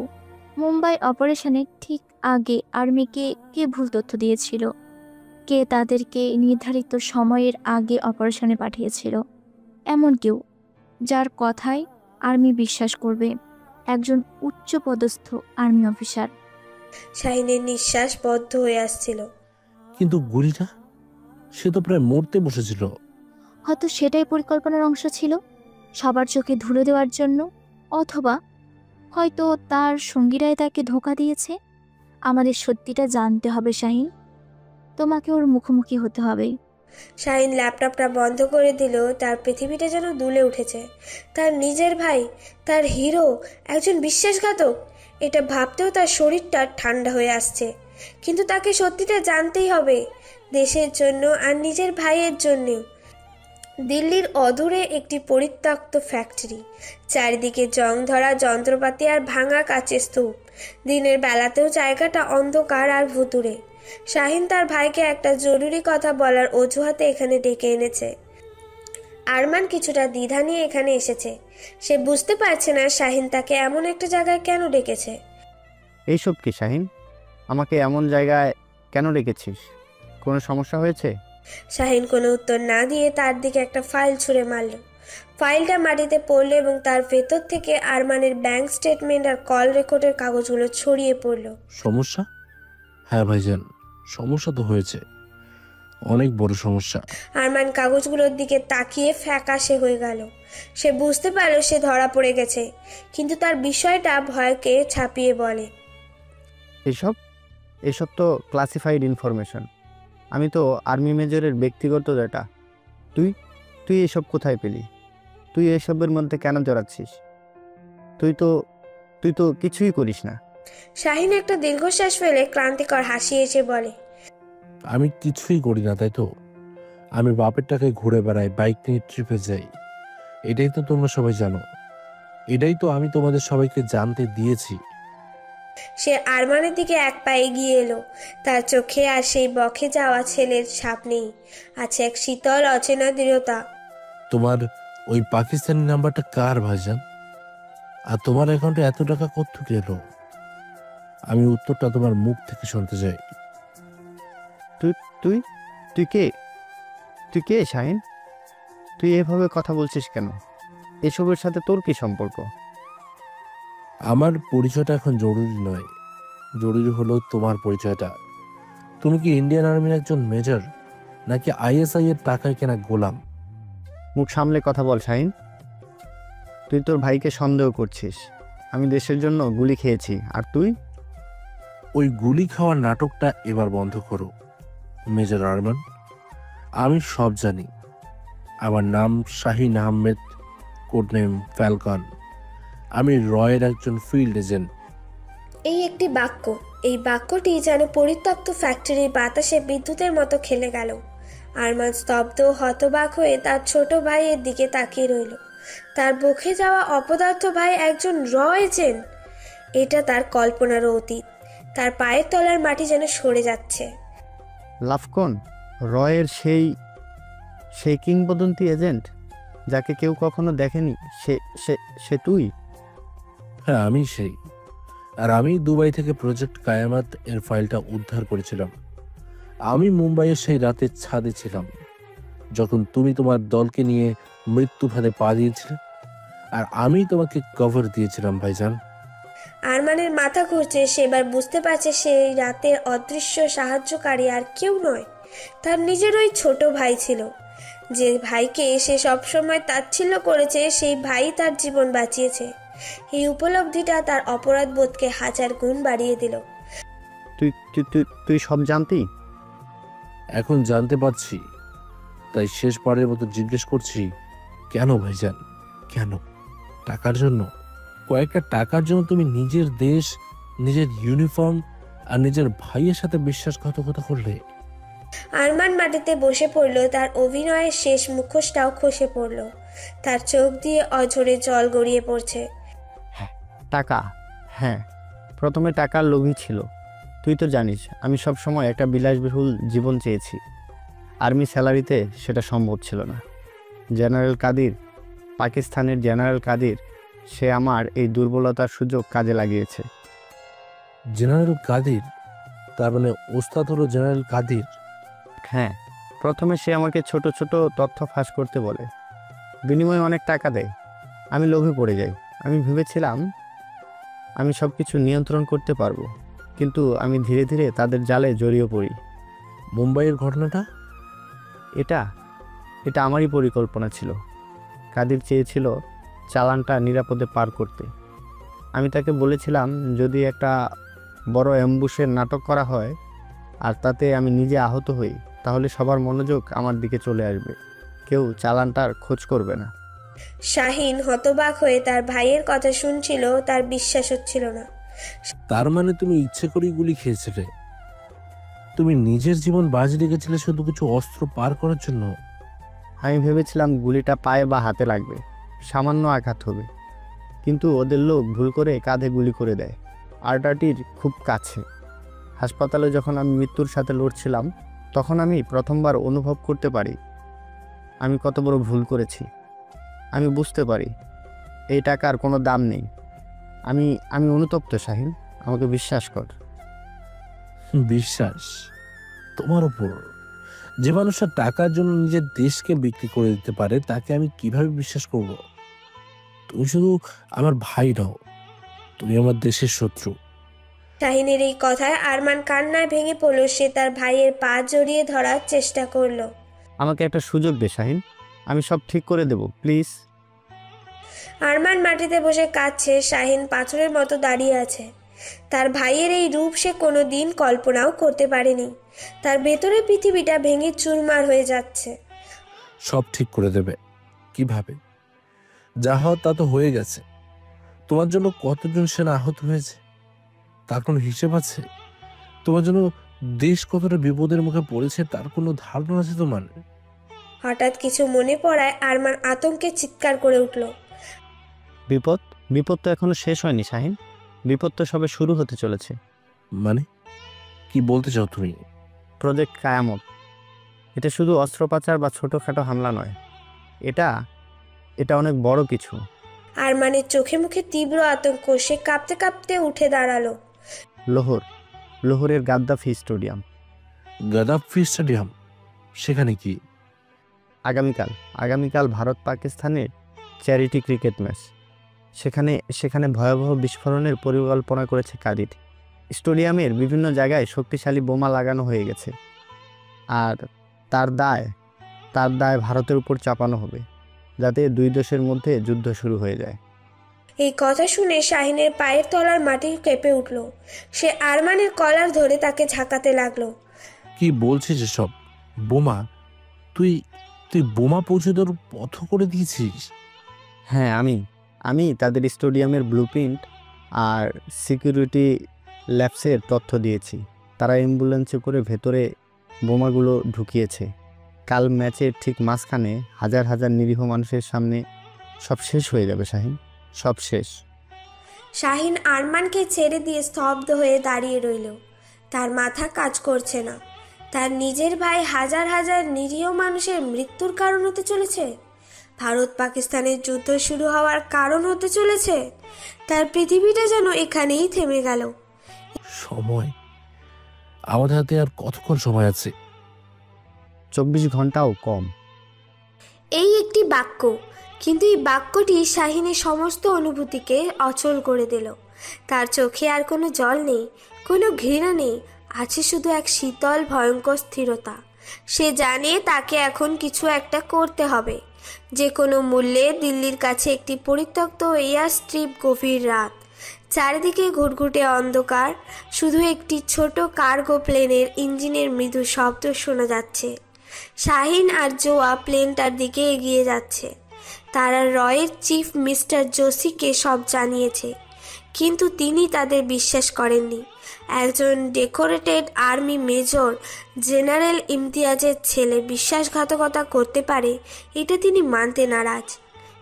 মুম্বাই অপারেশনের ঠিক আগে আর্মিকে কে ভুল তথ্য দিয়েছিল? কে তাদেরকে নির্ধারিত সময়ের আগে অপারেশনে পাঠিয়েছিল? এমন কেউ যার কথায় আর্মি বিশ্বাস করবে, একজন উচ্চপদস্থ আর্মি অফিসার। শাহিনের নিঃশ্বাস বদ্ধ হয়ে আসছিল। কিন্তু গুলিটা, সে তো প্রায় মরতে বসেছিল। হয়তো সেটাই পরিকল্পনার অংশ ছিল, সবার চোখে ধুলো দেওয়ার জন্য। অথবা হয়তো তার সঙ্গীরাই তাকে ধোঁকা দিয়েছে। আমাদের সত্যিটা জানতে হবে শাহিন। তোমাকে ওর মুখোমুখি হতে হবে। শাহিন ল্যাপটপটা বন্ধ করে দিল। তার পৃথিবীটা যেন দুলে উঠেছে। তার নিজের ভাই, তার হিরো, একজন বিশ্বাসঘাতক। এটা ভাবতেও তার শরীরটা ঠান্ডা হয়ে আসছে। কিন্তু তাকে সত্যিটা জানতেই হবে, দেশের জন্য আর নিজের ভাইয়ের জন্য। দিল্লির অদূরে একটি পরিত্যক্ত ফ্যাক্টরি। চারিদিকে জং ধরা যন্ত্রপাতি আর ভাঙা কাচের স্তূপ। দিনের বেলাতেও জায়গাটা অন্ধকার আর ভুতুড়ে। শাহিন তার ভাইকে একটা জরুরি কথা বলার অজুহাতে এখানে ডেকে এনেছে। আরমান কিছুটা দ্বিধা নিয়ে এখানে এসেছে। সে বুঝতে পারছে না শাহিন তাকে এমন একটা জায়গায় কেন ডেকেছে। এইসব কি শাহিন? আমাকে এমন জায়গায় কেন ডেকেছিস? কোনো সমস্যা হয়েছে? শাহিন কোনো উত্তর না দিয়ে তার দিকে একটা ফাইল ছুঁড়ে মারল। ফাইলটা মাটিতে পড়লো এবং তার ভেতর থেকে আরমানের ব্যাংক স্টেটমেন্ট আর কল রেকর্ডের কাগজগুলো ছড়িয়ে পড়ল। সমস্যা? হ্যাঁ ভাইজান, সমস্যা তো হয়েছে, অনেক বড় সমস্যা। আরমান কাগজগুলোর দিকে তাকিয়ে ফ্যাকাশে হয়ে গেল। সে বুঝতে পারল সে ধরা পড়ে গেছে, কিন্তু তার বিষয়টা ভয়কে ছাপিয়ে বলে। এসব এসব তো ক্লাসিফাইড ইনফরমেশন। আমি তো আর্মি মেজরের ব্যক্তিগত ডেটা। তুই তুই এসব কোথায় পেলি? তুই এসবের মধ্যে কেন জড়াচ্ছিস? তুই তো কিছুই করিস না। শাহিন একটা দীর্ঘশ্বাস ফেলে ক্লান্তিকর হাসি এসে বলে, আমি কিছুই করি না, তাই তো? আমি বাপের টাকায় ঘুরে বেড়াই, বাইক নিয়ে ট্রিপে যাই, এটাই তো তোমরা সবাই জানো। এটাই তো আমি তোমাদের সবাইকে জানতে দিয়েছি। সে আরমানের দিকে এক পা এগিয়ে এলো। তার চোখে আর সেই বকে যাওয়া ছেলের ছাপ নেই, আছে এক শীতল অচেনা দৃঢ়তা। তোমার ওই পাকিস্তানি নাম্বারটা কার ভাইজান? আর তোমার অ্যাকাউন্টে এত টাকা কোত্থেকে এলো? আমি উত্তরটা তোমার মুখ থেকে শুনতে চাই। তুই তুই কে? তুই কে শাহিন? তুই এভাবে কথা বলছিস কেন? এসবের সাথে তোর কি সম্পর্ক? আমার পরিচয়টা এখন জরুরি নয়, জরুরি হলো তোমার পরিচয়টা। তুমি কি ইন্ডিয়ান আর্মির একজন মেজর, নাকি আইএসআই এর টাকায় কেনা গোলাম? মুখ সামলে কথা বল শাহিন। তুই তোর ভাইকে সন্দেহ করছিস। আমি দেশের জন্য গুলি খেয়েছি, আর তুই? ওই গুলি খাওয়ার নাটকটা এবার বন্ধ করো মেজর আরমান। আমি সব জানি। আমার নাম Shahin Ahmed, code name falcon. আমি রয়ের একজন ফিল্ড এজেন্ট। এই একটি বাক্য, এই বাক্যটি যেন পরিত্যক্ত ফ্যাক্টরির বাতাসে বিদ্যুতের মতো খেলে গেল। আরমান স্তব্ধ হতবাক হয়ে তার ছোট ভাইয়ের দিকে তাকিয়ে রইল। তার বুকে যাওয়া অপদার্থ ভাই একজন র এজেন্ট, এটা তার কল্পনারও অতীত। তার পায়ের তলার মাটি যেন সরে যাচ্ছে। লাফকন, রয়ের সেই কিংবদন্তি এজেন্ট যাকে কেউ কখনো দেখেনি, সে তুই? হ্যাঁ, আমি সেই। আর আমি দুবাই থেকে প্রজেক্ট কায়ামাত এর ফাইলটা উদ্ধার করেছিলাম। আমি মুম্বাইয়ের সেই রাতের ছাদে ছিলাম যখন তুমি তোমার দলকে নিয়ে মৃত্যু ফাঁদে পা দিয়েছিলে, আর আমি তোমাকে কভার দিয়েছিলাম ভাইজান। আরমানের মাথা ঘুরছে। সেবার বুঝতে পারছে সেই রাতের অদৃশ্য সাহায্যকারী আর কেউ নয়, তার নিজের ওই ছোট ভাই ছিল। যে ভাইকে সে সবসময় তাচ্ছিল্য করেছে, সেই ভাই তার জীবন বাঁচিয়েছে। এই উপলব্ধিটা তার অপরাধ বোধকে 1000 গুণ বাড়িয়ে দিল। তুই সব জানতি? এখন জানতে পারছি, তাই শেষবারের মতো জিজ্ঞেস করছি, কেন ভাইজান, কেন? টাকার জন্য? কয়েকটা টাকার জন্য তুমি নিজের দেশ, নিজের ইউনিফর্ম আর নিজের ভাইয়ের সাথে বিশ্বাসঘাতকতা করলে? আরমান মাটিতে বসে পড়ল। তার অভিনয়ের শেষ মুখোশটাও খসে পড়ল। তার চোখ দিয়ে অঝরে জল গড়িয়ে পড়ছে। টাকা, হ্যাঁ, প্রথমে টাকার লোভী ছিল। তুই তো জানিস আমি সব সময় একটা বিলাসবহুল জীবন চেয়েছি। আর্মি স্যালারিতে সেটা সম্ভব ছিল না। জেনারেল কাদির, পাকিস্তানের জেনারেল কাদির, সে আমার এই দুর্বলতার সুযোগ কাজে লাগিয়েছে। জেনারেল কাদির? তার মানে ওস্তাদ হলো জেনারেল কাদির? হ্যাঁ, প্রথমে সে আমাকে ছোট ছোট তথ্য ফাঁস করতে বলে, বিনিময়ে অনেক টাকা দেয়। আমি লোভে পড়ে যাই। আমি ভেবেছিলাম আমি সব কিছু নিয়ন্ত্রণ করতে পারবো, কিন্তু আমি ধীরে ধীরে তাদের জালে জড়িয়ে পড়ি। মুম্বাইয়ের ঘটনাটা? এটা আমারই পরিকল্পনা ছিল। কাদির চেয়েছিল চালানটা নিরাপদে পার করতে। আমি তাকে বলেছিলাম যদি একটা বড় অ্যাম্বুশের নাটক করা হয় আর তাতে আমি নিজে আহত হই, তাহলে সবার মনোযোগ আমার দিকে চলে আসবে, কেউ চালানটার খোঁজ করবে না। শাহিন হতবাক হয়ে তার ভাইয়ের কথা শুনছিল, তার বিশ্বাস হচ্ছিল না। তার মানে তুমি ইচ্ছে করেই গুলি খেয়েছিলে? তুমি নিজের জীবন বাজি রেখেছিলে শুধু কিছু অস্ত্র পার করার জন্য? আমি ভেবেছিলাম গুলিটা পায়ে বা হাতে লাগবে, সামান্য আঘাত হবে, কিন্তু ওদের লোক ভুল করে কাঁধে গুলি করে দেয়, আর্টারটির খুব কাছে। হাসপাতালে যখন আমি মৃত্যুর সাথে লড়ছিলাম, তখন আমি প্রথমবার অনুভব করতে পারি আমি কত বড় ভুল করেছি। আমি বুঝতে পারি এই টাকার কোনো দাম নেই। আমি অনুতপ্ত শাহিন, আমাকে বিশ্বাস কর। বিশ্বাস তোমার উপর? যে মানুষটা টাকার জন্য নিজের দেশকে বিক্রি করে দিতে পারে তাকে আমি কিভাবে বিশ্বাস করব? তুমি শুধু আমার ভাই নও, তুমি আমার দেশের শত্রু। শাহিনের এই কথায় আরমান কান্নায় ভেঙে পড়ল। সে তার ভাইয়ের পা জড়িয়ে ধরার চেষ্টা করলো। আমাকে একটা সুযোগ দে শাহিন, আমি সব ঠিক করে দেব প্লিজ। আরমান মাটিতে বসে কাঁদছে। শাহিন পাথরের মতো দাঁড়িয়ে আছে। তার ভাইয়ের এই রূপ সে কোনো দিন কল্পনাও করতে পারেনি। তার ভেতরে পৃথিবীটা ভেঙে চুরমার হয়ে যাচ্ছে। সব ঠিক করে দেবে কিভাবে? যা হওয়ার তা তো হয়ে গেছে। তোমার জন্য কতজন সেনা আহত হয়েছে তার কোনো হিসেব আছে? তোমার জন্য দেশ কতটা বিপদের মুখে পড়েছে তার কোনো ধারণা আছে তোমার? হঠাৎ কিছু মনে পড়ায় আরমান আতঙ্কে চিৎকার করে উঠল। বিপদ? বিপদ তো এখনো শেষ হয়নি শাহিন, বিপদ তো সবে শুরু হতে চলেছে। মানে কি বলতে চাও তুমি? প্রজেক্ট কায়ামত, এটা শুধু অস্ত্রোপচার বা ছোটোখাটো হামলা নয়, এটা এটা অনেক বড় কিছু। আরমানের চোখে মুখে তীব্র আতঙ্ক। সে কাঁপতে কাঁপতে উঠে দাঁড়ালো। লোহরের গাদ্দাফি স্টেডিয়াম। Gaddafi stadium? সেখানে কি? আগামীকাল ভারত পাকিস্তানের চ্যারিটি ক্রিকেট ম্যাচ। সেখানে ভয়াবহ বিস্ফোরণের পরিকল্পনা করেছে কাদির। স্টেডিয়ামের বিভিন্ন জায়গায় শক্তিশালী বোমা লাগানো হয়ে গেছে, আর তার দায় ভারতের উপর চাপানো হবে, যাতে দুই দেশের মধ্যে যুদ্ধ শুরু হয়ে যায়। এই কথা শুনে শাহিনের পায়ের তলার মাটি কেঁপে উঠল। সে আরমানের কলার ধরে তাকে ঝাঁকাতে লাগলো। কি বলছিস এসব? বোমা? তুই বোমা পৌঁছে দেওয়ার পথ করে দিয়েছিস? হ্যাঁ, আমি তাদের স্টেডিয়ামের ব্লুপ্রিন্ট আর সিকিউরিটি ল্যাবসের তথ্য দিয়েছি। তারা অ্যাম্বুলেন্সে করে ভেতরে বোমাগুলো ঢুকিয়েছে। কাল ম্যাচের ঠিক মাঝখানে হাজার হাজার নিরীহ মানুষের সামনে সব শেষ হয়ে যাবে শাহিন, সব শেষ। শাহিন আরমানকে ছেড়ে দিয়ে স্তব্ধ হয়ে দাঁড়িয়ে রইল। তার মাথা কাজ করছে না। তার নিজের ভাই হাজার হাজার নিরীহ মানুষের মৃত্যুর কারণ হতে চলেছে। ভারত পাকিস্তানের যুদ্ধ শুরু হওয়ার কারণ হতে চলেছে। তার পৃথিবীটা যেন এখানেই থেমে গেল। সময় আমাদের হাতে আর কতক্ষণ সময় আছে? 24 ঘন্টাও কম। এই একটি বাক্য, কিন্তু এই বাক্যটি শাহিনের সমস্ত অনুভূতিকে অচল করে দিল। তার চোখে আর কোনো জল নেই, কোনো ঘৃণা নেই, আছে শুধু এক শীতল ভয়ঙ্কর স্থিরতা। সে জানে তাকে এখন কিছু একটা করতে হবে, যে কোনো মূল্যে। দিল্লির কাছে একটি পরিত্যক্ত এয়ার স্ট্রিপ, গভীর রাত, চারিদিকে ঘুটঘুটে অন্ধকার। শুধু একটি ছোট কার্গো প্লেনের ইঞ্জিনের মৃদু শব্দ শোনা যাচ্ছে। শাহিন আর জোয়া প্লেনটার দিকে এগিয়ে যাচ্ছে। তারা রয়ের চিফ মিস্টার জোশিকে সব জানিয়েছে, কিন্তু তিনি তাদের বিশ্বাস করেননি। একজন ডেকোরেটেড আর্মি মেজর জেনারেল ইমতিয়াজের ছেলে বিশ্বাসঘাতকতা করতে পারে, এটা তিনি মানতে নারাজ।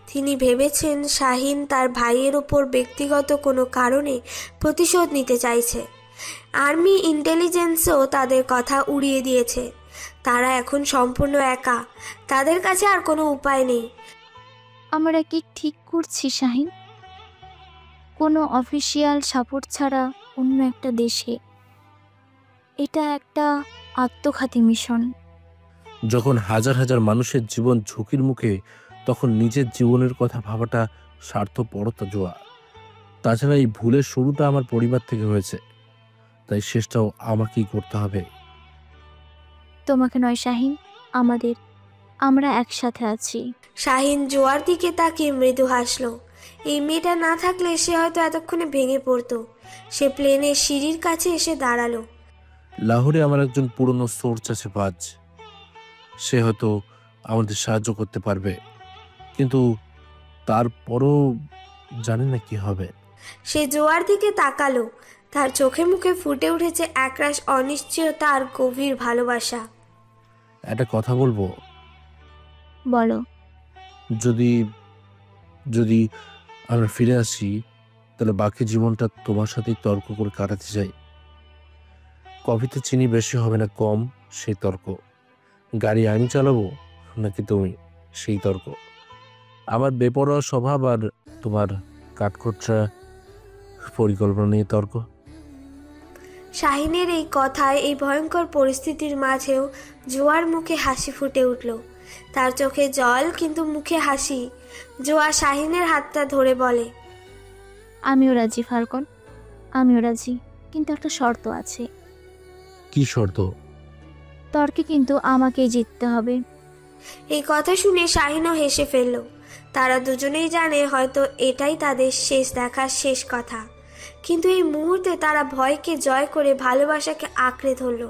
তিনি ভেবেছেন শাহিন তার ভাইয়ের ওপর ব্যক্তিগত কোনো কারণে প্রতিশোধ নিতে চাইছে। আর্মি ইন্টেলিজেন্সও তাদের কথা উড়িয়ে দিয়েছে। তারা এখন সম্পূর্ণ একা। তাদের কাছে আর কোনো উপায় নেই। আমরা কি ঠিক করছি শাহিন? কোনো অফিসিয়াল সাপোর্ট ছাড়া অন্য একটা দেশে? এটা একটা আত্মঘাতী মিশন। যখন হাজার হাজার মানুষের জীবন ঝুঁকির মুখে, তখন নিজের জীবনের কথা ভাবাটা স্বার্থপরতা জোয়া। তাছাড়া এই ভুলের শুরুটা আমার পরিবার থেকে হয়েছে, তাই শেষটাও আমাকেই করতে হবে। তোমাকে নয় শাহিন, আমরা একসাথে আছি। শাহিন জোয়ার দিকে তাকিয়ে মৃদু হাসলো। এই মেয়েটা না থাকলে সে হয়তো এতক্ষণে ভেঙে পড়তো। সে প্লেনের সিঁড়ির কাছে এসে দাঁড়ালো। লাহোরে আমার একজন পুরনো সোর্স আছে বাজ, সে হয়তো আমাদের সাহায্য করতে পারবে, কিন্তু তারপরও জানি না কি হবে। সে জোয়ার দিকে তাকালো। তার চোখে মুখে ফুটে উঠেছে একরাশ অনিশ্চয়তা আর গভীর ভালোবাসা। একটা কথা বলবো? বলো। যদি যদি আমরা ফিরে আসি, তাহলে বাকি জীবনটা তোমার সাথেই তর্ক করে কাটাতে চাই। কফিতে চিনি বেশি হবে না কম, সেই তর্ক। গাড়ি আমি চালাবো নাকি তুমি, সেই তর্ক। আমার বেপরোয়া স্বভাব আর তোমার কাঠখোট্টা পরিকল্পনা নিয়ে তর্ক। শাহিনের এই কথায়, এই ভয়ঙ্কর পরিস্থিতির মাঝেও জোয়ার মুখে হাসি ফুটে উঠল। তার চোখে জল, কিন্তু মুখে হাসি। জোয়া শাহিনের হাতটা ধরে বলে, আমিও রাজি ফাল্কন, আমিও রাজি, কিন্তু একটা শর্ত আছে। কি শর্ত? তর্কে কিন্তু আমাকেই জিততে হবে। এই কথা শুনে শাহিনও হেসে ফেলল। তারা দুজনেই জানে হয়তো এটাই তাদের শেষ দেখার শেষ কথা, কিন্তু এই মুহূর্তে তারা ভয়কে জয় করে ভালোবাসাকে আঁকড়ে ধরল।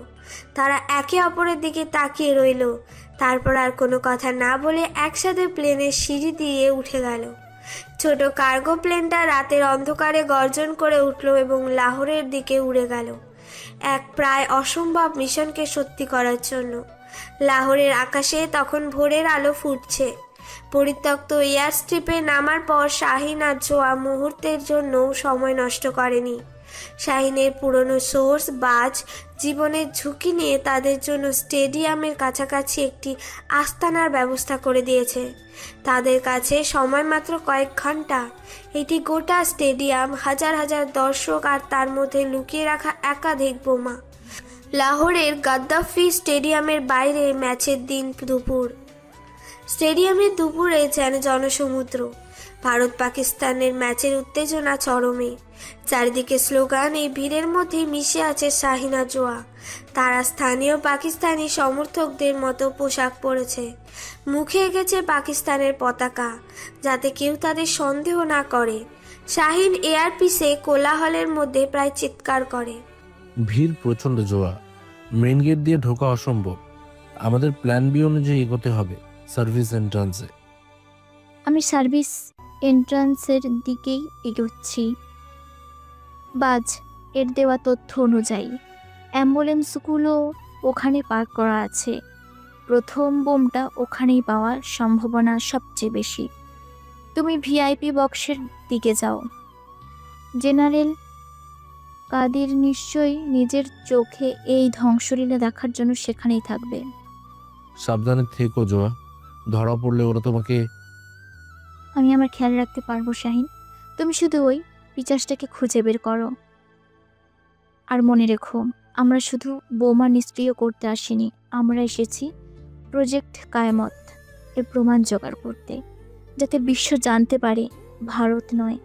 তারা একে অপরের দিকে তাকিয়ে রইল, তারপর আর কোনো কথা না বলে একসাথে প্লেনের সিঁড়ি দিয়ে উঠে গেল। ছোট কার্গো প্লেনটা রাতের অন্ধকারে গর্জন করে উঠল এবং লাহোরের দিকে উড়ে গেল, এক প্রায় অসম্ভব মিশনকে সত্যি করার জন্য। লাহোরের আকাশে তখন ভোরের আলো ফুটছে। পরিত্যক্ত এয়ার স্ট্রিপে নামার পর শাহিন আর জোয়া মুহূর্তের জন্য সময় নষ্ট করেনি। শাহিনের পুরনো সোর্স বাজ জীবনের ঝুঁকি নিয়ে তাদের জন্য স্টেডিয়ামের কাছাকাছি একটি আস্তানার ব্যবস্থা করে দিয়েছে। তাদের কাছে সময় মাত্র কয়েক ঘন্টা। এটি গোটা স্টেডিয়াম, হাজার হাজার দর্শক আর তার মধ্যে লুকিয়ে রাখা একাধিক বোমা। লাহোরের গাদ্দাফি স্টেডিয়ামের বাইরে ম্যাচের দিন দুপুর। স্টেডিয়ামের দুপুরে যেন জনসমুদ্র। ভারত পাকিস্তানের ম্যাচের উত্তেজনা চরমে। চারিদিকে স্লোগান। এই ভিড়ের মধ্যেই মিশে আছে শাহিন আর জোয়া। তারা স্থানীয় পাকিস্তানি সমর্থকদের মতো পোশাক পরেছে। মুখে এঁকেছে পাকিস্তানের পতাকা, যাতে কেউ তাদের সন্দেহ না করে। শাহিন এয়ারপিসে কোলাহলের মধ্যে প্রায় চিৎকার করে, ভিড় প্রচন্ড জোয়া, মেইন গেট দিয়ে ঢোকা অসম্ভব। আমাদের প্ল্যান বি অনুযায়ী এগোতে হবে, সার্ভিস এন্ট্রান্সে। আমি সার্ভিস এন্ট্রান্সের দিকেই এগোচ্ছি। বাজ এর দেওয়া তথ্য অনুযায়ী অ্যাম্বুলেন্সগুলো ওখানে পার্ক করা আছে। প্রথম বোমটা ওখানেই পাওয়ার সম্ভাবনা সবচেয়ে বেশি। তুমি ভিআইপি বক্সের দিকে যাও। জেনারেল কাদির নিশ্চয়ই নিজের চোখে এই ধ্বংসলীলা দেখার জন্য সেখানেই থাকবে। সাবধানে থেকো জোয়া, ধরা পড়লে ওরা তোমাকে। আমি আমার খেয়াল রাখতে পারবো শাহিন, তুমি শুধু ওই পিচাসটাকে খুঁজে বের করো। আর মনে রেখো, আমরা শুধু বোমা নিষ্ক্রিয় করতে আসিনি, আমরা এসেছি প্রজেক্ট কায়ামত এর প্রমাণ জোগাড় করতে, যাতে বিশ্ব জানতে পারে ভারত নয়,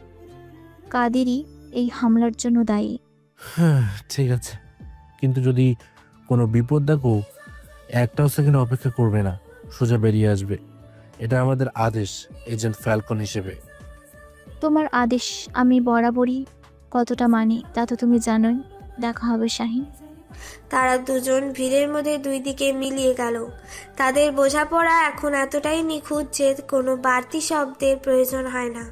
কাদেরই এই হামলার জন্য দায়ী। হ্যাঁ ঠিক আছে, কিন্তু যদি কোনো বিপদ দেখো একটাও সেকেন্ড অপেক্ষা করবে না, সোজা বেরিয়ে আসবে। এটা আমাদের আদেশ এজেন্ট ফ্যালকন হিসেবে। তোমার আদেশ আমি বরাবরই কতটা মানি তা তো তুমি জানোই। দেখা হবে শাহিন। তারা দুজন ভিড়ের মধ্যে দুই দিকে মিলিয়ে গেল। তাদের বোঝাপড়া এখন এতটাই নিখুঁত যে কোনো বাড়তি শব্দের প্রয়োজন হয় না।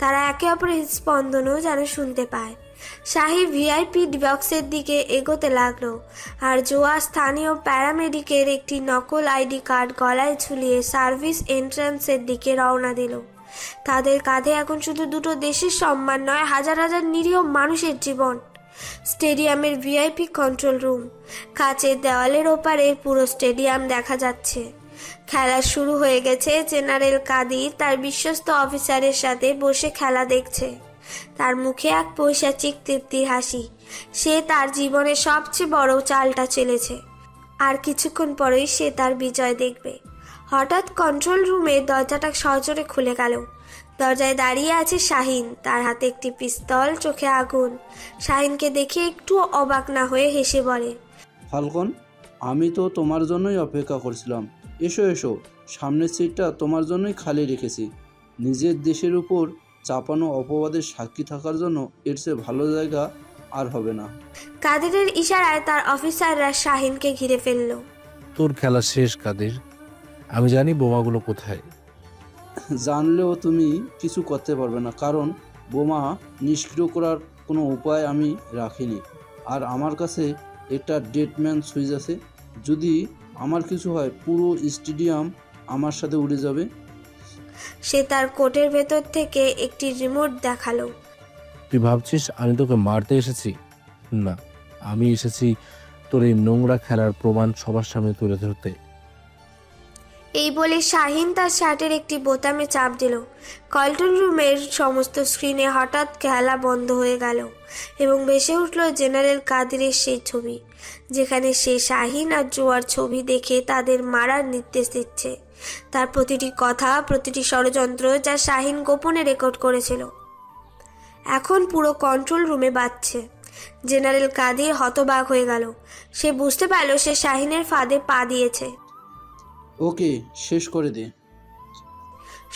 তারা একে অপরের স্পন্দনও যেন শুনতে পায়। শাহি ভিআইপি বক্সের দিকে এগোতে লাগলো, আর জোয়া স্থানীয় প্যারামেডিকের একটি নকল আইডি কার্ড গলায় ঝুলিয়ে সার্ভিস এন্ট্রান্সের দিকে রওনা দিল। তাদের কাঁধে এখন শুধু দুটো দেশের সম্মান নয়, হাজার হাজার নিরীহ মানুষের জীবন। স্টেডিয়ামের ভিআইপি কন্ট্রোল রুম। কাচের দেওয়ালের ওপারে পুরো স্টেডিয়াম দেখা যাচ্ছে। খেলা শুরু হয়ে গেছে। জেনারেল কাদির তার বিশ্বস্ত অফিসারের সাথে বসে খেলা দেখছে। তার মুখে এক পৈশাচিক তৃপ্তির হাসি। সে তার জীবনের সবচেয়ে বড় চালটা চেলেছে, আর কিছুক্ষণ পরেই সে তার বিজয় দেখবে। হঠাৎ কন্ট্রোল রুমের দরজাটা সজোরে খুলে গেল। দরজায় দাঁড়িয়ে আছে শাহিন, তার হাতে একটি পিস্তল, চোখে আগুন। শাহিনকে দেখে একটু অবাক না হয়ে হেসে বলে, ফাল্কন, আমি তো তোমার জন্যই অপেক্ষা করছিলাম। এসো এসো, সামনের সিটটা তোমার জন্যই খালি রেখেছি। নিজের দেশের উপর চাপানো অপবাদের সাক্ষী থাকার জন্য এর চেয়ে ভালো জায়গা আর হবে না। কাদেরের ইশারায় তার অফিসাররা শাহিনকে ঘিরে ফেলল। তোর খেলা শেষ কাদের, আমি জানি বোমাগুলো কোথায়। জানলেও তুমি কিছু করতে পারবে না, কারণ বোমা নিষ্ক্রিয় করার কোনো উপায় আমি রাখিনি। আর আমার কাছে একটা ডেডম্যান সুইচ আছে। যদি আমার কিছু হয়, পুরো স্টেডিয়াম আমার সাথে উড়ে যাবে। সে তার কোটের ভেতর থেকে একটি রিমোট দেখালো। তুই ভাবছিস আমি তোকে মারতে এসেছি? না, আমি এসেছি তোর এই নোংরা খেলার প্রমাণ সবার সামনে তুলে ধরতে। এই বলে শাহিন তার শার্টের একটি বোতামে চাপ দিল। কন্ট্রোল রুমের সমস্ত স্ক্রিনে হঠাৎ খেলা বন্ধ হয়ে গেল এবং ভেসে উঠল জেনারেল কাদিরের সেই ছবি, যেখানে সে শাহিন আর জোয়ার ছবি দেখে তাদের মারার নির্দেশ দিচ্ছে। তার প্রতিটি কথা, প্রতিটি ষড়যন্ত্র যা শাহিন গোপনে রেকর্ড করেছিল, এখন পুরো কন্ট্রোল রুমে বাজছে। জেনারেল কাদির হতবাক হয়ে গেল। সে বুঝতে পারল সে শাহিনের ফাঁদে পা দিয়েছে। ওকে, শেষ করে দে।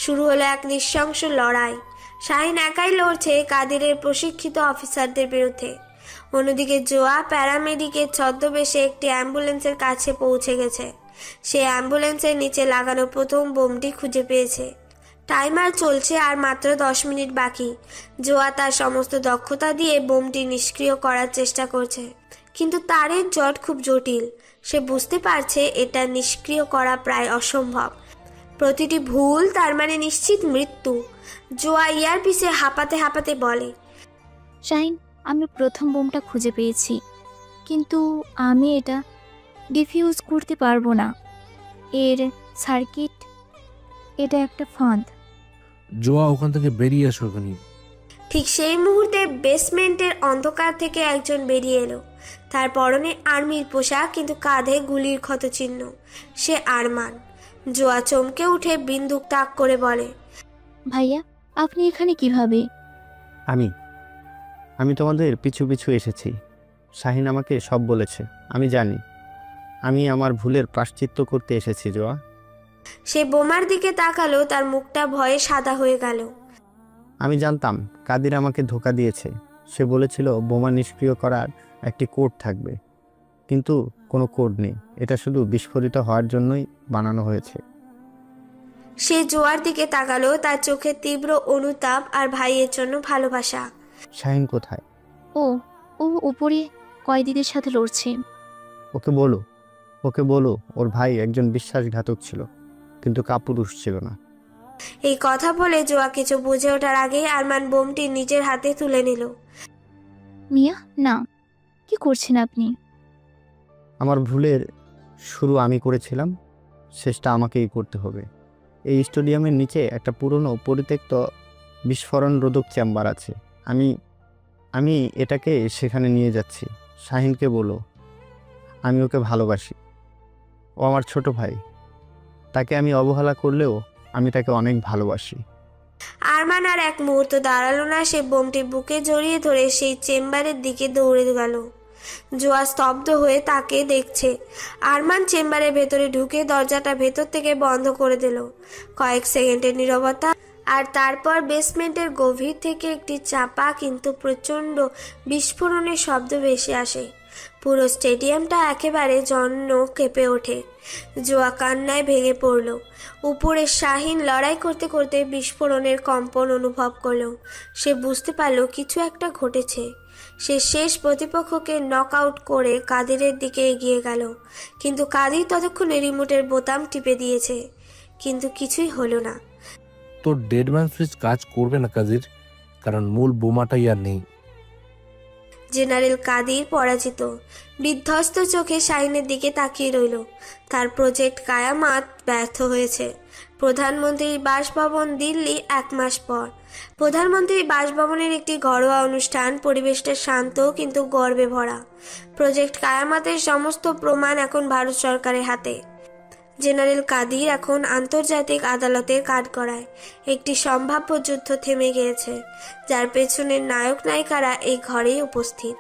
শুরু হলো এক নৃশংস লড়াই। শাহিন একাই লড়ছে কাদিরের প্রশিক্ষিত অফিসারদের বিরুদ্ধে। অন্যদিকে জোয়া প্যারামেডিকের ছদ্মবেশে একটি অ্যাম্বুলেন্সের কাছে পৌঁছে গেছে। সে অ্যাম্বুলেন্সের নিচে লাগানো প্রথম বোমটি খুঁজে পেয়েছে। টাইমার চলছে আর মাত্র 10 মিনিট বাকি। জোয়া তার সমস্ত দক্ষতা দিয়ে বোমটি নিষ্ক্রিয় করার চেষ্টা করছে, কিন্তু তারের জট খুব জটিল। সে বুঝতে পারছে এটা নিষ্ক্রিয় করা প্রায় অসম্ভব। প্রতিটি ভুল তার মানে নিশ্চিত মৃত্যু। জোয়া ইয়ারপিসে হাঁপাতে হাঁপাতে বলে, শাহিন, আমি প্রথম বোমটা খুঁজে পেয়েছি, কিন্তু আমি এটা ডিফিউজ করতে পারবো না। এর সার্কিট, এটা একটা ফাঁদ। জোয়া, ওখান থেকে বেরিয়ে আসো এখনই। ঠিক সেই মুহূর্তে বেসমেন্টের অন্ধকার থেকে একজন বেরিয়ে এলো। তার পরনে আর্মির পোশাক, কিন্তু কাঁধে গুলির ক্ষতচিহ্ন। সে আরমান। জোয়া চমকে উঠে বিন্দুক তাক করে বলে, ভাইয়া, আপনি এখানে কিভাবে? আমি তোমাদের পিছু পিছু এসেছি। শাহিন আমাকে সব বলেছে। আমি জানি আমি আমার ভুলের প্রায়শ্চিত্ত করতে এসেছি জোয়া। সে বোমার দিকে তাকালো। তার মুখটা ভয়ে সাদা হয়ে গেল। আমি জানতাম কাদির আমাকে ধোঁকা দিয়েছে। সে বলেছিল বোমা নিষ্ক্রিয় করার একটি কোড থাকবে, কিন্তু কোনো কোড নেই। এটা শুধু বিস্ফোরিত হওয়ার জন্যই বানানো হয়েছে। সে জোয়ার দিকে তাকালো। তার চোখে তীব্র অনুতাপ আর ভাইয়ের জন্য ভালোবাসা। শাহিন কোথায়? ও উপরে কয়েদিদের সাথে লড়ছে। ওকে বলো ওর ভাই একজন বিশ্বাসঘাতক ছিল, কিন্তু কাপুরুষ ছিল না। এই কথা বলে জোয়া কিছু বুঝে ওঠার আগেই আরমান বোমটি নিজের হাতে তুলে নিল। মিয়া, না, কি করছেন আপনি? আমার ভুলের শুরু আমি করেছিলাম, শেষটা আমাকেই করতে হবে। এই স্টেডিয়ামের নিচে একটা পুরনো পরিত্যক্ত বিস্ফোরণ রোধক চেম্বার আছে। আমি এটাকে সেখানে নিয়ে যাচ্ছি। শাহিনকে বলো আমি ওকে ভালোবাসি। ও আমার ছোট ভাই। তাকে আমি অবহেলা করলেও আমি তাকে অনেক ভালোবাসি। আরমান আর এক মুহূর্ত দাঁড়ালো না। সে বোমটি বুকে জড়িয়ে ধরে সেই চেম্বারের দিকে দৌড়ে গেল। জোয়া স্তব্ধ হয়ে তাকে দেখছে। আরমান চেম্বারের ভেতরে ঢুকে দরজাটা ভেতর থেকে বন্ধ করে দিল। কয়েক সেকেন্ডের নীরবতা, আর তারপর বেসমেন্টের গভীর থেকে একটি চাপা কিন্তু প্রচণ্ড বিস্ফোরণের শব্দ ভেসে আসে। পুরো স্টেডিয়ামটা একেবারে জন্য কেঁপে ওঠে। জোয়া কান্নায় ভেঙে পড়ল। উপরে শাহিন লড়াই করতে করতে বিস্ফোরণের কম্পন অনুভব করল। সে বুঝতে পারল কিছু একটা ঘটেছে। সে শেষ প্রতিপক্ষকে নক আউট করে কাদিরের দিকে এগিয়ে গেল, কিন্তু কাদির ততক্ষণে রিমোটের বোতাম টিপে দিয়েছে। কিন্তু কিছুই হলো না। তোর ডেডম্যান সুইচ কাজ করবে না কাদির, কারণ মূল বোমাটাই আর নেই। জেনারেল কাদির পরাজিত। বিধ্বস্ত চোখে শাহিনের দিকে তাকিয়ে রইল। তার প্রজেক্ট কায়ামাত ব্যর্থ হয়েছে। প্রধানমন্ত্রীর বাসভবন, দিল্লি, 1 মাস পর। প্রধানমন্ত্রীর বাসভবনের একটি ঘরোয়া অনুষ্ঠান। পরিবেশটা শান্ত কিন্তু গর্বে ভরা। প্রজেক্ট কায়ামাতের সমস্ত প্রমাণ এখন ভারত সরকারের হাতে। জেনারেল কাদির এখন আন্তর্জাতিক আদালতের কাঠগড়ায়। একটি সম্ভাব্য যুদ্ধ থেমে গিয়েছে, যার পেছনের নায়ক নায়িকারা এই ঘরেই উপস্থিত।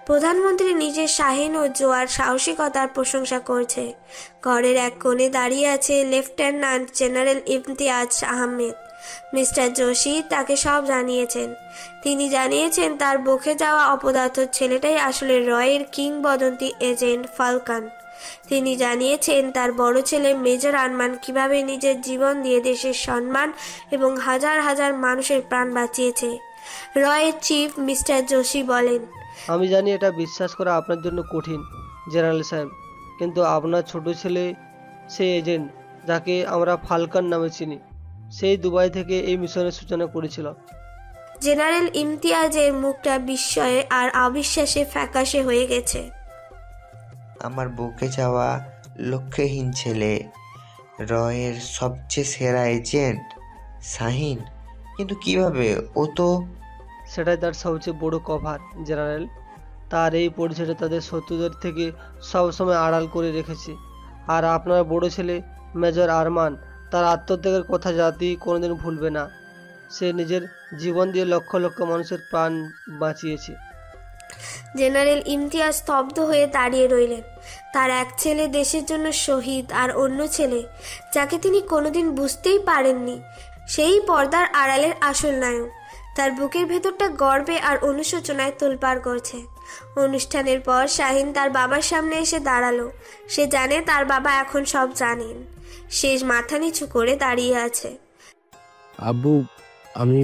প্রধানমন্ত্রী নিজের শাহিন ও জোয়ার সাহসিকতার প্রশংসা করছে। ঘরের এক কোণে দাঁড়িয়ে আছে lieutenant general Imtiaz Ahmed. Mister Joshi তাকে সব জানিয়েছেন। তিনি জানিয়েছেন তার বকে যাওয়া অপদার্থ ছেলেটাই আসলে রয়ের কিংবদন্তি এজেন্ট ফালকন। তিনি জানিয়েছেন তার বড় ছেলে মেজর আরমান কিভাবে নিজের জীবন দিয়ে দেশের সম্মান এবং হাজার হাজার মানুষের প্রাণ বাঁচিয়েছে। রয়ের চিফ মিস্টার যোশী বলেন, আমি জানি এটা বিশ্বাস করা আপনার জন্য কঠিন জেনারেল সাহেব, কিন্তু আপনার ছোট ছেলে সে এজেন্ট যাকে আমরা ফালকন নামে চিনি, সেই দুবাই থেকে এই মিশনের সূচনা করেছিল। জেনারেল ইমতিয়াজের মুখটা বিস্ময়ে আর অবিশ্বাসে ফ্যাকাশে হয়ে গেছে। আমার বুকে যাওয়া লক্ষ্যহীন ছেলে রয়ের সবচেয়ে সেরা এজেন্ট শাহিন, কিন্তু কিভাবে? ও তো সেটাই তার সবচেয়ে বড় কভার, জেনারেল। তার এই পরিচয়টা তাদের শত্রুদের থেকে সবসময় আড়াল করে রেখেছে। আর আপনার বড় ছেলে মেজর আরমান, তার আত্মত্যাগের কথা জাতি কোনোদিন ভুলবে না। সে নিজের জীবন দিয়ে লক্ষ লক্ষ মানুষের প্রাণ বাঁচিয়েছে। জেনারেল ইমতিয়াজ স্তব্ধ হয়ে দাঁড়িয়ে রইলেন। তার এক ছেলে দেশের জন্য শহীদ, আর অন্য ছেলে যাকে তিনি কোনোদিন বুঝতেই পারেননি, সেই পর্দার আড়ালের আসল নায়ক। তার বুকের ভেতরটা গর্বে আর অনুশোচনায় তোলপাড় করছে। অনুষ্ঠানের পর শাহিন তার বাবার সামনে এসে দাঁড়ালো। সে জানে তার বাবা এখন সব জানেন। সে মাথা নিচু করে দাঁড়িয়ে আছে। আব্বু, আমি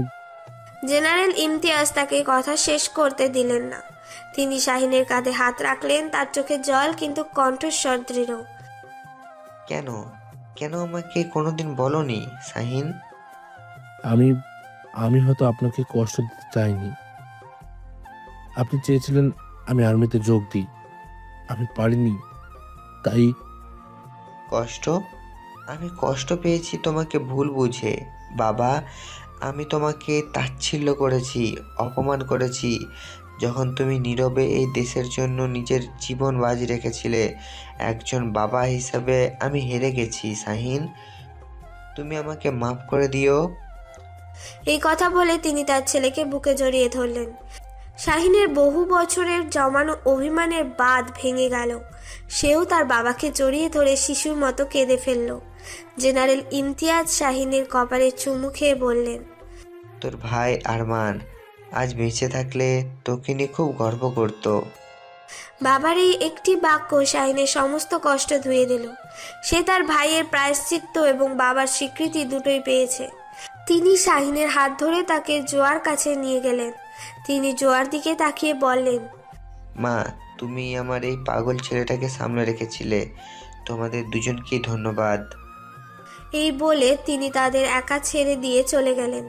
জেনারেল ইমতিয়াজ তাকে কথা শেষ করতে দিলেন না। তিনি শাহিনের কাঁধে হাত রাখলেন, তার চোখে জল কিন্তু কণ্ঠস্বর দৃঢ়। কেন কেন আমাকে কোনোদিন বলনি শাহিন? আমি আমি হয়তো আপনাকে কষ্ট দিতে চাইনি। আপনি চেয়েছিলেন আমি আর্মিতে যোগ দিই, আমি পারিনি, তাই কষ্ট? আমি কষ্ট পেয়েছি তোমাকে ভুল বুঝে বাবা। আমি তোমাকে তাচ্ছিল্য করেছি, অপমান করেছি। যখন তুমি নীরবে এই দেশের জন্য নিজের জীবন বাজি রেখেছিলে, একজন বাবা হিসাবে আমি হেরে গেছি শাহিন। তুমি আমাকে মাফ করে দিও। এই কথা বলে তিনি তার ছেলেকে বুকে জড়িয়ে ধরলেন। শাহিনের বহু বছরের জমানো অভিমানের বাঁধ ভেঙে গেল। সেও তার বাবাকে জড়িয়ে ধরে শিশুর মতো কেঁদে ফেলল। জেনারেল ইমতিয়াজ শাহিনের কপালে চুমু খেয়ে বললেন, তোর ভাই আরমান আজ বেঁচে থাকলে তোকে নিয়ে খুব গর্ব করত। বাবার এই একটি বাক্য শাহিনের সমস্ত কষ্ট ধুয়ে দিল। সে তার ভাইয়ের প্রায়শ্চিত্ত এবং বাবার স্বীকৃতি দুটোই পেয়েছে। তিনি শাহিনের হাত ধরে তাকে জোয়ার কাছে নিয়ে গেলেন। তিনি জোয়ার দিকে তাকিয়ে বললেন, মা, তুমি আমার এই পাগল ছেলেটাকে সামলে রেখেছিলে। তোমাদের দুজনকেই ধন্যবাদ। এই বলে তিনি তাদের একা ছেড়ে দিয়ে চলে গেলেন।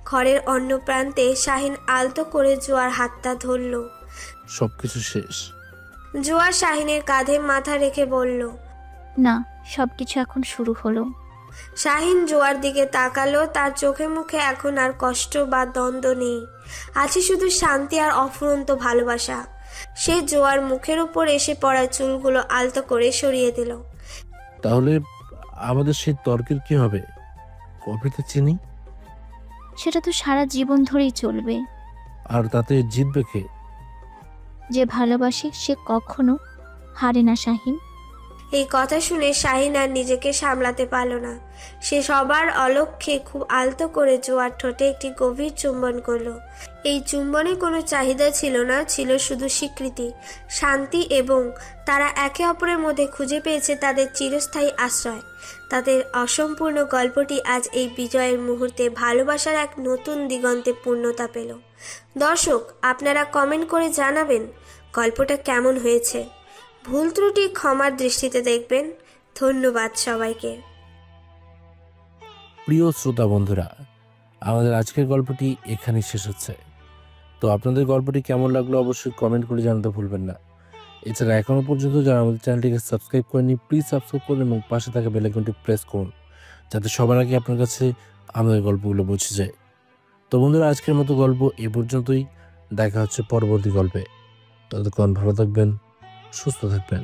ঘরের অন্য প্রান্তে শাহিন আলতো করে জোয়ার হাতটা ধরল। সবকিছু শেষ। জোয়ার শাহিনের কাঁধে মাথা রেখে বলল, না, সবকিছু এখন শুরু হলো। শাহিন জোয়ার দিকে তাকালো। তার চোখে মুখে এখন আর কষ্ট বা দ্বন্দ্ব নেই, আছে শুধু শান্তি আর অফুরন্ত ভালোবাসা। সে জোয়ার মুখের উপর এসে পড়া চুলগুলো আলতো করে সরিয়ে দিল। তাহলে আমাদের সেই তর্কের কি হবে? কফিতে চিনি, সেটা তো সারা জীবন ধরেই চলবে। আর তাতে জিতবে কে? যে ভালোবাসে সে কখনো হারে না শাহিন। এই কথা শুনে শাহিন আর নিজেকে সামলাতে পারল না। সে সবার অলক্ষ্যে খুব আলতো করে জোয়ার ঠোঁটে একটি গভীর চুম্বন করলো। এই চুম্বনে কোনো চাহিদা ছিল না, ছিল শুধু স্বীকৃতি, শান্তি, এবং তারা একে অপরের মধ্যে খুঁজে পেয়েছে তাদের চিরস্থায়ী আশ্রয়। তাদের অসম্পূর্ণ গল্পটি আজ এই বিজয়ের মুহূর্তে ভালোবাসার এক নতুন দিগন্তে পূর্ণতা পেল। দর্শক, আপনারা কমেন্ট করে জানাবেন গল্পটা কেমন হয়েছে। ভুল ত্রুটি ক্ষমার দৃষ্টিতে দেখবেন। ধন্যবাদ সবাইকে। প্রিয় শ্রোতা বন্ধুরা, আমাদের আজকের গল্পটি এখানেই শেষ হচ্ছে। তো আপনাদের গল্পটি কেমন লাগলো অবশ্যই কমেন্ট করে জানাতে ভুলবেন না। এছাড়া এখনও পর্যন্ত যারা আমাদের চ্যানেলটিকে সাবস্ক্রাইব করেনি, প্লিজ সাবস্ক্রাইব করুন এবং পাশে থাকা বেল আইকনটি প্রেস করুন, যাতে সবার আগে আপনার কাছে আমাদের গল্পগুলো পৌঁছে যায়। তো বন্ধুরা, আজকের মতো গল্প এ পর্যন্তই। দেখা হচ্ছে পরবর্তী গল্পে। ততক্ষণ ভালো থাকবেন, সুস্থ থাকবেন।